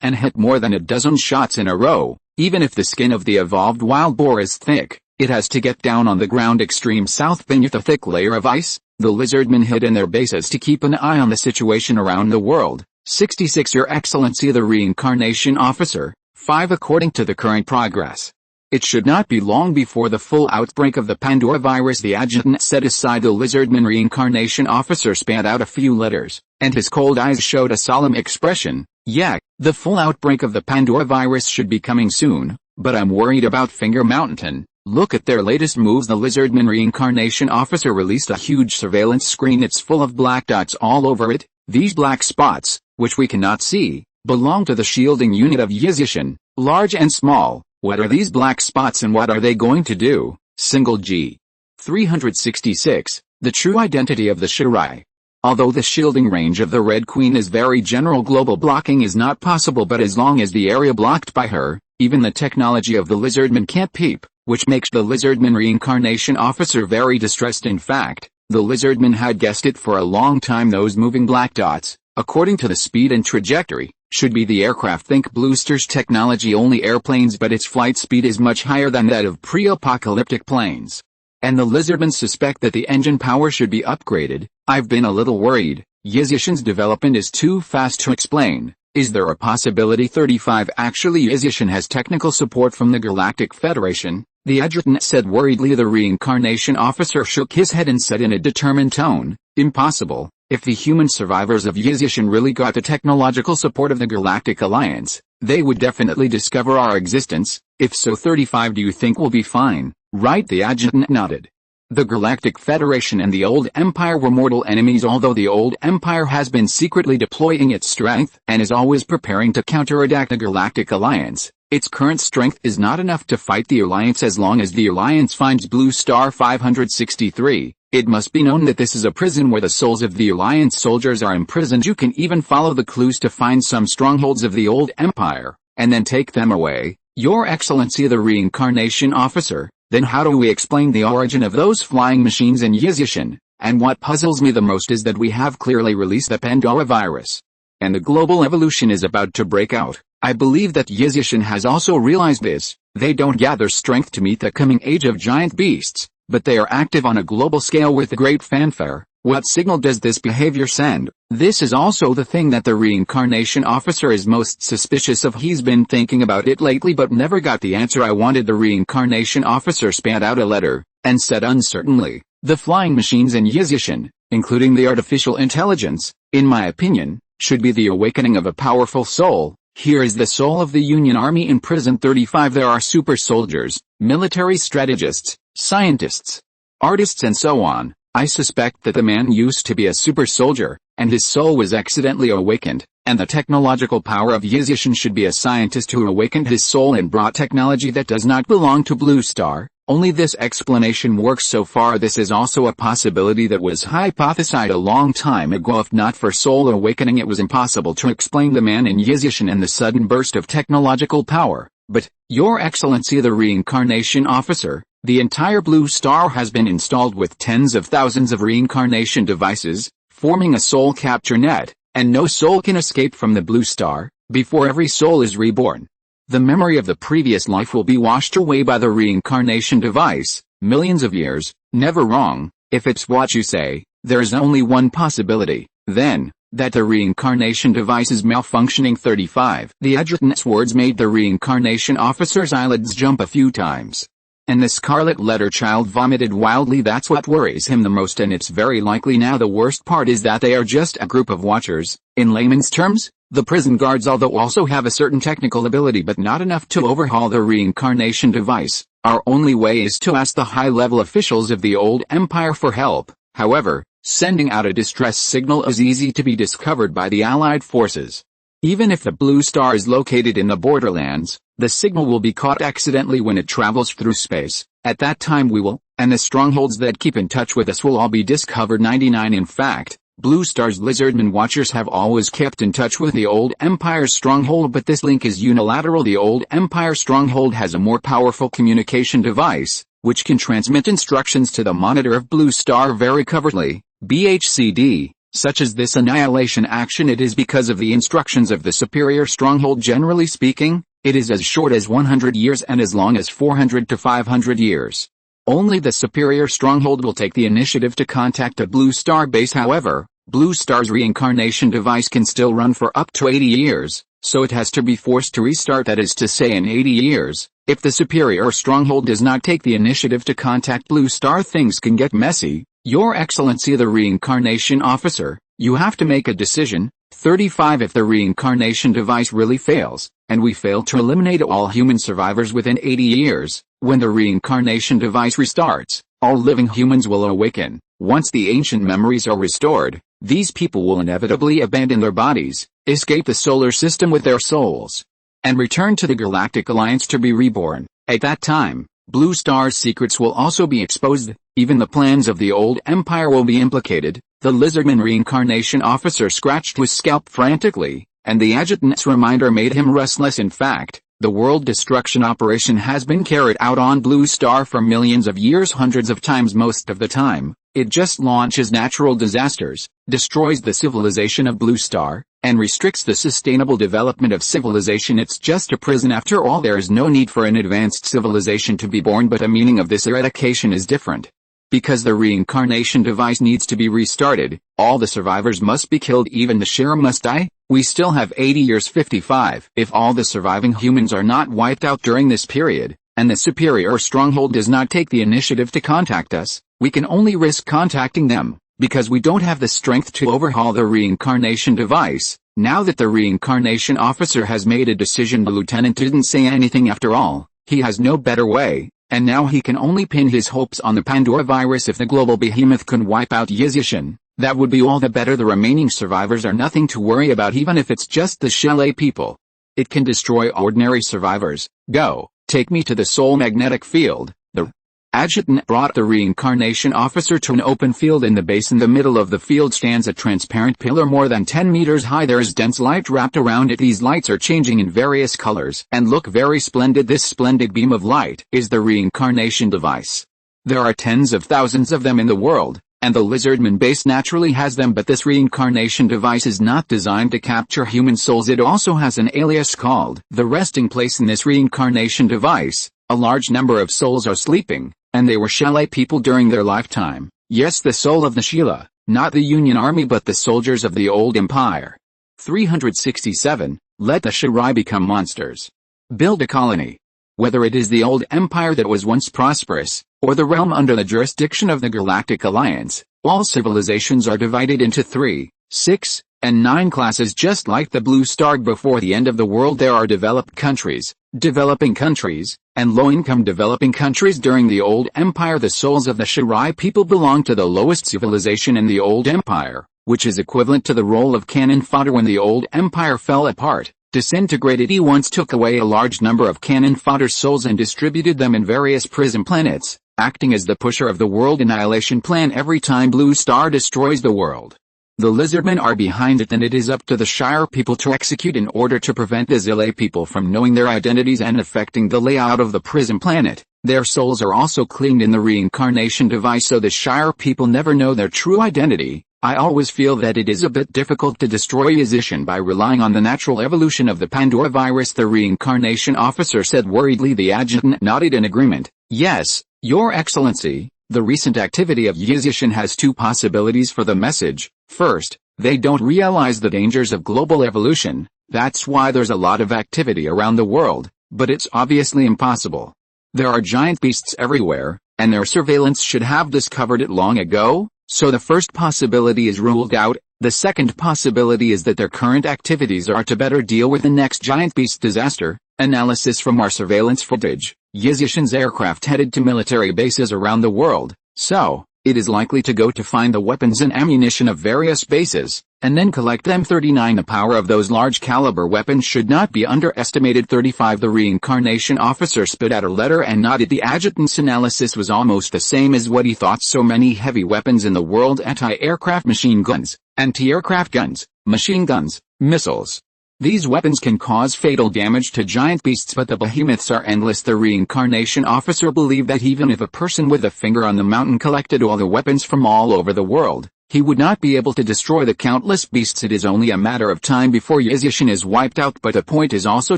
and hit more than a dozen shots in a row. Even if the skin of the evolved wild boar is thick, it has to get down on the ground extreme south beneath a thick layer of ice. The lizardmen hid in their bases to keep an eye on the situation around the world. 66 Your Excellency the Reincarnation Officer, 5 According to the current progress, it should not be long before the full outbreak of the Pandora virus. The adjutant set aside the lizardman. Reincarnation Officer spat out a few letters, and his cold eyes showed a solemn expression. Yeah, the full outbreak of the Pandora virus should be coming soon, but I'm worried about Finger Mountain. Look at their latest moves. The lizardman Reincarnation Officer released a huge surveillance screen. It's full of black dots all over it. These black spots, which we cannot see, belong to the shielding unit of Yizishan, large and small. What are these black spots and what are they going to do? Single G. 366. The true identity of the Shirai. Although the shielding range of the Red Queen is very general, global blocking is not possible, but as long as the area blocked by her, even the technology of the lizardman can't peep, which makes the lizardman Reincarnation Officer very distressed. In fact, the lizardman had guessed it for a long time. Those moving black dots, according to the speed and trajectory, should be the aircraft. Think Bluster's technology only airplanes, but its flight speed is much higher than that of pre-apocalyptic planes. And the lizardmen suspect that the engine power should be upgraded. I've been a little worried. Yizishan's development is too fast to explain. Is there a possibility? 35 Actually, Yizishan has technical support from the Galactic Federation, the adjutant said worriedly. The Reincarnation Officer shook his head and said in a determined tone, impossible. If the human survivors of Yizishan really got the technological support of the Galactic Alliance, they would definitely discover our existence. If so, 35 Do you think we'll be fine? Right? The adjutant nodded. The Galactic Federation and the Old Empire were mortal enemies. Although the Old Empire has been secretly deploying its strength and is always preparing to counterattack the Galactic Alliance, its current strength is not enough to fight the Alliance. As long as the Alliance finds Blue Star 563, it must be known that this is a prison where the souls of the Alliance soldiers are imprisoned. You can even follow the clues to find some strongholds of the Old Empire, and then take them away. Your Excellency the Reincarnation Officer, then how do we explain the origin of those flying machines in Yizishan? And what puzzles me the most is that we have clearly released the Pandora virus, and the global evolution is about to break out. I believe that Yizishan has also realized this. They don't gather strength to meet the coming age of giant beasts, but they are active on a global scale with great fanfare. What signal does this behavior send? This is also the thing that the reincarnation officer is most suspicious of. He's been thinking about it lately but never got the answer I wanted. The reincarnation officer spat out a letter, and said uncertainly, "The flying machines in Yizishan, including the artificial intelligence, in my opinion, should be the awakening of a powerful soul. Here is the soul of the Union Army in prison 35. There are super soldiers, military strategists, scientists, artists and so on. I suspect that the man used to be a super soldier, and his soul was accidentally awakened, and the technological power of Yizishan should be a scientist who awakened his soul and brought technology that does not belong to Blue Star. Only this explanation works so far. This is also a possibility that was hypothesized a long time ago. If not for soul awakening, it was impossible to explain the man in Yizishan and the sudden burst of technological power. But, Your Excellency the reincarnation officer, the entire Blue Star has been installed with tens of thousands of reincarnation devices, forming a soul capture net, and no soul can escape from the Blue Star before every soul is reborn. The memory of the previous life will be washed away by the reincarnation device, millions of years, never wrong. If it's what you say, there is only one possibility, then, that the reincarnation device is malfunctioning. 35. The adjutant's words made the reincarnation officer's eyelids jump a few times. And the scarlet letter child vomited wildly. That's what worries him the most, and it's very likely now. The worst part is that they are just a group of watchers. In layman's terms, the prison guards, although also have a certain technical ability but not enough to overhaul the reincarnation device. Our only way is to ask the high-level officials of the old empire for help. However, sending out a distress signal is easy to be discovered by the Allied forces. Even if the Blue Star is located in the borderlands, the signal will be caught accidentally when it travels through space. At that time we will, and the strongholds that keep in touch with us will all be discovered. 99. In fact, Blue Star's lizardmen watchers have always kept in touch with the old Empire's stronghold, but this link is unilateral. The old Empire stronghold has a more powerful communication device, which can transmit instructions to the monitor of Blue Star very covertly, BHCD. Such as this annihilation action, it is because of the instructions of the superior stronghold. Generally speaking, it is as short as 100 years and as long as 400 to 500 years. Only the superior stronghold will take the initiative to contact a Blue Star base. However, Blue Star's reincarnation device can still run for up to 80 years, so it has to be forced to restart, that is to say in 80 years. If the superior stronghold does not take the initiative to contact Blue Star, things can get messy. Your Excellency the reincarnation officer, you have to make a decision. 35. If the reincarnation device really fails, and we fail to eliminate all human survivors within 80 years, when the reincarnation device restarts, all living humans will awaken. Once the ancient memories are restored, these people will inevitably abandon their bodies, escape the solar system with their souls, and return to the Galactic Alliance to be reborn. At that time, Blue Star's secrets will also be exposed. Even the plans of the old empire will be implicated. The lizardman reincarnation officer scratched his scalp frantically, and the adjutant's reminder made him restless. In fact, the world destruction operation has been carried out on Blue Star for millions of years, hundreds of times. Most of the time, it just launches natural disasters, destroys the civilization of Blue Star, and restricts the sustainable development of civilization. It's just a prison after all. There is no need for an advanced civilization to be born, but the meaning of this eradication is different. Because the reincarnation device needs to be restarted, all the survivors must be killed. Even the Shira must die. We still have 80 years. 55. If all the surviving humans are not wiped out during this period, and the superior stronghold does not take the initiative to contact us, we can only risk contacting them, because we don't have the strength to overhaul the reincarnation device. Now that the reincarnation officer has made a decision, the lieutenant didn't say anything after all. He has no better way. And now he can only pin his hopes on the Pandora virus. If the global behemoth can wipe out Yizishan, that would be all the better. The remaining survivors are nothing to worry about, even if it's just the Shelley people. It can destroy ordinary survivors. Go, take me to the soul magnetic field. The adjutant brought the reincarnation officer to an open field. In the base in the middle of the field stands a transparent pillar more than 10 meters high. There is dense light wrapped around it. These lights are changing in various colors and look very splendid. This splendid beam of light is the reincarnation device. There are tens of thousands of them in the world, and the Lizardman base naturally has them, but this reincarnation device is not designed to capture human souls. It also has an alias called the resting place. In this reincarnation device, a large number of souls are sleeping, and they were Xiao people during their lifetime. Yes, the soul of the Sheila, not the Union Army but the soldiers of the old empire. 367. Let the Shirai become monsters. Build a colony. Whether it is the old empire that was once prosperous, or the realm under the jurisdiction of the Galactic Alliance, all civilizations are divided into 3, 6, and 9 classes. Just like the blue star before the end of the world, there are developed countries, developing countries, and low-income developing countries. During the old empire, the souls of the Shirai people belonged to the lowest civilization in the old empire, which is equivalent to the role of cannon fodder. When the old empire fell apart, disintegrated, he once took away a large number of cannon fodder souls and distributed them in various prison planets, acting as the pusher of the world annihilation plan every time Blue Star destroys the world. The Lizardmen are behind it, and it is up to the Shire people to execute in order to prevent the Zilay people from knowing their identities and affecting the layout of the prison planet. Their souls are also cleaned in the reincarnation device so the Shire people never know their true identity. I always feel that it is a bit difficult to destroy Yizishan by relying on the natural evolution of the Pandora virus, the reincarnation officer said worriedly. The adjutant nodded in agreement. Yes, Your Excellency, the recent activity of Yizishan has 2 possibilities for the message. First, they don't realize the dangers of global evolution, that's why there's a lot of activity around the world, but it's obviously impossible. There are giant beasts everywhere, and their surveillance should have discovered it long ago. So the first possibility is ruled out. The second possibility is that their current activities are to better deal with the next giant beast disaster. Analysis from our surveillance footage. Yizishan's aircraft headed to military bases around the world, so it is likely to go to find the weapons and ammunition of various bases, and then collect them. 39. The power of those large caliber weapons should not be underestimated. 35. The reincarnation officer spit out a letter and nodded. The adjutant's analysis was almost the same as what he thought. So many heavy weapons in the world: anti-aircraft machine guns, anti-aircraft guns, machine guns, missiles. These weapons can cause fatal damage to giant beasts, but the behemoths are endless. The reincarnation officer believed that even if a person with a finger on the mountain collected all the weapons from all over the world, he would not be able to destroy the countless beasts. It is only a matter of time before Yizishan is wiped out, but the point is also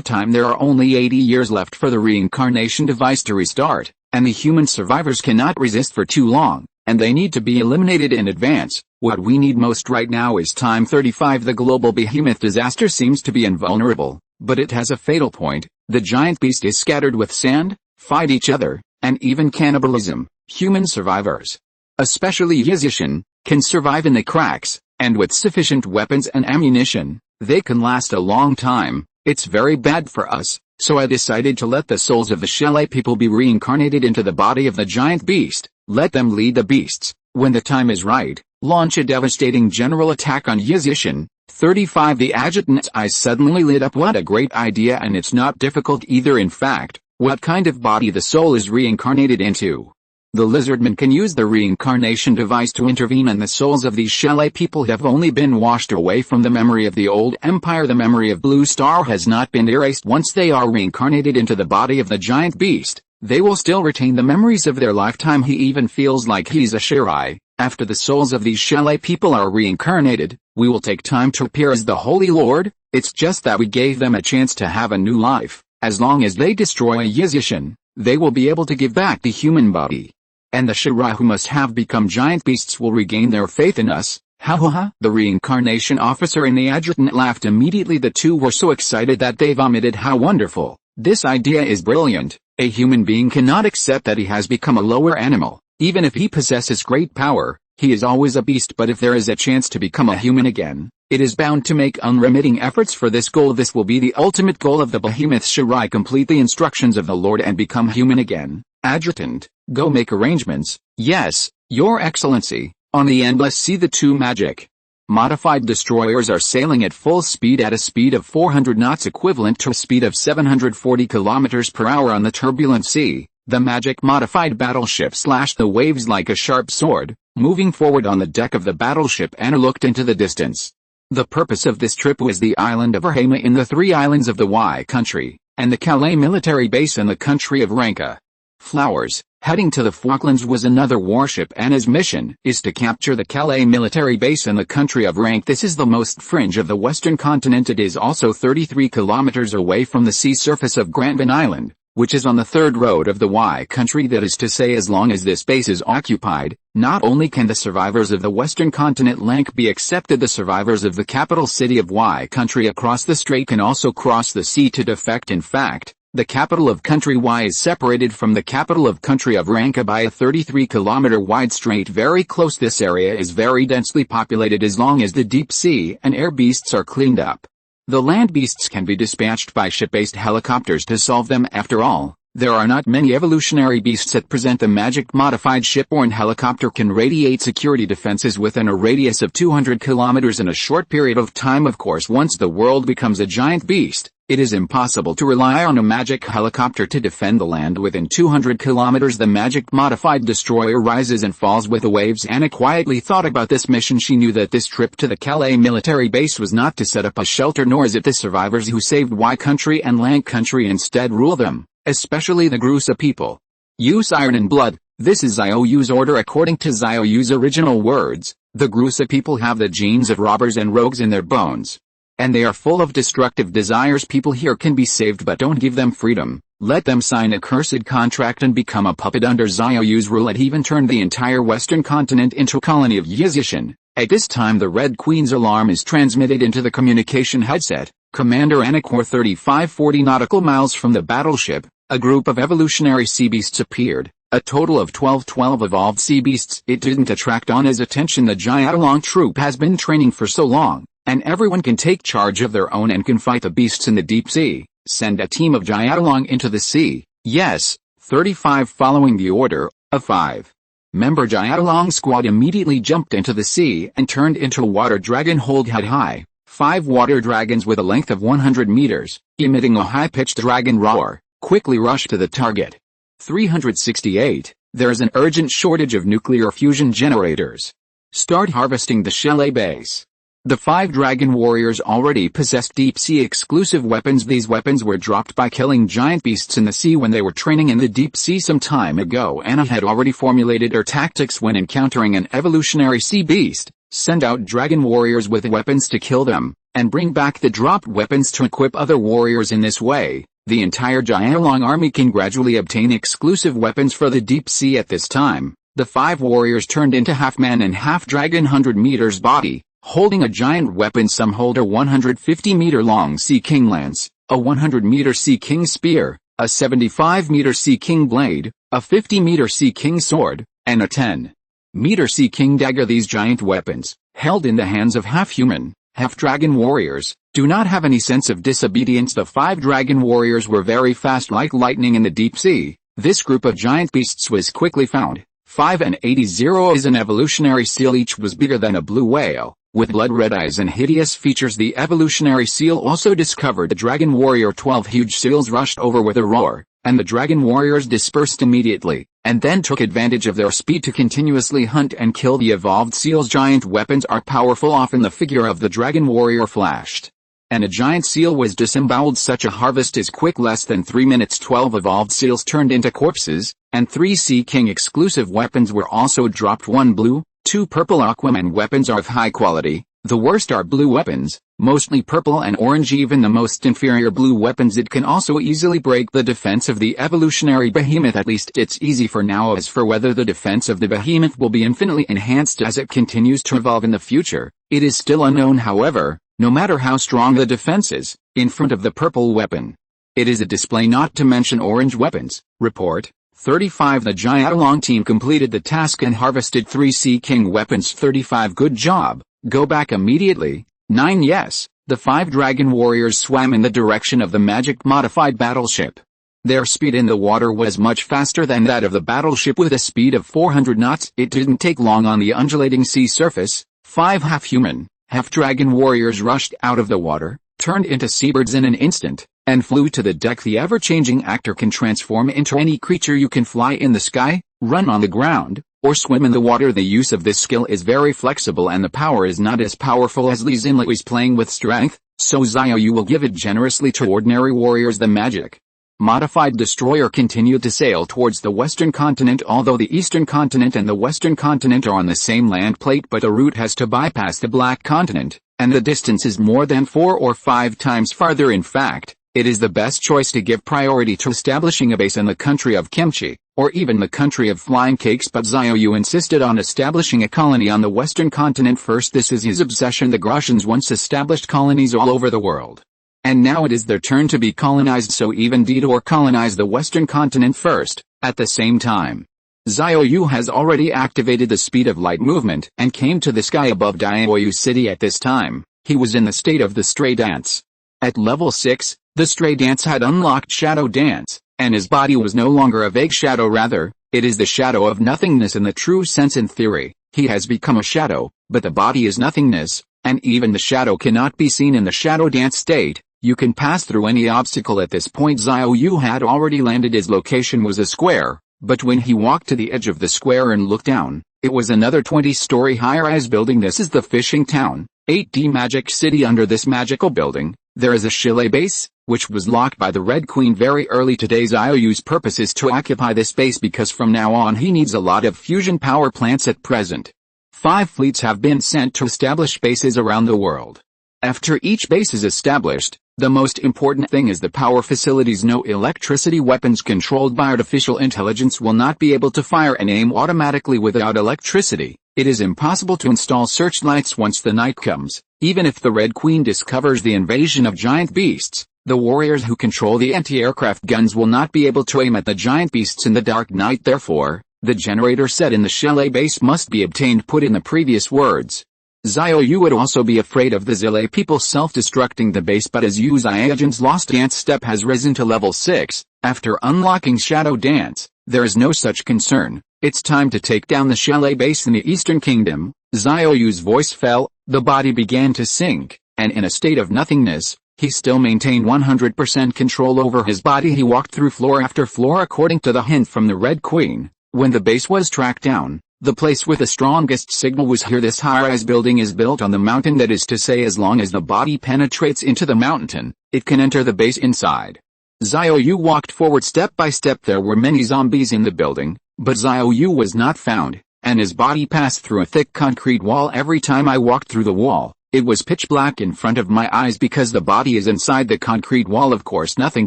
time. There are only 80 years left for the reincarnation device to restart, and the human survivors cannot resist for too long, and they need to be eliminated in advance. What we need most right now is time. 35. The global behemoth disaster seems to be invulnerable, but it has a fatal point. The giant beast is scattered with sand, fight each other, and even cannibalism. Human survivors, especially Yizishan, can survive in the cracks, and with sufficient weapons and ammunition, they can last a long time. It's very bad for us, so I decided to let the souls of the Xiao people be reincarnated into the body of the giant beast. Let them lead the beasts. When the time is right, launch a devastating general attack on Yizishan. 35. The adjutant's eyes suddenly lit up. What a great idea, and it's not difficult either. In fact, what kind of body the soul is reincarnated into? The Lizardman can use the reincarnation device to intervene, and the souls of these Xiao people have only been washed away from the memory of the old empire. The memory of Blue Star has not been erased. Once they are reincarnated into the body of the giant beast, they will still retain the memories of their lifetime. He even feels like he's a Shirai. After the souls of these Xiao people are reincarnated, we will take time to appear as the Holy Lord. It's just that we gave them a chance to have a new life. As long as they destroy Yizishan, they will be able to give back the human body. And the Shirai who must have become giant beasts will regain their faith in us. Ha ha ha. The reincarnation officer and the adjutant laughed immediately. The two were so excited that they vomited. How wonderful. This idea is brilliant. A human being cannot accept that he has become a lower animal. Even if he possesses great power, he is always a beast. But if there is a chance to become a human again, it is bound to make unremitting efforts for this goal. This will be the ultimate goal of the behemoth Shirai. Complete the instructions of the Lord and become human again. Adjutant, go make arrangements. Yes, Your Excellency. On the endless sea, the 2 magic modified destroyers are sailing at full speed at a speed of 400 knots, equivalent to a speed of 740 kilometers per hour on the turbulent sea. The magic modified battleship slashed the waves like a sharp sword, moving forward on the deck of the battleship. Anna looked into the distance. The purpose of this trip was the island of Erhema in the 3 islands of the Y country, and the Calais military base in the country of Ranka. Flowers, heading to the Falklands was another warship, and his mission is to capture the Calais military base in the country of Rank. This is the most fringe of the western continent. It is also 33 kilometers away from the sea surface of Granville Island, which is on the third road of the Y country. That is to say, as long as this base is occupied, not only can the survivors of the western continent Lank be accepted, the survivors of the capital city of Y country across the strait can also cross the sea to defect. In fact, the capital of country Y is separated from the capital of country of Ranka by a 33-kilometer wide strait very close. This area is very densely populated as long as the deep sea and air beasts are cleaned up. The land beasts can be dispatched by ship-based helicopters to solve them. After all, there are not many evolutionary beasts at present. The magic-modified shipborne helicopter can radiate security defenses within a radius of 200 kilometers in a short period of time. Of course, once the world becomes a giant beast, it is impossible to rely on a magic helicopter to defend the land within 200 kilometers. The magic-modified destroyer rises and falls with the waves. Anna quietly thought about this mission. She knew that this trip to the Calais military base was not to set up a shelter, nor is it the survivors who saved Y country and Lank country instead rule them, especially the Grusa people. Use iron and blood. This is Xiao Yu's order. According to Xiao Yu's original words, the Grusa people have the genes of robbers and rogues in their bones, and they are full of destructive desires. People here can be saved, but don't give them freedom. Let them sign a cursed contract and become a puppet under Xiao Yu's rule. It even turned the entire western continent into a colony of Yizishan. At this time, the Red Queen's alarm is transmitted into the communication headset. Commander Anakor, 3540 nautical miles from the battleship, a group of evolutionary sea beasts appeared. A total of 12 evolved sea beasts. It didn't attract Anna's attention. The Jiaolong troop has been training for so long, and everyone can take charge of their own and can fight the beasts in the deep sea. Send a team of Jiaolong into the sea. Yes, 35. Following the order, a 5-member Jiaolong squad immediately jumped into the sea and turned into a water dragon hold head high. 5 water dragons with a length of 100 meters, emitting a high-pitched dragon roar, quickly rushed to the target. 368. There is an urgent shortage of nuclear fusion generators. Start harvesting the Calais base. The 5 dragon warriors already possessed deep-sea exclusive weapons. These weapons were dropped by killing giant beasts in the sea when they were training in the deep sea some time ago. Anna had already formulated her tactics when encountering an evolutionary sea beast. Send out dragon warriors with weapons to kill them, and bring back the dropped weapons to equip other warriors. In this way, the entire Jiaolong army can gradually obtain exclusive weapons for the deep sea. At this time, the 5 warriors turned into half-man and half-dragon 100 meters body, holding a giant weapon. Some hold a 150-meter-long Sea King lance, a 100-meter Sea King spear, a 75-meter Sea King blade, a 50-meter Sea King sword, and a 10-meter Sea King dagger. These giant weapons, held in the hands of half-human, half-dragon warriors, do not have any sense of disobedience. The 5 dragon warriors were very fast like lightning in the deep sea. This group of giant beasts was quickly found. 580 is an evolutionary seal. Each was bigger than a blue whale, with blood-red eyes and hideous features. The evolutionary seal also discovered the dragon warrior. 12 huge seals rushed over with a roar, and the dragon warriors dispersed immediately, and then took advantage of their speed to continuously hunt and kill the evolved seals. Giant weapons are powerful. Often the figure of the dragon warrior flashed, and a giant seal was disemboweled. Such a harvest is quick. Less than 3 minutes 12 evolved seals turned into corpses, and 3 Sea King exclusive weapons were also dropped. 1 blue, 2 purple Aquaman weapons are of high quality. The worst are blue weapons, mostly purple and orange. Even the most inferior blue weapons, it can also easily break the defense of the evolutionary behemoth. At least it's easy for now. As for whether the defense of the behemoth will be infinitely enhanced as it continues to evolve in the future, it is still unknown. However, no matter how strong the defense is, in front of the purple weapon, it is a display. Not to mention orange weapons. Report 35. The Jiaolong team completed the task and harvested 3 Sea King weapons. 35. Good job. Go back immediately. 9. Yes, the 5 dragon warriors swam in the direction of the magic-modified battleship. Their speed in the water was much faster than that of the battleship, with a speed of 400 knots. It didn't take long on the undulating sea surface. 5 half-human, half-dragon warriors rushed out of the water, turned into seabirds in an instant, and flew to the deck. The ever-changing actor can transform into any creature. You can fly in the sky, run on the ground, or swim in the water. The use of this skill is very flexible, and the power is not as powerful as Li Xinli is playing with strength, so Xiao Yu will give it generously to ordinary warriors. The magic modified destroyer continued to sail towards the western continent, although the eastern continent and the western continent are on the same land plate, but the route has to bypass the black continent, and the distance is more than 4 or 5 times farther. In fact, it is the best choice to give priority to establishing a base in the country of kimchi, or even the country of flying cakes, but Xiao Yu insisted on establishing a colony on the western continent first. This is his obsession. The Grotians once established colonies all over the world. And now it is their turn to be colonized, so even Didor colonized the western continent first. At the same time, Xiao Yu has already activated the speed of light movement and came to the sky above Diaoyu City. At this time, he was in the state of the stray dance. At level 6, the stray dance had unlocked shadow dance, and his body was no longer a vague shadow, rather, it is the shadow of nothingness in the true sense. In theory, he has become a shadow, but the body is nothingness, and even the shadow cannot be seen in the shadow dance state. You can pass through any obstacle. At this point Xiao Yu had already landed. His location was a square, but when he walked to the edge of the square and looked down, it was another 20-story high-rise building. This is the fishing town, 8D Magic City. Under this magical building, there is a chalet base, which was locked by the Red Queen very early today. Xiao Yu's purpose is to occupy this base because from now on he needs a lot of fusion power plants. At present, 5 fleets have been sent to establish bases around the world. After each base is established, the most important thing is the power facilities. No electricity weapons controlled by artificial intelligence will not be able to fire and aim automatically without electricity. It is impossible to install searchlights once the night comes. Even if the Red Queen discovers the invasion of giant beasts, the warriors who control the anti-aircraft guns will not be able to aim at the giant beasts in the dark night. Therefore, the generator set in the chalet base must be obtained. Put in the previous words, Xiao Yu would also be afraid of the Zile people self-destructing the base, but as Yu Xiaojin's lost dance step has risen to level 6, after unlocking Shadow Dance, there is no such concern. It's time to take down the chalet base in the Eastern Kingdom. Xiao Yu's voice fell, the body began to sink, and in a state of nothingness, he still maintained 100% control over his body. He walked through floor after floor according to the hint from the Red Queen. When the base was tracked down, the place with the strongest signal was here. This high-rise building is built on the mountain, that is to say as long as the body penetrates into the mountain, it can enter the base inside. Xiao Yu walked forward step by step. There were many zombies in the building, but Xiao Yu was not found, and his body passed through a thick concrete wall. Every time I walked through the wall, it was pitch black in front of my eyes because the body is inside the concrete wall. Of course nothing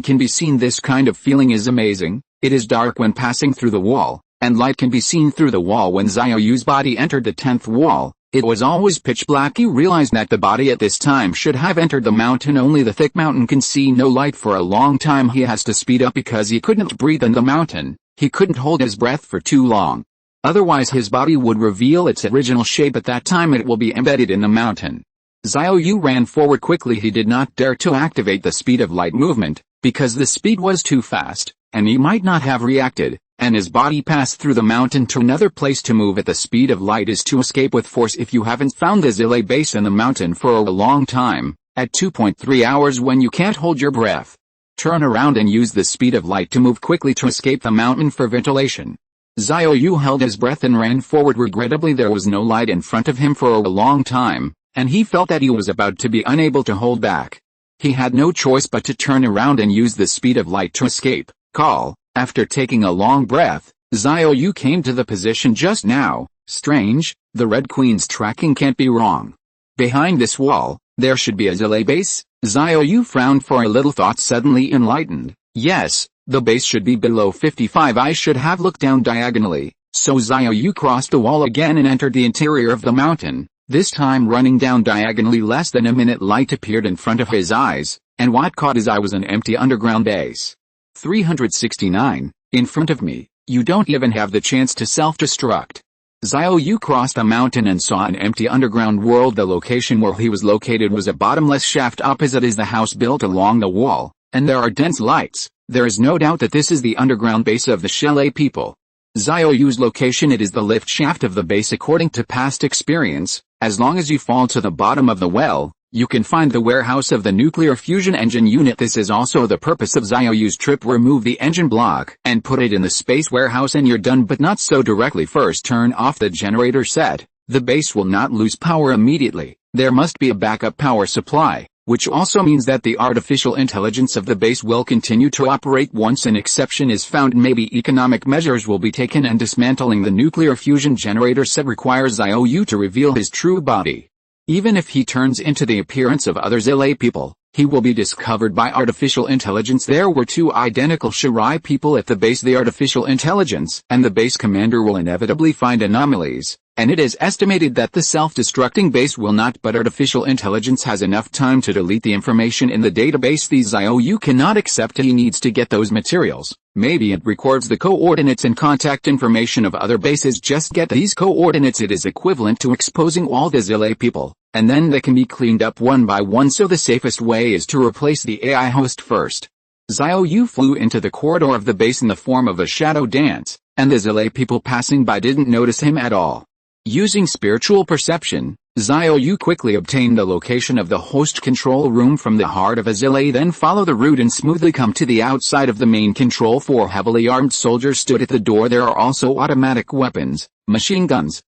can be seen. This kind of feeling is amazing. It is dark when passing through the wall, and light can be seen through the wall. When Xiao Yu's body entered the 10th wall, it was always pitch black. He realized that the body at this time should have entered the mountain. Only the thick mountain can see no light for a long time. He has to speed up because he couldn't breathe in the mountain. He couldn't hold his breath for too long. Otherwise his body would reveal its original shape. At that time it will be embedded in the mountain. Xiao Yu ran forward quickly. He did not dare to activate the speed of light movement, because the speed was too fast, and he might not have reacted, and his body passed through the mountain to another place. To move at the speed of light is to escape with force. If you haven't found the Zile base in the mountain for a long time, at 2.3 hours when you can't hold your breath, turn around and use the speed of light to move quickly to escape the mountain for ventilation. Xiao Yu held his breath and ran forward. Regrettably there was no light in front of him for a long time, and he felt that he was about to be unable to hold back. He had no choice but to turn around and use the speed of light to escape. Call. After taking a long breath, Xiao Yu came to the position just now. Strange, the Red Queen's tracking can't be wrong. Behind this wall, there should be a Zile base. Xiao Yu frowned for a little, thought suddenly enlightened. Yes, the base should be below 55. I should have looked down diagonally. So Xiao Yu crossed the wall again and entered the interior of the mountain. This time running down diagonally. Less than a minute, light appeared in front of his eyes, and what caught his eye was an empty underground base. 369, in front of me. You don't even have the chance to self-destruct. Xiao Yu crossed a mountain and saw an empty underground world. The location where he was located was a bottomless shaft. Opposite is the house built along the wall, and there are dense lights. There is no doubt that this is the underground base of the chalet people. Xiao Yu's location, it is the lift shaft of the base. According to past experience, as long as you fall to the bottom of the well, you can find the warehouse of the nuclear fusion engine unit. This is also the purpose of Xiao Yu's trip. Remove the engine block and put it in the space warehouse and you're done, but not so directly. First turn off the generator set. The base will not lose power immediately. There must be a backup power supply. which also means that the artificial intelligence of the base will continue to operate once an exception is found. Maybe economic measures will be taken, and dismantling the nuclear fusion generator set requires Xiao Yu to reveal his true body. Even if he turns into the appearance of other Zilei people, he will be discovered by artificial intelligence. There were two identical Shirai people at the base. The artificial intelligence and the base commander will inevitably find anomalies, and it is estimated that the self-destructing base will not, but artificial intelligence has enough time to delete the information in the database. The Xiao Yu cannot accept. He needs to get those materials. Maybe it records the coordinates and contact information of other bases. Just get these coordinates. It is equivalent to exposing all the Zilei people, and then they can be cleaned up one by one. So the safest way is to replace the AI host first. Xiao Yu flew into the corridor of the base in the form of a shadow dance, and the Zilei people passing by didn't notice him at all. Using spiritual perception, Xiao Yu quickly obtained the location of the host control room from the heart of a Zilei. Then follow the route and smoothly come to the outside of the main control. 4 heavily armed soldiers stood at the door. There are also automatic weapons, machine guns,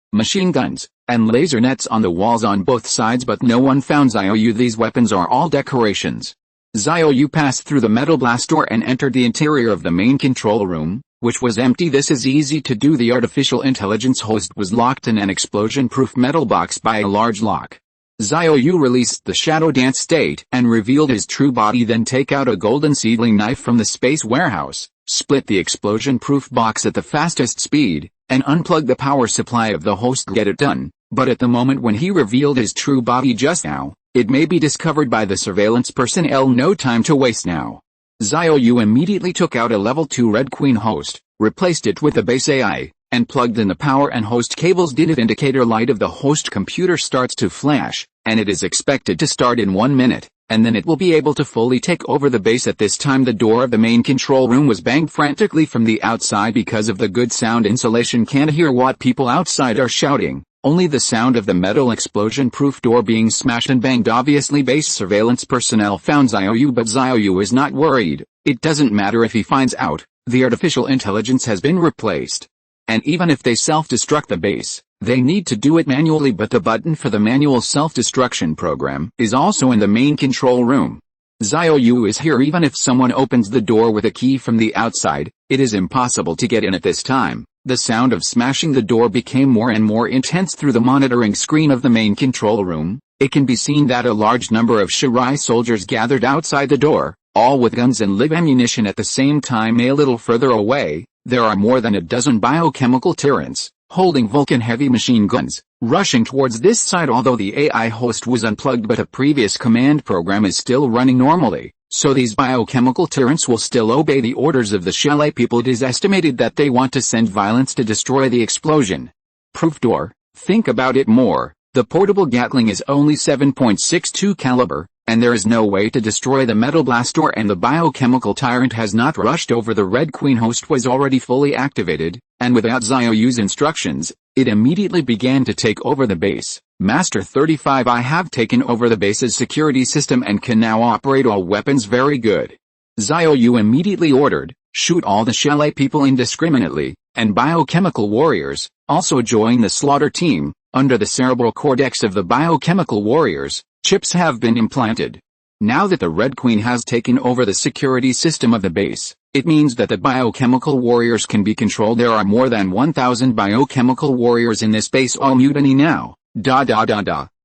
and laser nets on the walls on both sides, but no one found Xiao Yu. These weapons are all decorations. Xiao Yu passed through the metal blast door and entered the interior of the main control room, which was empty. This is easy to do. The artificial intelligence host was locked in an explosion-proof metal box by a large lock. Xiao Yu released the shadow dance state and revealed his true body. Then take out a golden seedling knife from the space warehouse, split the explosion-proof box at the fastest speed, and unplug the power supply of the host. Get it done. But at the moment when he revealed his true body just now, it may be discovered by the surveillance personnel. No time to waste now. Xiao Yu immediately took out a level 2 Red Queen host, replaced it with a base AI, and plugged in the power and host cables. The indicator light of the host computer starts to flash, and it is expected to start in 1 minute, and then it will be able to fully take over the base. At this time the door of the main control room was banged frantically from the outside. Because of the good sound insulation, can't hear what people outside are shouting, only the sound of the metal explosion-proof door being smashed and banged. Obviously base surveillance personnel found Xiao Yu, but Xiao Yu is not worried. It doesn't matter if he finds out, the artificial intelligence has been replaced. And even if they self-destruct the base, they need to do it manually. But the button for the manual self-destruction program is also in the main control room. Xiao Yu is here. Even if someone opens the door with a key from the outside, it is impossible to get in at this time. The sound of smashing the door became more and more intense through the monitoring screen of the main control room. It can be seen that a large number of Shirai soldiers gathered outside the door, all with guns and live ammunition at the same time. A little further away, there are more than a dozen biochemical tyrants, holding Vulcan heavy machine guns, rushing towards this side. Although the AI host was unplugged, but a previous command program is still running normally, so these biochemical tyrants will still obey the orders of the Zilei people. It is estimated that they want to send violence to destroy the explosion proof door. Think about it more. The portable Gatling is only 7.62 caliber, and there is no way to destroy the metal blast door, and the biochemical tyrant has not rushed over. The Red Queen host was already fully activated, and without Xiao Yu's instructions, it immediately began to take over the base. Master 35, I have taken over the base's security system and can now operate all weapons. Very good. Xiao Yu immediately ordered, shoot all the Zilei people indiscriminately, and biochemical warriors, also join the slaughter team. Under the cerebral cortex of the biochemical warriors, chips have been implanted. Now that the Red Queen has taken over the security system of the base, it means that the biochemical warriors can be controlled. There are more than 1,000 biochemical warriors in this base. All mutiny now.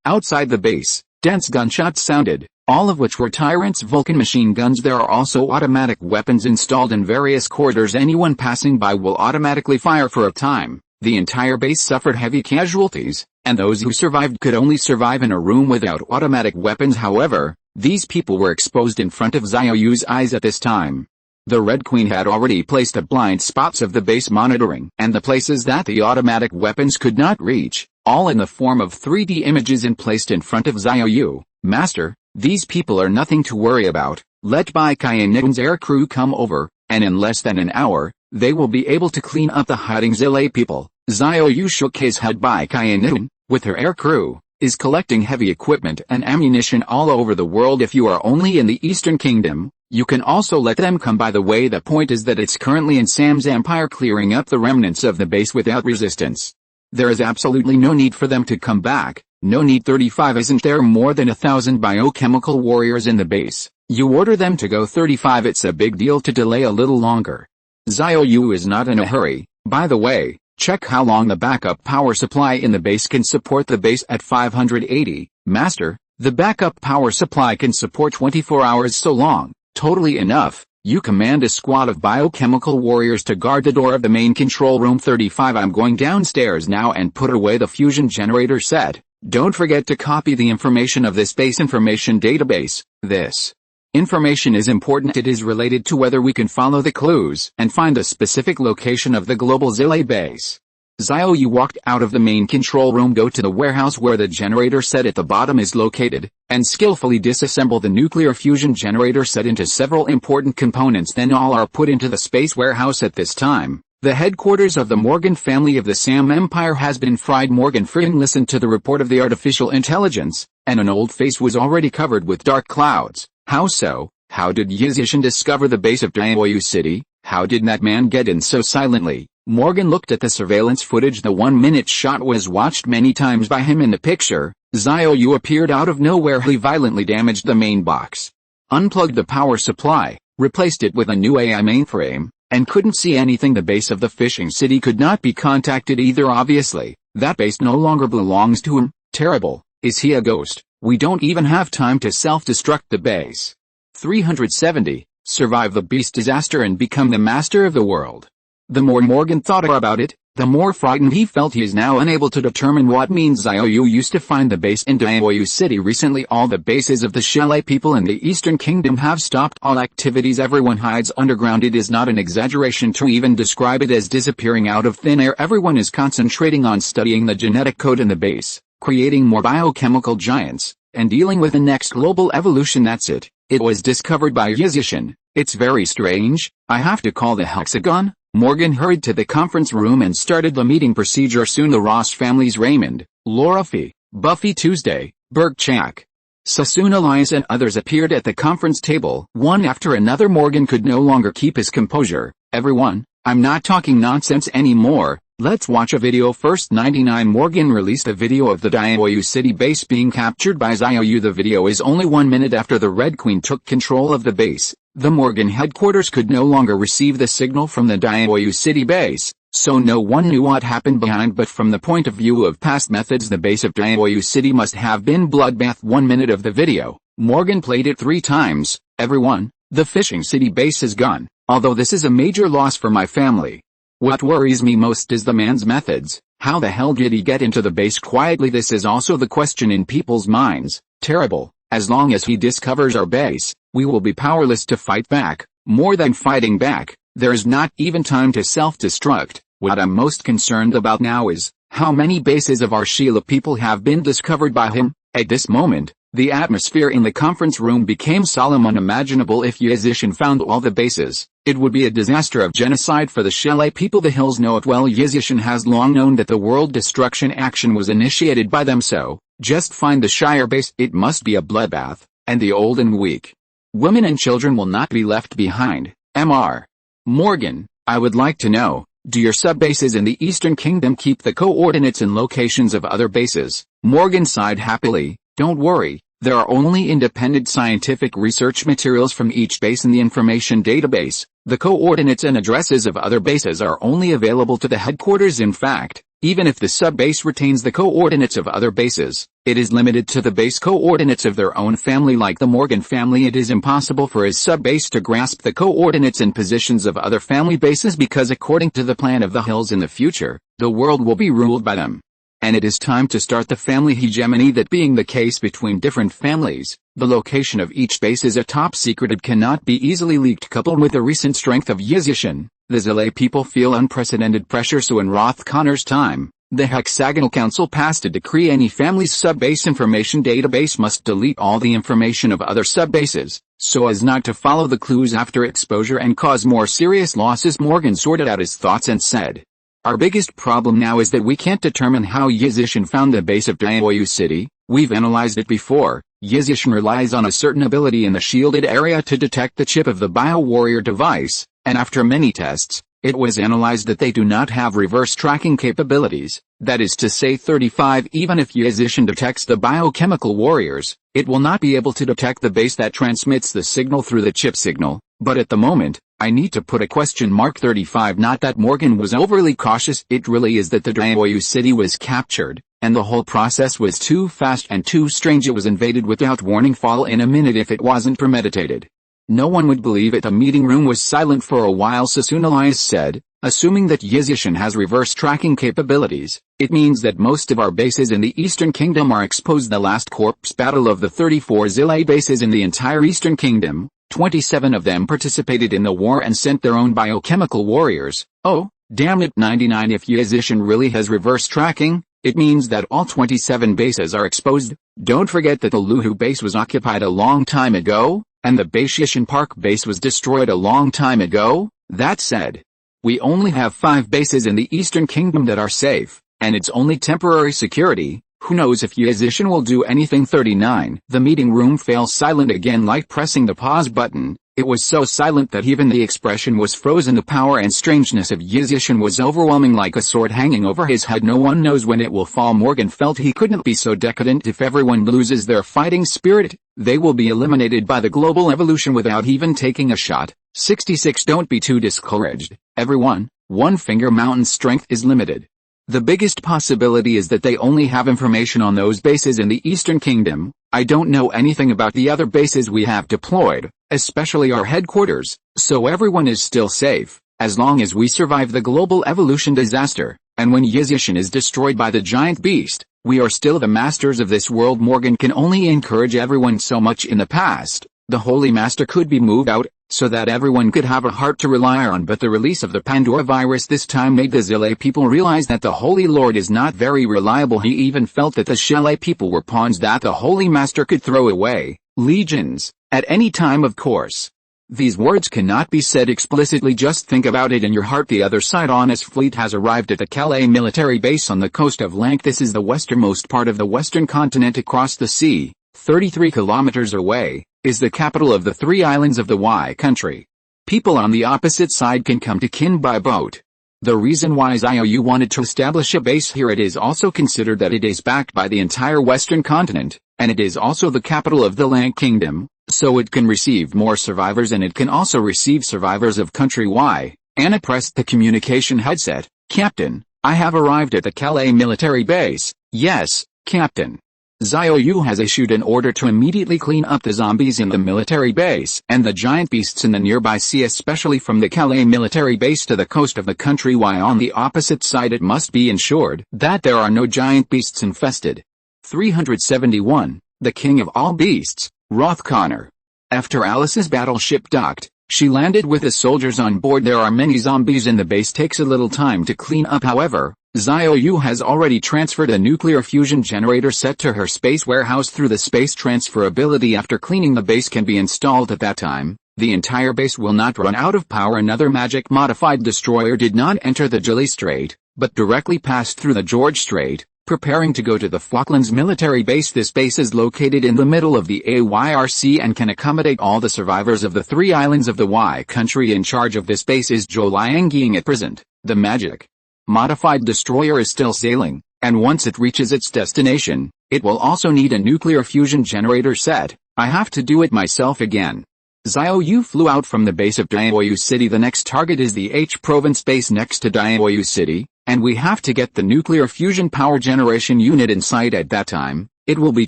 Outside the base, dense gunshots sounded, all of which were Tyrant's Vulcan machine guns. There are also automatic weapons installed in various corridors. Anyone passing by will automatically fire for a time. The entire base suffered heavy casualties, and those who survived could only survive in a room without automatic weapons. However, these people were exposed in front of Xiao Yu's eyes at this time. The Red Queen had already placed the blind spots of the base monitoring and the places that the automatic weapons could not reach, all in the form of 3D images, and placed in front of Xiao Yu. Master, these people are nothing to worry about. Let Bai Kai and Nitun's air crew come over, and in less than an hour, they will be able to clean up the hiding Zilei people. Xiao Yu shook his head. Bai Kai and Nitun, with her air crew, is collecting heavy equipment and ammunition all over the world. If you are only in the Eastern Kingdom, you can also let them come by. The way, the point is that it's currently in Sam's empire, clearing up the remnants of the base without resistance. There is absolutely no need for them to come back. No need 35. Isn't there more than 1,000 biochemical warriors in the base? You order them to go 35. It's a big deal to delay a little longer. Xiao Yu is not in a hurry. By the way, check how long the backup power supply in the base can support. The base at 580. Master, the backup power supply can support 24 hours. So long. Totally enough. You command a squad of biochemical warriors to guard the door of the main control room 35. I'm going downstairs now and put away the fusion generator set. Don't forget to copy the information of this base information database. This information is important. It is related to whether we can follow the clues and find the specific location of the global Zile base. Xiao Yu walked out of the main control room, go to the warehouse where the generator set at the bottom is located, and skillfully disassemble the nuclear fusion generator set into several important components. Then all are put into the space warehouse. At this time, the headquarters of the Morgan family of the Sam Empire has been fried. Morgan Freeman listened to the report of the artificial intelligence, and an old face was already covered with dark clouds. How so? How did Yizishan discover the base of Xiao Yu City? How did that man get in so silently? Morgan looked at the surveillance footage. The 1-minute shot was watched many times by him. In the picture, Xiao Yu appeared out of nowhere. He violently damaged the main box, unplugged the power supply, replaced it with a new AI mainframe, and couldn't see anything. The base of the fishing city could not be contacted either. Obviously, that base no longer belongs to him. Terrible. Is he a ghost? We don't even have time to self-destruct the base. 370. Survive the beast disaster and become the master of the world. The more Morgan thought about it, the more frightened he felt. He is now unable to determine what means. Xiao Yu used to find the base in Xiao Yu City. Recently all the bases of the Shelley people in the Eastern Kingdom have stopped all activities. Everyone hides underground. It is not an exaggeration to even describe it as disappearing out of thin air. Everyone is concentrating on studying the genetic code in the base, creating more biochemical giants, and dealing with the next global evolution. That's it. It was discovered by Yizishan. It's very strange. I have to call the hexagon. Morgan hurried to the conference room and started the meeting procedure. Soon the Ross families, Raymond, Laura Fee, Buffy Tuesday, Burke Chak, Sassoon Elias and others appeared at the conference table. One after another. Morgan could no longer keep his composure. Everyone, I'm not talking nonsense anymore. Let's watch a video first. 99. Morgan released a video of the Xiao Yu City base being captured by Xiao Yu. The video is only 1 minute after the Red Queen took control of the base. The Morgan headquarters could no longer receive the signal from the Xiao Yu City base, so no one knew what happened behind. But from the point of view of past methods, the base of Xiao Yu City must have been bloodbath. 1 minute of the video. Morgan played it 3 times. Everyone, the fishing city base is gone, although this is a major loss for my family. What worries me most is the man's methods. How the hell did he get into the base quietly? This is also the question in people's minds. Terrible. As long as he discovers our base, we will be powerless to fight back. More than fighting back, there's not even time to self-destruct. What I'm most concerned about now is, how many bases of our Sheila people have been discovered by him? At this moment, the atmosphere in the conference room became solemn. Unimaginable. If Yizishan found all the bases, it would be a disaster of genocide for the Shelley people. The hills know it well. Yizishan has long known that the world destruction action was initiated by them, so just find the Shire base. It must be a bloodbath, and the old and weak, women and children will not be left behind. Mr. Morgan, I would like to know, do your sub-bases in the Eastern Kingdom keep the coordinates and locations of other bases? Morgan sighed happily. Don't worry, there are only independent scientific research materials from each base in the information database. The coordinates and addresses of other bases are only available to the headquarters. In fact, even if the sub-base retains the coordinates of other bases, it is limited to the base coordinates of their own family. Like the Morgan family, it is impossible for his sub-base to grasp the coordinates and positions of other family bases because according to the plan of the hills in the future, the world will be ruled by them. And it is time to start the family hegemony. That being the case between different families, the location of each base is a top secret. It cannot be easily leaked. Coupled with the recent strength of Yizishan, the Zile people feel unprecedented pressure. So in Roth Connor's time, the Hexagonal Council passed a decree: any family's sub-base information database must delete all the information of other sub-bases, so as not to follow the clues after exposure and cause more serious losses. Morgan sorted out his thoughts and said, our biggest problem now is that we can't determine how Yizishan found the base of Xiao Yu City. We've analyzed it before. Yizishan relies on a certain ability in the shielded area to detect the chip of the Bio-Warrior device, and after many tests, it was analyzed that they do not have reverse tracking capabilities. That is to say 35. Even if Yazishan detects the biochemical warriors, it will not be able to detect the base that transmits the signal through the chip signal. But at the moment, I need to put a question mark 35. Not that Morgan was overly cautious, it really is that the Xiao Yu city was captured, and the whole process was too fast and too strange. It was invaded without warning, fall in a minute if it wasn't premeditated. No one would believe it. The meeting room was silent for a while. Sassoon said, assuming that Yazishan has reverse tracking capabilities, it means that most of our bases in the Eastern Kingdom are exposed. The last corpse battle of the 34 Zilay bases in the entire Eastern Kingdom, 27 of them participated in the war and sent their own biochemical warriors. Oh, damn it, 99. If Yazishan really has reverse tracking, it means that all 27 bases are exposed. Don't forget that the Luhu base was occupied a long time ago, and the Baishishan Park base was destroyed a long time ago. That said, we only have 5 bases in the Eastern Kingdom that are safe, and it's only temporary security. Who knows if Yazishan will do anything. 39. The meeting room fell silent again, like pressing the pause button. It was so silent that even the expression was frozen. The power and strangeness of Yazishan was overwhelming, like a sword hanging over his head. No one knows when it will fall. Morgan felt he couldn't be so decadent. If everyone loses their fighting spirit, they will be eliminated by the global evolution without even taking a shot. 66. Don't be too discouraged, everyone. One Finger Mountain's strength is limited. The biggest possibility is that they only have information on those bases in the Eastern Kingdom. I don't know anything about the other bases we have deployed, especially our headquarters, so everyone is still safe, as long as we survive the global evolution disaster, and when Yazishan is destroyed by the giant beast, we are still the masters of this world. Morgan can only encourage everyone so much. In the past, the Holy Master could be moved out, so that everyone could have a heart to rely on, but the release of the Pandora virus this time made the Zilay people realize that the Holy Lord is not very reliable. He even felt that the Zilay people were pawns that the Holy Master could throw away, legions, at any time. Of course, these words cannot be said explicitly, just think about it in your heart. The other side honest fleet has arrived at the Calais military base on the coast of Lank. This is the westernmost part of the western continent across the sea, 33 kilometers away, is the capital of the 3 islands of the Y country. People on the opposite side can come to Kin by boat. The reason why Xiao Yu wanted to establish a base here, it is also considered that it is backed by the entire western continent, and it is also the capital of the Lank Kingdom, so it can receive more survivors, and it can also receive survivors of country Y. Anna pressed the communication headset. Captain, I have arrived at the Calais military base. Yes, Captain. Xiao Yu has issued an order to immediately clean up the zombies in the military base and the giant beasts in the nearby sea, especially from the Calais military base to the coast of the country Y. On the opposite side, it must be ensured that there are no giant beasts infested. 371. The King of All Beasts, Roth Connor. After Alice's battleship docked, she landed with the soldiers on board. There are many zombies in the base. Takes a little time to clean up, however. Xiao Yu has already transferred a nuclear fusion generator set to her space warehouse through the space transfer ability. After cleaning, the base can be installed. At that time, the entire base will not run out of power. Another magic modified destroyer did not enter the Gilly Strait, but directly passed through the George Strait, preparing to go to the Falklands military base. This base is located in the middle of the AYRC and can accommodate all the survivors of the 3 islands of the Y country. In charge of this base is Zhou Liangying at present. The magic modified destroyer is still sailing, and once it reaches its destination, it will also need a nuclear fusion generator set. I have to do it myself again. Xiao Yu flew out from the base of Xiao Yu City. The next target is the H province base next to Xiao Yu City, and we have to get the nuclear fusion power generation unit in sight at that time. It will be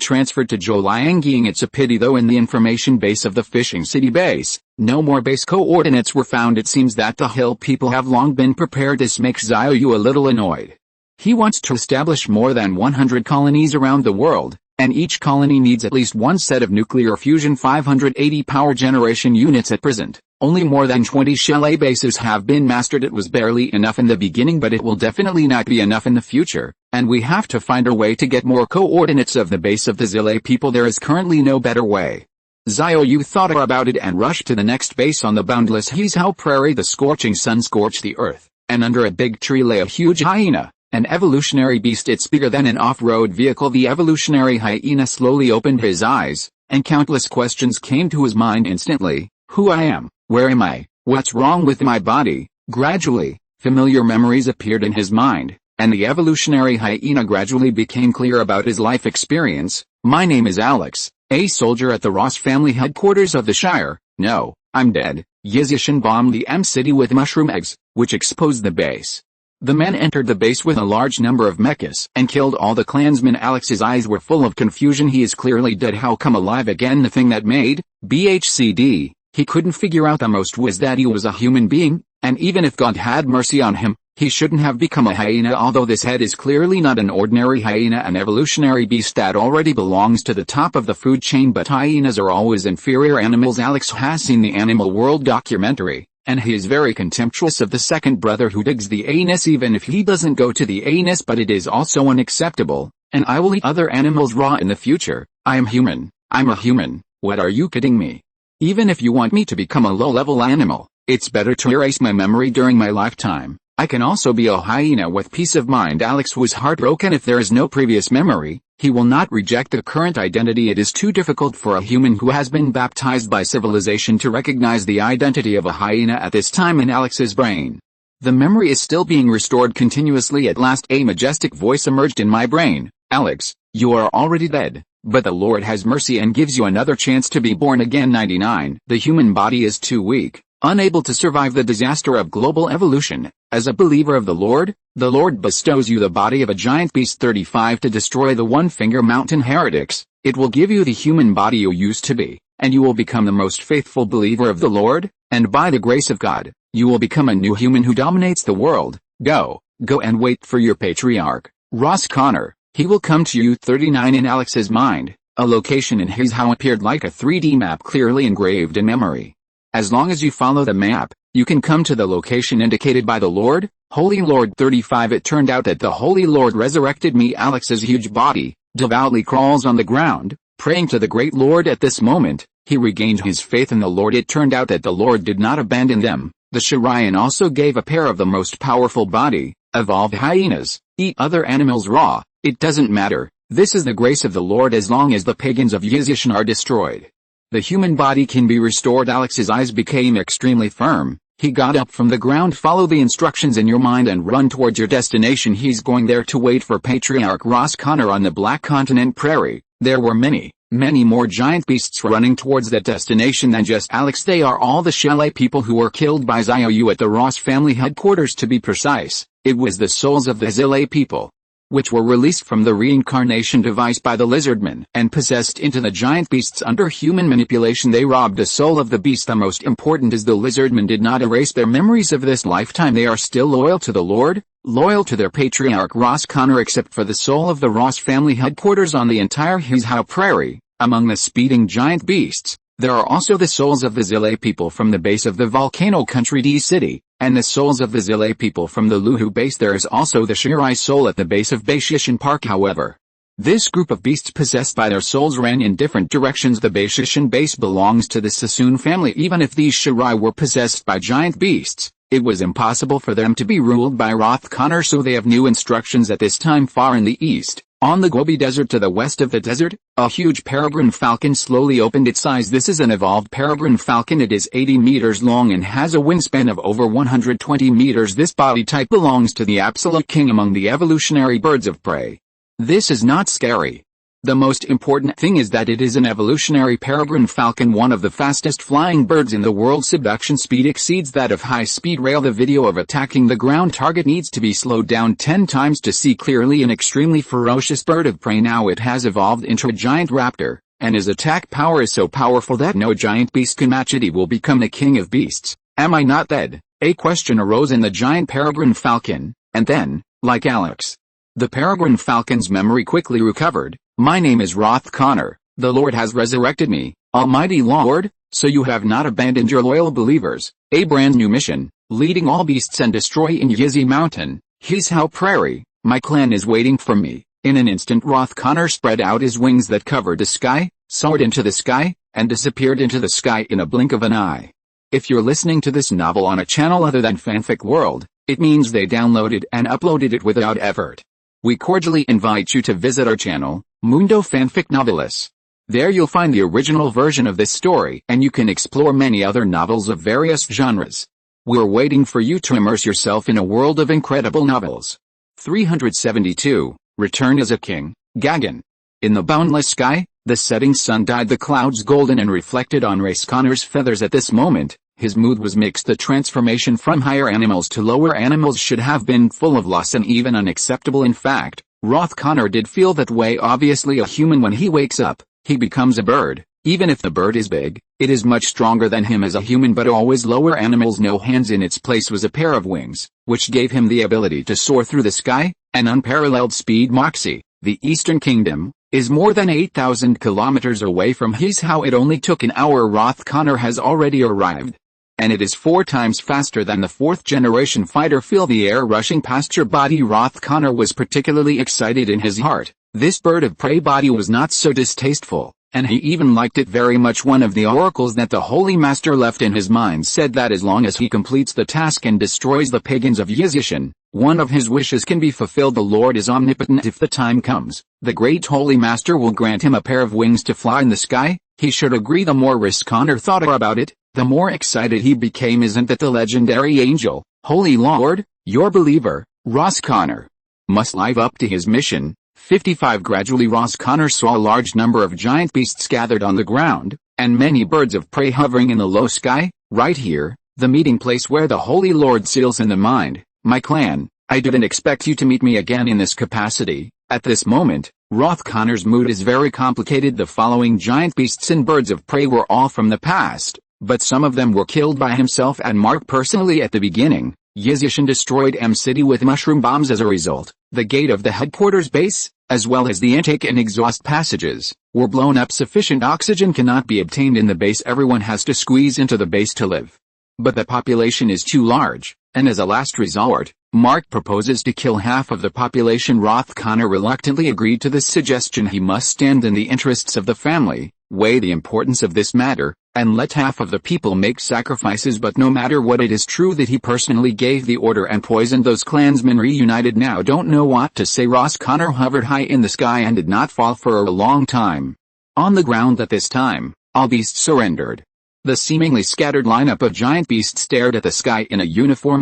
transferred to Zhou Liangying. It's a pity though, in the information base of the fishing city base, no more base coordinates were found. It seems that the hill people have long been prepared. This makes Xiao Yu a little annoyed. He wants to establish more than 100 colonies around the world, and each colony needs at least one set of nuclear fusion 580 power generation units. At present, only more than 20 Shelley bases have been mastered. It was barely enough in the beginning, but it will definitely not be enough in the future, and we have to find a way to get more coordinates of the base of the Zilay people. There is currently no better way. Xiao Yu thought about it and rushed to the next base on the boundless Hizhao prairie. The scorching sun scorched the earth, and under a big tree lay a huge hyena, an evolutionary beast. It's bigger than an off-road vehicle. The evolutionary hyena slowly opened his eyes, and countless questions came to his mind instantly. Who I am, where am I, what's wrong with my body? Gradually, familiar memories appeared in his mind. and the evolutionary hyena gradually became clear about his life experience. My name is Alex, a soldier at the Ross family headquarters of the Shire. No, I'm dead. Yizishan bombed the M city with mushroom eggs, which exposed the base. The men entered the base with a large number of mechas and killed all the clansmen. Alex's eyes were full of confusion. He is clearly dead. How come alive again? The thing that made BHCD he couldn't figure out the most was that he was a human being, and even if God had mercy on him, he shouldn't have become a hyena. Although this head is clearly not an ordinary hyena, an evolutionary beast that already belongs to the top of the food chain, but hyenas are always inferior animals. Alex has seen the Animal World documentary, and he is very contemptuous of the second brother who digs the anus, even if he doesn't go to the anus, but it is also unacceptable, and I will eat other animals raw in the future. I am human. I'm a human. What are you kidding me? Even if you want me to become a low-level animal, it's better to erase my memory during my lifetime. I can also be a hyena with peace of mind. Alex was heartbroken. If there is no previous memory, he will not reject the current identity. It is too difficult for a human who has been baptized by civilization to recognize the identity of a hyena at this time in Alex's brain. The memory is still being restored continuously. At last a majestic voice emerged in my brain. Alex, you are already dead, but the Lord has mercy and gives you another chance to be born again. 99. The human body is too weak, unable to survive the disaster of global evolution. As a believer of the Lord bestows you the body of a giant beast. 35. To destroy the one-finger mountain heretics, it will give you the human body you used to be, and you will become the most faithful believer of the Lord, and by the grace of God, you will become a new human who dominates the world. Go and wait for your patriarch, Ross Connor. He will come to you. 39. In Alex's mind, a location in his house appeared like a 3D map clearly engraved in memory. As long as you follow the map, you can come to the location indicated by the Lord, Holy Lord. 35. It turned out that the Holy Lord resurrected me. Alex's huge body devoutly crawls on the ground, praying to the great Lord. At this moment, he regained his faith in the Lord. It turned out that the Lord did not abandon them. The Xiaoran also gave a pair of the most powerful body, evolved hyenas, eat other animals raw. It doesn't matter. This is the grace of the Lord as long as the pagans of Yizishan are destroyed. The human body can be restored. Alex's eyes became extremely firm. He got up from the ground. Follow the instructions in your mind and run towards your destination. He's going there to wait for Patriarch Ross Connor on the Black Continent Prairie. There were many more giant beasts running towards that destination than just Alex. They are all the Shelley people who were killed by Xiao Yu at the Ross family headquarters. To be precise, it was the souls of the Zile people, which were released from the reincarnation device by the lizardmen and possessed into the giant beasts under human manipulation. They robbed the soul of the beast. The most important is the lizardmen did not erase their memories of this lifetime. They are still loyal to the Lord, loyal to their patriarch Ross Connor, except for the soul of the Ross family headquarters on the entire Hizhao Prairie. Among the speeding giant beasts, there are also the souls of the Zile people from the base of the volcano country D city, and the souls of the Zile people from the Luhu base. There is also the Shirai soul at the base of Beishishan Park. However, this group of beasts possessed by their souls ran in different directions. The Beishishan base belongs to the Sassoon family. Even if these Shirai were possessed by giant beasts, it was impossible for them to be ruled by Roth Connor, so they have new instructions at this time. Far in the east, on the Gobi Desert to the west of the desert, a huge peregrine falcon slowly opened its eyes. This is an evolved peregrine falcon. It is 80 meters long and has a wingspan of over 120 meters. This body type belongs to the absolute king among the evolutionary birds of prey. This is not scary. The most important thing is that it is an evolutionary peregrine falcon, one of the fastest flying birds in the world. Subduction speed exceeds that of high-speed rail. The video of attacking the ground target needs to be slowed down 10 times to see clearly. An extremely ferocious bird of prey. Now it has evolved into a giant raptor, and his attack power is so powerful that no giant beast can match it. He will become the king of beasts. Am I not dead? A question arose in the giant peregrine falcon, and then, like Alex, the peregrine falcon's memory quickly recovered. My name is Roth Connor. The Lord has resurrected me, Almighty Lord, so you have not abandoned your loyal believers. A brand new mission, leading all beasts and destroying Yizi Mountain, Hizhao Prairie. My clan is waiting for me. In an instant Roth Connor spread out his wings that covered the sky, soared into the sky, and disappeared into the sky in a blink of an eye. If you're listening to this novel on a channel other than Fanfic World, it means they downloaded and uploaded it without effort. We cordially invite you to visit our channel, Mundo Fanfic Novelis. There you'll find the original version of this story, and you can explore many other novels of various genres. We're waiting for you to immerse yourself in a world of incredible novels. 372. Return as a king, Gagan. In the boundless sky, the setting sun dyed the clouds golden and reflected on Race Connor's feathers at this moment. His mood was mixed. The transformation from higher animals to lower animals should have been full of loss and even unacceptable. In fact, Roth Connor did feel that way. Obviously a human, when he wakes up, he becomes a bird. Even if the bird is big, it is much stronger than him as a human, but always lower animals. No hands, in its place was a pair of wings, which gave him the ability to soar through the sky, an unparalleled speed. Moxie, the Eastern Kingdom, is more than 8,000 kilometers away from his how it only took an hour. Roth Connor has already arrived. And it is 4 times faster than the 4th generation fighter. Feel the air rushing past your body. Roth Connor was particularly excited in his heart. This bird of prey body was not so distasteful, and he even liked it very much. One of the oracles that the Holy Master left in his mind said that as long as he completes the task and destroys the pagans of Yizishan, one of his wishes can be fulfilled. The Lord is omnipotent. If the time comes, the great Holy Master will grant him a pair of wings to fly in the sky. He should agree. The more Roth Connor thought about it, the more excited he became. Isn't that the legendary angel, Holy Lord, your believer, Roth Connor, must live up to his mission? 55. Gradually Roth Connor saw a large number of giant beasts gathered on the ground, and many birds of prey hovering in the low sky. Right here, the meeting place where the Holy Lord seals in the mind. My clan, I didn't expect you to meet me again in this capacity. At this moment, Roth Connor's mood is very complicated. The following giant beasts and birds of prey were all from the past, but some of them were killed by himself and Mark personally at the beginning. Yizishan destroyed M City with mushroom bombs. As a result, the gate of the headquarters base, as well as the intake and exhaust passages, were blown up. Sufficient oxygen cannot be obtained in the base. Everyone has to squeeze into the base to live. But the population is too large, and as a last resort, Mark proposes to kill half of the population. Roth Connor reluctantly agreed to this suggestion. He must stand in the interests of the family, weigh the importance of this matter, and let half of the people make sacrifices. But no matter what, it is true that he personally gave the order and poisoned those clansmen. Reunited now don't know what to say. Roth Connor hovered high in the sky and did not fall for a long time. On the ground at this time, all beasts surrendered. The seemingly scattered lineup of giant beasts stared at the sky in a uniform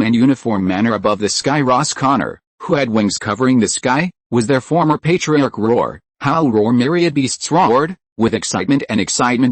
manner. Above the sky, Roth Connor, who had wings covering the sky, was their former patriarch. Roar, howl, roar. Myriad beasts roared, with excitement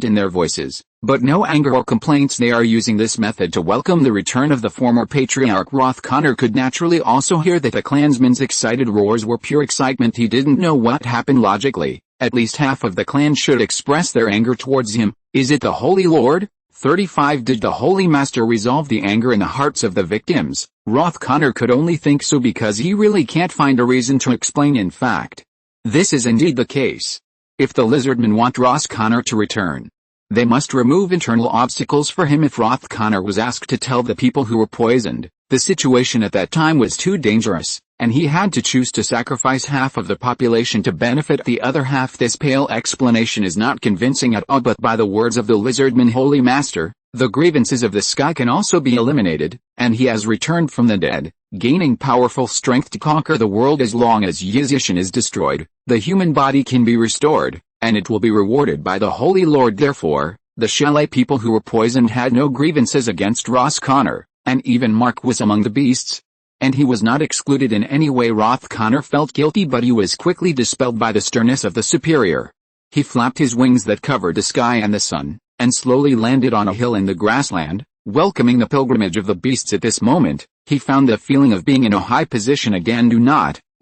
in their voices, but no anger or complaints. They are using this method to welcome the return of the former patriarch. Roth Connor could naturally also hear that the clansmen's excited roars were pure excitement. He didn't know what happened logically. At least half of the clan should express their anger towards him. Is it the Holy Lord? 35. Did the Holy Master resolve the anger in the hearts of the victims? Roth Connor could only think so because he really can't find a reason to explain. In fact, this is indeed the case. If the lizardmen want Roth Connor to return, they must remove internal obstacles for him. If Roth Connor was asked to tell the people who were poisoned, the situation at that time was too dangerous, and he had to choose to sacrifice half of the population to benefit the other half. This pale explanation is not convincing at all, but by the words of the lizardman Holy Master, the grievances of the sky can also be eliminated, and he has returned from the dead, gaining powerful strength to conquer the world. As long as Yizishan is destroyed, the human body can be restored, and it will be rewarded by the Holy Lord. Therefore, the Chalet people who were poisoned had no grievances against Roth Connor, and even Mark was among the beasts, and he was not excluded in any way. Roth Connor felt guilty, but he was quickly dispelled by the sternness of the superior. He flapped his wings that covered the sky and the sun, and slowly landed on a hill in the grassland, welcoming the pilgrimage of the beasts. At this moment, he found the feeling of being in a high position again.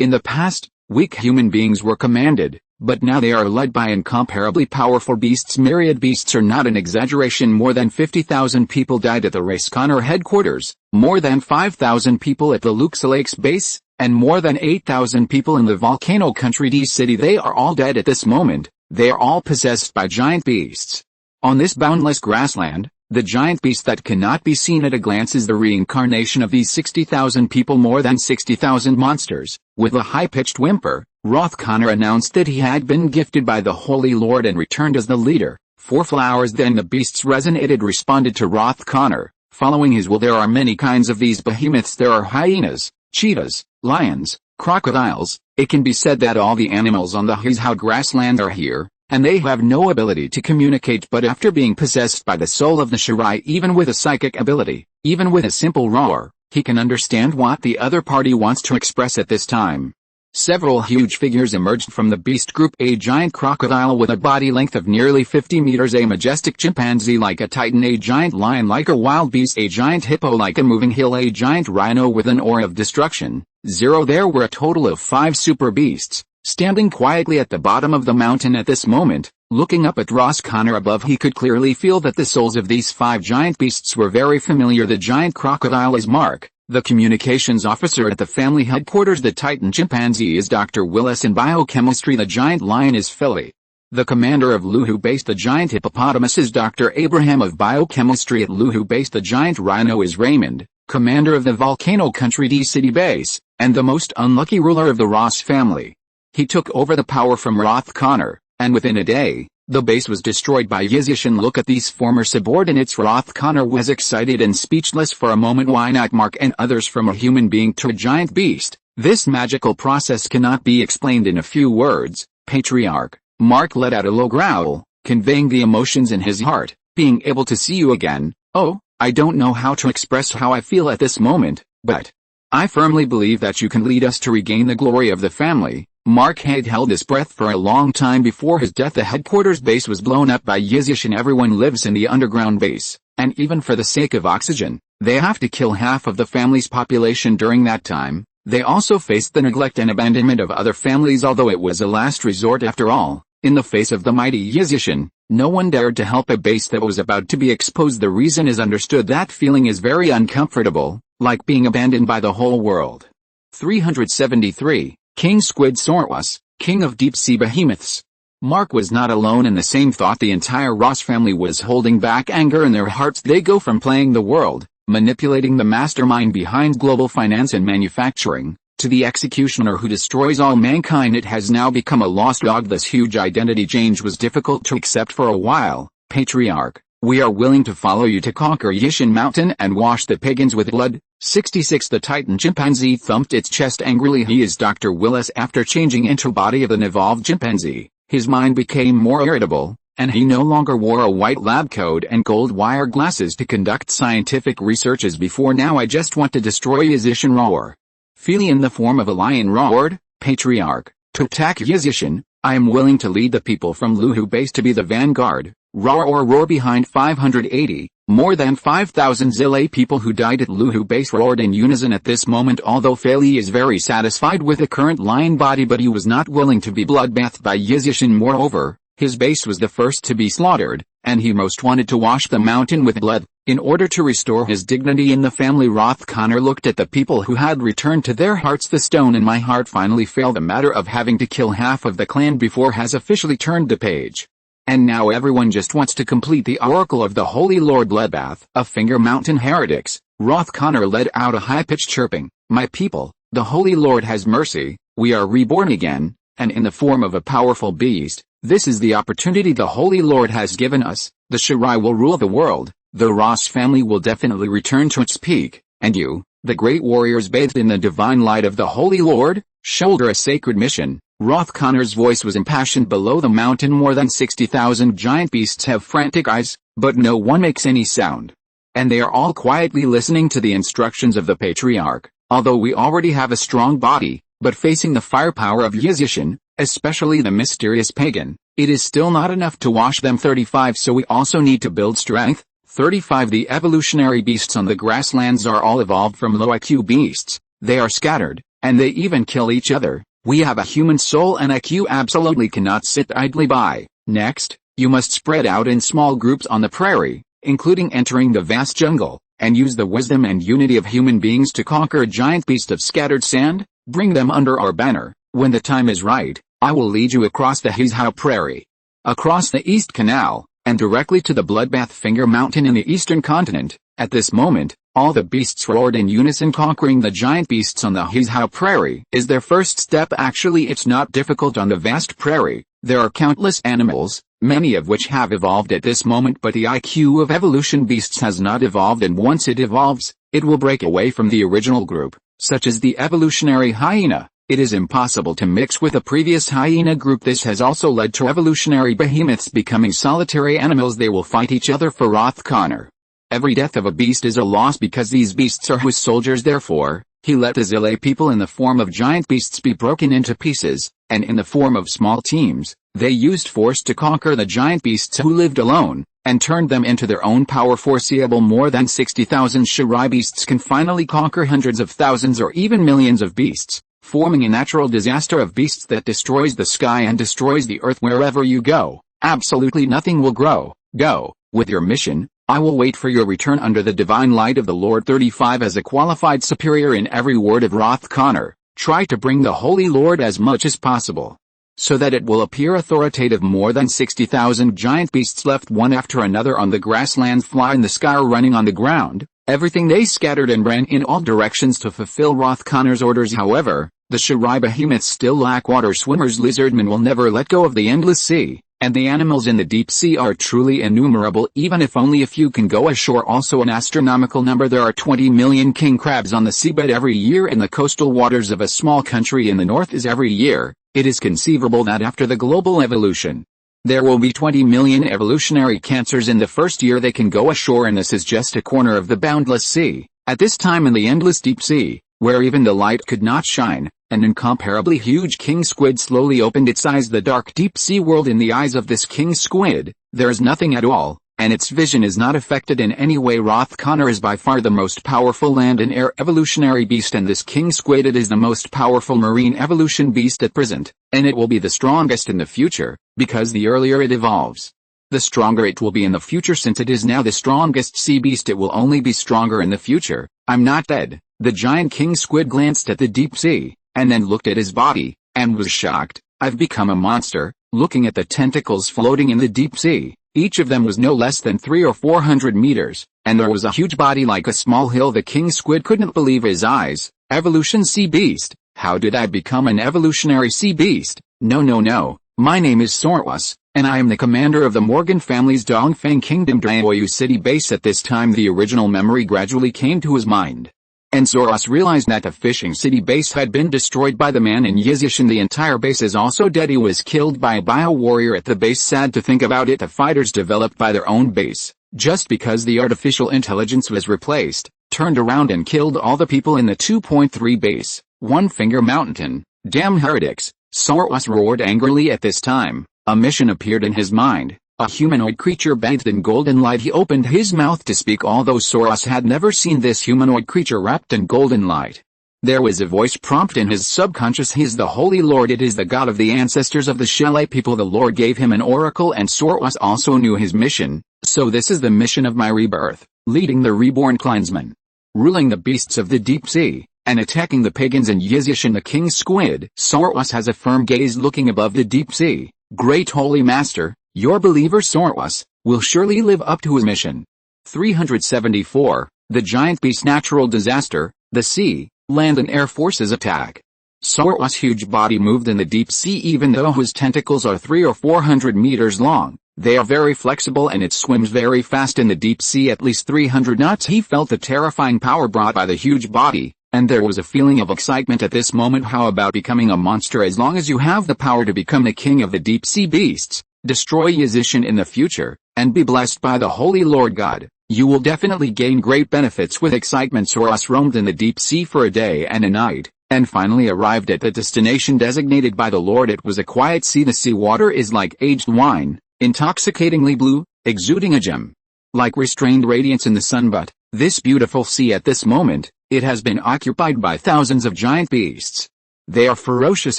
In the past, weak human beings were commanded, but now they are led by incomparably powerful beasts. Myriad beasts are not an exaggeration. More than 50,000 people died at the Roth Connor headquarters, more than 5,000 people at the Lurks Lake's base, and more than 8,000 people in the volcano country D City. They are all dead at this moment. They are all possessed by giant beasts. On this boundless grassland, the giant beast that cannot be seen at a glance is the reincarnation of these 60,000 people. More than 60,000 monsters. With a high-pitched whimper, Roth Connor announced that he had been gifted by the Holy Lord and returned as the leader. 4 flowers. Then the beasts responded to Roth Connor, following his will. There are many kinds of these behemoths. There are hyenas, cheetahs, lions, crocodiles. It can be said that all the animals on the Hizhao grassland are here, and they have no ability to communicate. But after being possessed by the soul of the Shirai, even with a psychic ability, even with a simple roar, He can understand what the other party wants to express at this time. Several huge figures emerged from the beast group: a giant crocodile with a body length of nearly 50 meters, a majestic chimpanzee like a titan, a giant lion like a wild beast, a giant hippo like a moving hill, a giant rhino with an aura of destruction. There were a total of 5 super beasts, standing quietly at the bottom of the mountain at this moment. Looking up at Ross Connor above, he could clearly feel that the souls of these 5 giant beasts were very familiar. The giant crocodile is Mark, the communications officer at the family headquarters. The Titan chimpanzee is Dr. Willis in biochemistry. The giant lion is Philly, the commander of Luhu Base. The giant hippopotamus is Dr. Abraham of biochemistry at Luhu Base. The giant rhino is Raymond, commander of the Volcano Country D City Base, and the most unlucky ruler of the Ross family. He took over the power from Roth Connor, and within a day, the base was destroyed by Yizishin. Look at these former subordinates. Roth Connor was excited and speechless for a moment. Why not Mark and others from a human being to a giant beast? This magical process cannot be explained in a few words. Patriarch. Mark let out a low growl, conveying the emotions in his heart. Being able to see you again. Oh, I don't know how to express how I feel at this moment, but I firmly believe that you can lead us to regain the glory of the family. Mark had held his breath for a long time before his death. The headquarters base was blown up by Yizishin. Everyone lives in the underground base, and even for the sake of oxygen, they have to kill half of the family's population during that time. They also faced the neglect and abandonment of other families, although it was a last resort after all. In the face of the mighty Yizishin, no one dared to help a base that was about to be exposed. The reason is understood. That feeling is very uncomfortable, like being abandoned by the whole world. 373. King Squid Saurus, king of deep-sea behemoths. Mark was not alone in the same thought. The entire Ross family was holding back anger in their hearts. They go from playing the world, manipulating the mastermind behind global finance and manufacturing, to the executioner who destroys all mankind. It has now become a lost dog. This huge identity change was difficult to accept for a while. Patriarch, we are willing to follow you to conquer Yishin Mountain and wash the pagans with blood. 66. The Titan chimpanzee thumped its chest angrily. He is Dr. Willis. After changing into body of an evolved chimpanzee, his mind became more irritable, and he no longer wore a white lab coat and gold wire glasses to conduct scientific research as before. Now I just want to destroy Yizishin. Roar. Philly in the form of a lion roared, Patriarch, to attack Yizishin. I am willing to lead the people from Luhu Base to be the vanguard. Roar or roar. Behind 580, more than 5,000 Zilay people who died at Luhu Base roared in unison at this moment. Although Philly is very satisfied with the current lion body, but he was not willing to be bloodbathed by Yizishin. Moreover, his base was the first to be slaughtered, and he most wanted to wash the mountain with blood, in order to restore his dignity in the family. Roth Connor looked at the people who had returned to their hearts. The stone in my heart finally fell. The matter of having to kill half of the clan before has officially turned the page. And now everyone just wants to complete the oracle of the Holy Lord bloodbath. A Finger Mountain heretics. Roth Connor let out a high-pitched chirping. My people, the Holy Lord has mercy. We are reborn again, and in the form of a powerful beast. This is the opportunity the Holy Lord has given us. The Shirai will rule the world. The Ross family will definitely return to its peak, and you, the great warriors bathed in the divine light of the Holy Lord, shoulder a sacred mission. Roth Connor's voice was impassioned. Below the mountain more than 60,000 giant beasts have frantic eyes, but no one makes any sound. And they are all quietly listening to the instructions of the Patriarch. Although we already have a strong body, but facing the firepower of Yizishin, especially the mysterious pagan, it is still not enough to wash them. 35. So we also need to build strength. 35. The evolutionary beasts on the grasslands are all evolved from low IQ beasts. They are scattered, and they even kill each other. We have a human soul and IQ absolutely cannot sit idly by. Next, you must spread out in small groups on the prairie, including entering the vast jungle, and use the wisdom and unity of human beings to conquer a giant beast of scattered sand. Bring them under our banner. When the time is right, I will lead you across the Hizhao Prairie, across the East Canal, and directly to the Bloodbath Finger Mountain in the eastern continent. At this moment, all the beasts roared in unison. Conquering the giant beasts on the Hizhao Prairie is their first step. Actually, it's not difficult on the vast prairie. There are countless animals, many of which have evolved at this moment, but the IQ of evolution beasts has not evolved, and once it evolves, it will break away from the original group, such as the evolutionary hyena. It is impossible to mix with a previous hyena group. This has also led to evolutionary behemoths becoming solitary animals. They will fight each other for Roth Connor. Every death of a beast is a loss because these beasts are his soldiers. Therefore, he let the Zile people in the form of giant beasts be broken into pieces, and in the form of small teams, they used force to conquer the giant beasts who lived alone, and turned them into their own power. Foreseeable more than 60,000 Shirai beasts can finally conquer hundreds of thousands or even millions of beasts, forming a natural disaster of beasts that destroys the sky and destroys the earth. Wherever you go, absolutely nothing will grow. Go, with your mission. I will wait for your return under the divine light of the Lord. 35 As a qualified superior in every word of Roth Connor, try to bring the Holy Lord as much as possible, so that it will appear authoritative. More than 60,000 giant beasts left one after another on the grasslands, fly in the sky or running on the ground. Everything they scattered and ran in all directions to fulfill Roth Connor's orders. However, the Shirai behemoths still lack water swimmers. Lizardmen will never let go of the endless sea, and the animals in the deep sea are truly innumerable, even if only a few can go ashore. Also an astronomical number. There are 20 million king crabs on the seabed every year in the coastal waters of a small country in the north. Every year, it is conceivable that after the global evolution, there will be 20 million evolutionary cancers in the first year they can go ashore, and this is just a corner of the boundless sea. At this time in the endless deep sea, where even the light could not shine, an incomparably huge king squid slowly opened its eyes. The dark deep sea world in the eyes of this king squid, there is nothing at all, and its vision is not affected in any way. Roth Connor is by far the most powerful land and air evolutionary beast, and this king squid, it is the most powerful marine evolution beast at present, and it will be the strongest in the future, because the earlier it evolves, the stronger it will be in the future. Since it is now the strongest sea beast, it will only be stronger in the future. I'm not dead. The giant king squid glanced at the deep sea, and then looked at his body, and was shocked. I've become a monster. Looking at the tentacles floating in the deep sea, each of them was no less than 300 or 400 meters, and there was a huge body like a small hill. The king squid couldn't believe his eyes. Evolution sea beast? How did I become an evolutionary sea beast? No. My name is Sorwas, and I am the commander of the Morgan family's Dongfang Kingdom Xiao Yu city base. At this time the original memory gradually came to his mind, and Sorwas realized that the fishing city base had been destroyed by the man in Yizishan. The entire base is also dead. He was killed by a bio-warrior at the base. Sad to think about it, the fighters developed by their own base, just because the artificial intelligence was replaced, turned around and killed all the people in the 2.3 base. One Finger Mountain. Damn heretics! Sorwas roared angrily. At this time, a mission appeared in his mind. A humanoid creature bathed in golden light. He opened his mouth to speak, although Sorwas had never seen this humanoid creature wrapped in golden light. There was a voice prompt in his subconscious. He is the Holy Lord. It is the God of the ancestors of the Shelley people. The Lord gave him an oracle, and Sorwas also knew his mission. So this is the mission of my rebirth, leading the reborn clansmen, ruling the beasts of the deep sea, and attacking the pagans in Yizishan. The king squid. Sorwas has a firm gaze looking above the deep sea. Great Holy Master, your believer Sorwas will surely live up to his mission. 374. The giant beast. Natural disaster. The sea, land and air forces attack. Sorwas' huge body moved in the deep sea. Even though his tentacles are 300 or 400 meters long, they are very flexible, and it swims very fast in the deep sea, at least 300 knots. He felt the terrifying power brought by the huge body, and there was a feeling of excitement at this moment. How about becoming a monster? As long as you have the power to become the king of the deep sea beasts, destroy Yizishan in the future, and be blessed by the Holy Lord God, you will definitely gain great benefits. With excitement, Sorwas roamed in the deep sea for a day and a night, and finally arrived at the destination designated by the Lord. It was a quiet sea. The sea water is like aged wine, intoxicatingly blue, exuding a gem like restrained radiance in the sun. But this beautiful sea, at this moment, it has been occupied by thousands of giant beasts. They are ferocious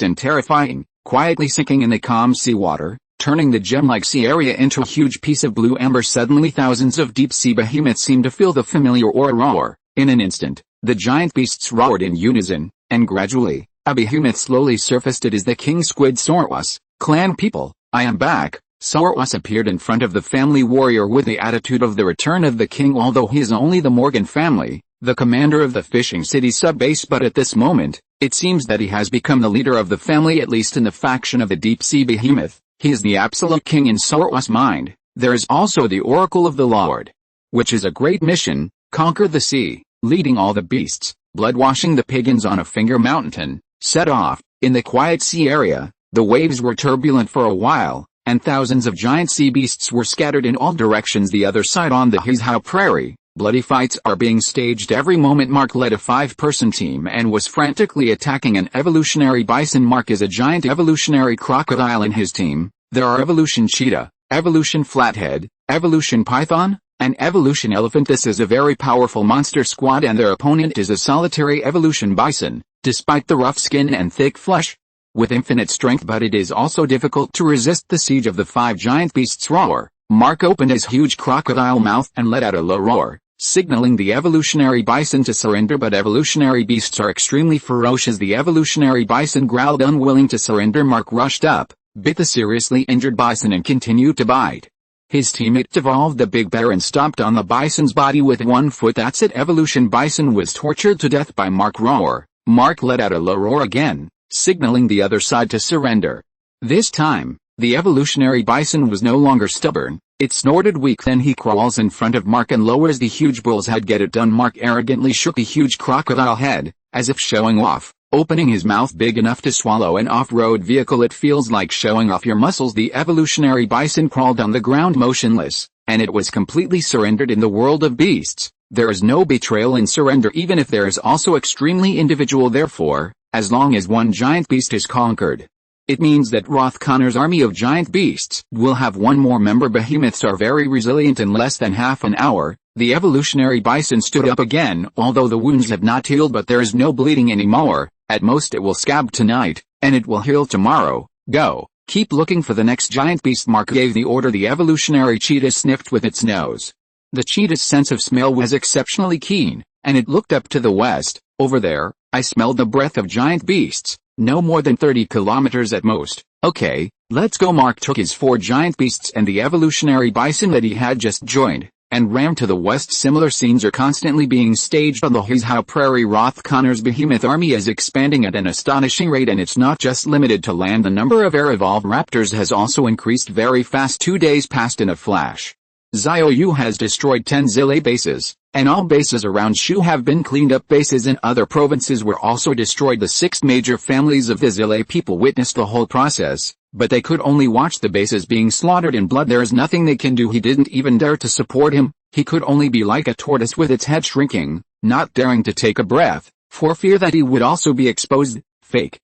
and terrifying, quietly sinking in the calm sea water, turning the gem-like sea area into a huge piece of blue amber. Suddenly thousands of deep-sea behemoths seemed to feel the familiar roar. In an instant, the giant beasts roared in unison, and gradually, a behemoth slowly surfaced. It is the king squid. Sorwas, clan people, I am back. Sorwas appeared in front of the family warrior with the attitude of the return of the king. Although he is only the Morgan family, the commander of the fishing city sub-base, but at this moment, it seems that he has become the leader of the family, at least in the faction of the deep-sea behemoth. He is the absolute king in Sorwas' mind. There is also the oracle of the Lord, which is a great mission: conquer the sea, leading all the beasts, blood-washing the pagans on a finger mountain. Set off. In the quiet sea area, the waves were turbulent for a while, and thousands of giant sea beasts were scattered in all directions. The other side, on the Hizhao prairie, Bloody fights are being staged every moment. Mark led a 5-person team and was frantically attacking an evolutionary bison. Mark is a giant evolutionary crocodile in his team. There are evolution cheetah, evolution flathead, evolution python, and evolution elephant. This is a very powerful monster squad, and their opponent is a solitary evolution bison, despite the rough skin and thick flesh. With infinite strength, but it is also difficult to resist the siege of the 5 giant beasts' roar. Mark opened his huge crocodile mouth and let out a low roar, signaling the evolutionary bison to surrender, but evolutionary beasts are extremely ferocious. The evolutionary bison growled, unwilling to surrender. Mark rushed up, bit the seriously injured bison and continued to bite. His teammate evolved the big bear and stomped on the bison's body with 1 foot. That's it. Evolution bison was tortured to death by Mark roar. Mark let out a low roar again, signaling the other side to surrender. This time, the evolutionary bison was no longer stubborn. It snorted weak. Then he crawls in front of Mark and lowers the huge bull's head. Get it done. Mark arrogantly shook the huge crocodile head, as if showing off, opening his mouth big enough to swallow an off-road vehicle. It feels like showing off your muscles. The evolutionary bison crawled on the ground motionless, and it was completely surrendered. In the world of beasts, there is no betrayal in surrender, even if there is also extremely individual. Therefore, as long as one giant beast is conquered, it means that Roth Connor's army of giant beasts will have one more member. Behemoths are very resilient. In less than half an hour, the evolutionary bison stood up again, although the wounds have not healed, but there is no bleeding anymore. At most it will scab tonight, and it will heal tomorrow. Go. Keep looking for the next giant beast. Mark gave the order. The evolutionary cheetah sniffed with its nose. The cheetah's sense of smell was exceptionally keen, and it looked up to the west. Over there, I smelled the breath of giant beasts. No more than 30 kilometers at most. Okay, let's go. Mark took his 4 giant beasts and the evolutionary bison that he had just joined, and ran to the west. Similar scenes are constantly being staged on the Hizhao Prairie. Roth Connor's behemoth army is expanding at an astonishing rate, and it's not just limited to land. The number of air-evolved raptors has also increased very fast. 2 days passed in a flash. Xiao Yu has destroyed 10 Zile bases, and all bases around Shu have been cleaned up. Bases in other provinces were also destroyed. The 6 major families of the Zile people witnessed the whole process, but they could only watch the bases being slaughtered in blood. There is nothing they can do. He didn't even dare to support him. He could only be like a tortoise with its head shrinking, not daring to take a breath, for fear that he would also be exposed. Fake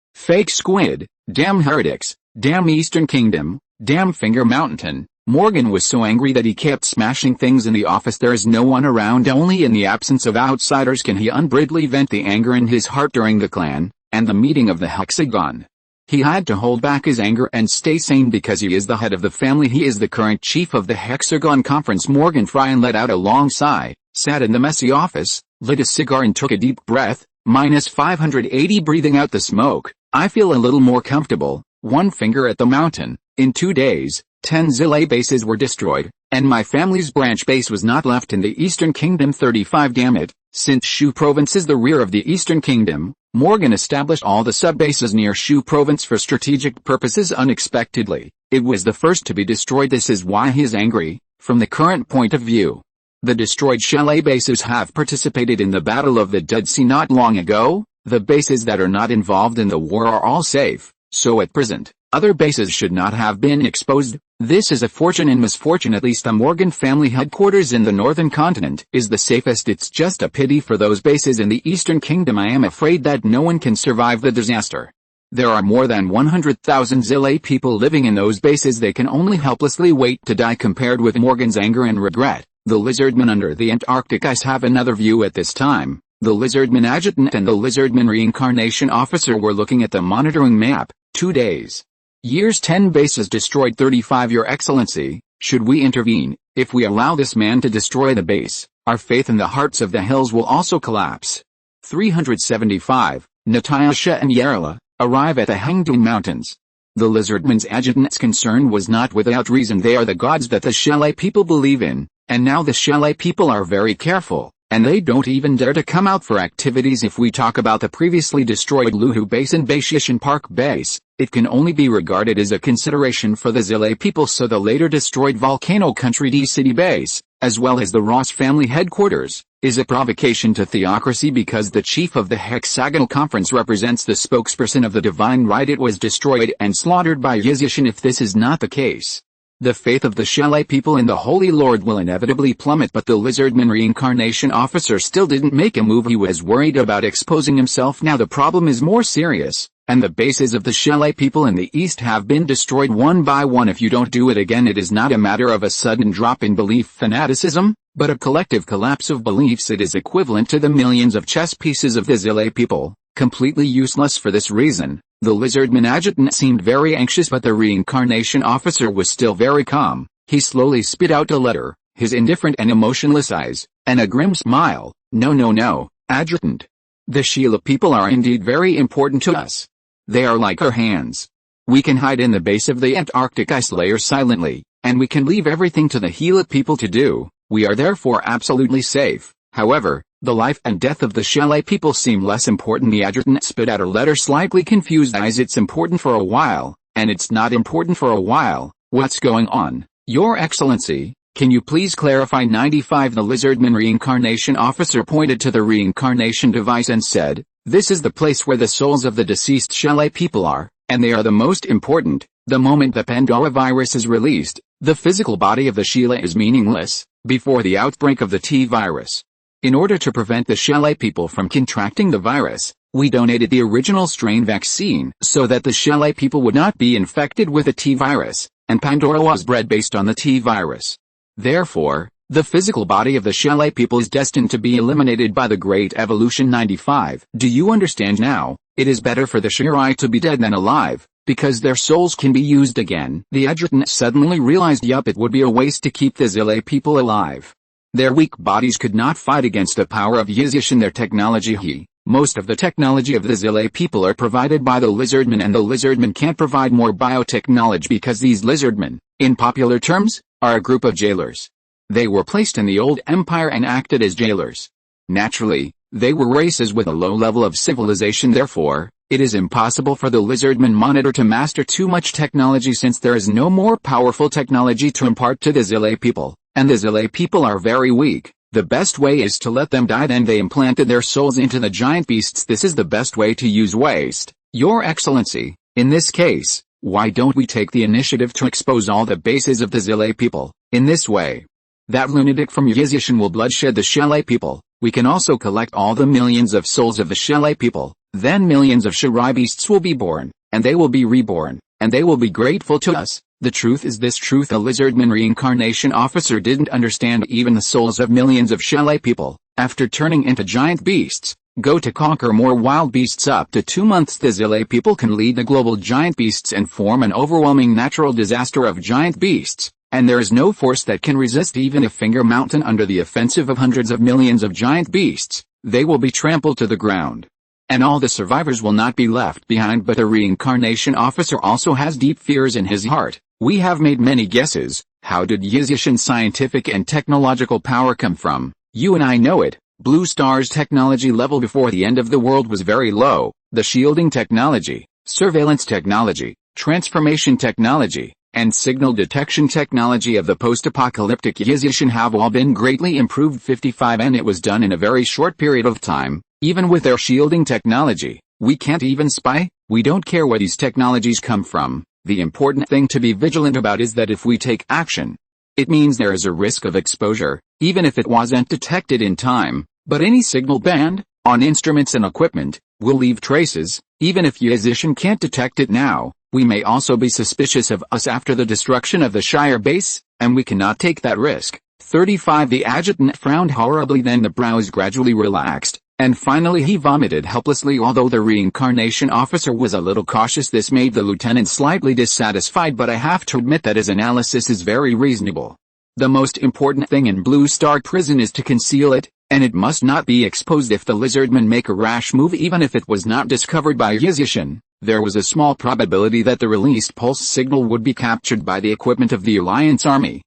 squid, damn heretics, damn Eastern Kingdom, damn Finger Mountain. Morgan was so angry that he kept smashing things in the office. There is no one around. Only in the absence of outsiders can he unbridledly vent the anger in his heart. During the clan and the meeting of the hexagon, he had to hold back his anger and stay sane because he is the head of the family. He is the current chief of the hexagon conference. Morgan Fryan let out a long sigh, sat in the messy office, lit a cigar and took a deep breath, -580 breathing out the smoke. I feel a little more comfortable. One finger at the mountain. In 2 days, 10 Zile bases were destroyed, and my family's branch base was not left in the Eastern Kingdom. 35. Damn it, since Shu Province is the rear of the Eastern Kingdom, Morgan established all the sub-bases near Shu Province for strategic purposes. Unexpectedly, it was the first to be destroyed. This is why he is angry. From the current point of view, the destroyed chalet bases have participated in the Battle of the Dead Sea not long ago. The bases that are not involved in the war are all safe, so at present, other bases should not have been exposed. This is a fortune in misfortune. At least the Morgan family headquarters in the northern continent is the safest. It's just a pity for those bases in the Eastern Kingdom. I am afraid that no one can survive the disaster. There are more than 100,000 Zile people living in those bases. They can only helplessly wait to die. Compared with Morgan's anger and regret, the lizardmen under the Antarctic ice have another view at this time. The lizardman adjutant and the lizardman reincarnation officer were looking at the monitoring map. 2 days. Years 10 bases destroyed. 35. Your Excellency, should we intervene? If we allow this man to destroy the base, our faith in the hearts of the hills will also collapse. 375. Natasha and Yarla arrive at the Hangdun Mountains. The lizardman's adjutant's concern was not without reason. They are the gods that the Chalet people believe in, and now the Chalet people are very careful, and they don't even dare to come out for activities. If we talk about the previously destroyed Luhu Base and Baishishan Park Base, it can only be regarded as a consideration for the Zile people. So the later destroyed Volcano Country D City Base, as well as the Ross family headquarters, is a provocation to theocracy because the chief of the Hexagonal Conference represents the spokesperson of the divine right. It was destroyed and slaughtered by Yizishan. If this is not the case, The faith of the Xiaolai people in the Holy Lord will inevitably plummet, but the lizardman reincarnation officer still didn't make a move. He was worried about exposing himself. Now the problem is more serious, and the bases of the Xiaolai people in the east have been destroyed one by one. If you don't do it again, it is not a matter of a sudden drop in belief fanaticism, but a collective collapse of beliefs. It is equivalent to the millions of chess pieces of the Xiaolai people, completely useless for this reason. The lizardman adjutant seemed very anxious, but the reincarnation officer was still very calm. He slowly spit out a letter, his indifferent and emotionless eyes, and a grim smile. No, adjutant. The Sheila people are indeed very important to us. They are like our hands. We can hide in the base of the Antarctic ice layer silently, and we can leave everything to the Gila people to do. We are therefore absolutely safe. However, the life and death of the Xiaolai people seem less important. The adjutant spit out a letter, slightly confused eyes. It's important for a while, and it's not important for a while. What's going on, Your Excellency? Can you please clarify? 95. The lizardman reincarnation officer pointed to the reincarnation device and said, "This is the place where the souls of the deceased Xiaolai people are, and they are the most important. The moment the Pandora virus is released, the physical body of the Sheila is meaningless, before the outbreak of the T virus. In order to prevent the Xiaolai people from contracting the virus, we donated the original strain vaccine so that the Xiaolai people would not be infected with the T virus, and Pandora was bred based on the T virus. Therefore, the physical body of the Xiaolai people is destined to be eliminated by the Great Evolution." 95. Do you understand now? It is better for the Shirai to be dead than alive, because their souls can be used again. The adjutant suddenly realized, yup, it would be a waste to keep the Xiaolai people alive. Their weak bodies could not fight against the power of Yizishan. Their technology. Most of the technology of the Xiaolai people are provided by the lizardmen, and the lizardmen can't provide more biotechnology because these lizardmen, in popular terms, are a group of jailers. They were placed in the old empire and acted as jailers. Naturally, they were races with a low level of civilization. Therefore, it is impossible for the lizardman monitor to master too much technology, since there is no more powerful technology to impart to the Xiaolai people, and the Xiaolai people are very weak. The best way is to let them die. Then they implanted their souls into the giant beasts. This is the best way to use waste, Your Excellency. In this case, why don't we take the initiative to expose all the bases of the Xiaolai people? In this way, that lunatic from Yizishan will bloodshed the Xiaolai people. We can also collect all the millions of souls of the Xiaolai people. Then millions of Shirai beasts will be born, and they will be reborn, and they will be grateful to us. The truth is this truth: a lizardman reincarnation officer didn't understand even the souls of millions of Xiaolai people. After turning into giant beasts, go to conquer more wild beasts. Up to 2 months the Xiaolai people can lead the global giant beasts and form an overwhelming natural disaster of giant beasts, and there is no force that can resist even a finger mountain under the offensive of hundreds of millions of giant beasts. They will be trampled to the ground, and all the survivors will not be left behind. But the reincarnation officer also has deep fears in his heart. We have made many guesses. How did Yizishan's scientific and technological power come from? You and I know it. Blue Star's technology level before the end of the world was very low. The shielding technology, surveillance technology, transformation technology, and signal detection technology of the post-apocalyptic Yizishan have all been greatly improved. 55. And it was done in a very short period of time. Even with their shielding technology, we can't even spy. We don't care where these technologies come from. The important thing to be vigilant about is that if we take action, it means there is a risk of exposure, even if it wasn't detected in time. But any signal band on instruments and equipment will leave traces. Even if Yizishan can't detect it now, we may also be suspicious of us after the destruction of the Shire base, and we cannot take that risk. 35. The adjutant frowned horribly, then the brows gradually relaxed, and finally he vomited helplessly. Although the reincarnation officer was a little cautious, this made the lieutenant slightly dissatisfied, but I have to admit that his analysis is very reasonable. The most important thing in Blue Star Prison is to conceal it, and it must not be exposed. If the lizardmen make a rash move, even if it was not discovered by Yizishan, there was a small probability that the released pulse signal would be captured by the equipment of the Alliance Army.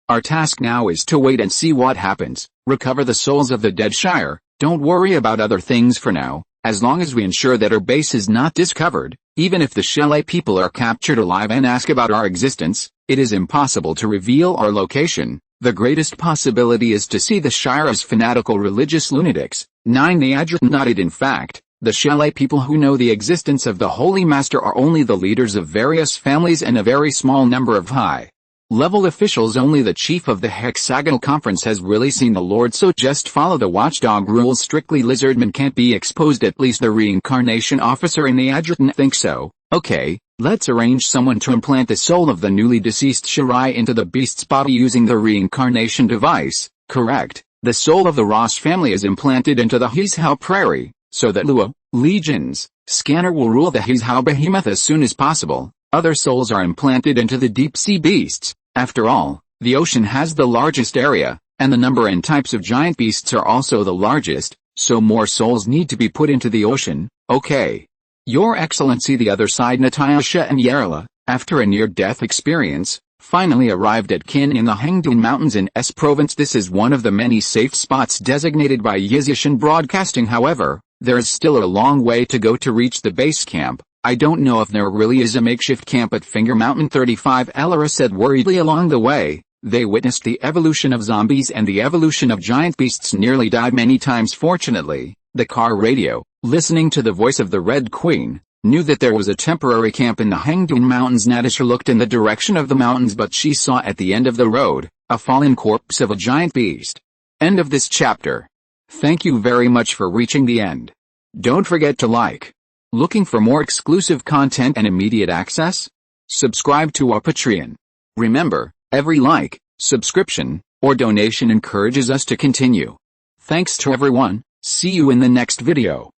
Our task now is to wait and see what happens. Recover the souls of the dead Shire. Don't worry about other things for now. As long as we ensure that our base is not discovered, even if the Xiaolai people are captured alive and ask about our existence, it is impossible to reveal our location. The greatest possibility is to see the Shire as fanatical religious lunatics. 9. The adjutant nodded. In fact, the Xiaolai people who know the existence of the Holy Master are only the leaders of various families and a very small number of high Level officials only. The chief of the hexagonal conference has really seen the Lord, so just follow the watchdog rules strictly. Lizardmen can't be exposed. At least the reincarnation officer and the adjutant think so. Okay, let's arrange someone to implant the soul of the newly deceased Shirai into the beast's body using the reincarnation device. Correct. The soul of the Ross family is implanted into the Hizhao Prairie, so that Luo, Legion's scanner will rule the Hizhao behemoth as soon as possible. Other souls are implanted into the deep-sea beasts. After all, the ocean has the largest area, and the number and types of giant beasts are also the largest, so more souls need to be put into the ocean. Okay. Your Excellency, the other side. Natasha and Yarla, after a near-death experience, finally arrived at Qin in the Hangdun Mountains in S Province. This is one of the many safe spots designated by Yizishan Broadcasting. However, there is still a long way to go to reach the base camp. I don't know if there really is a makeshift camp at Finger Mountain 35, Elara said worriedly. Along the way, they witnessed the evolution of zombies and the evolution of giant beasts. Nearly died many times. Fortunately, the car radio, listening to the voice of the Red Queen, knew that there was a temporary camp in the Hangdun Mountains. Natasha looked in the direction of the mountains, but she saw at the end of the road a fallen corpse of a giant beast. End of this chapter. Thank you very much for reaching the end. Don't forget to like. Looking for more exclusive content and immediate access? Subscribe to our Patreon. Remember, every like, subscription, or donation encourages us to continue. Thanks to everyone. See you in the next video.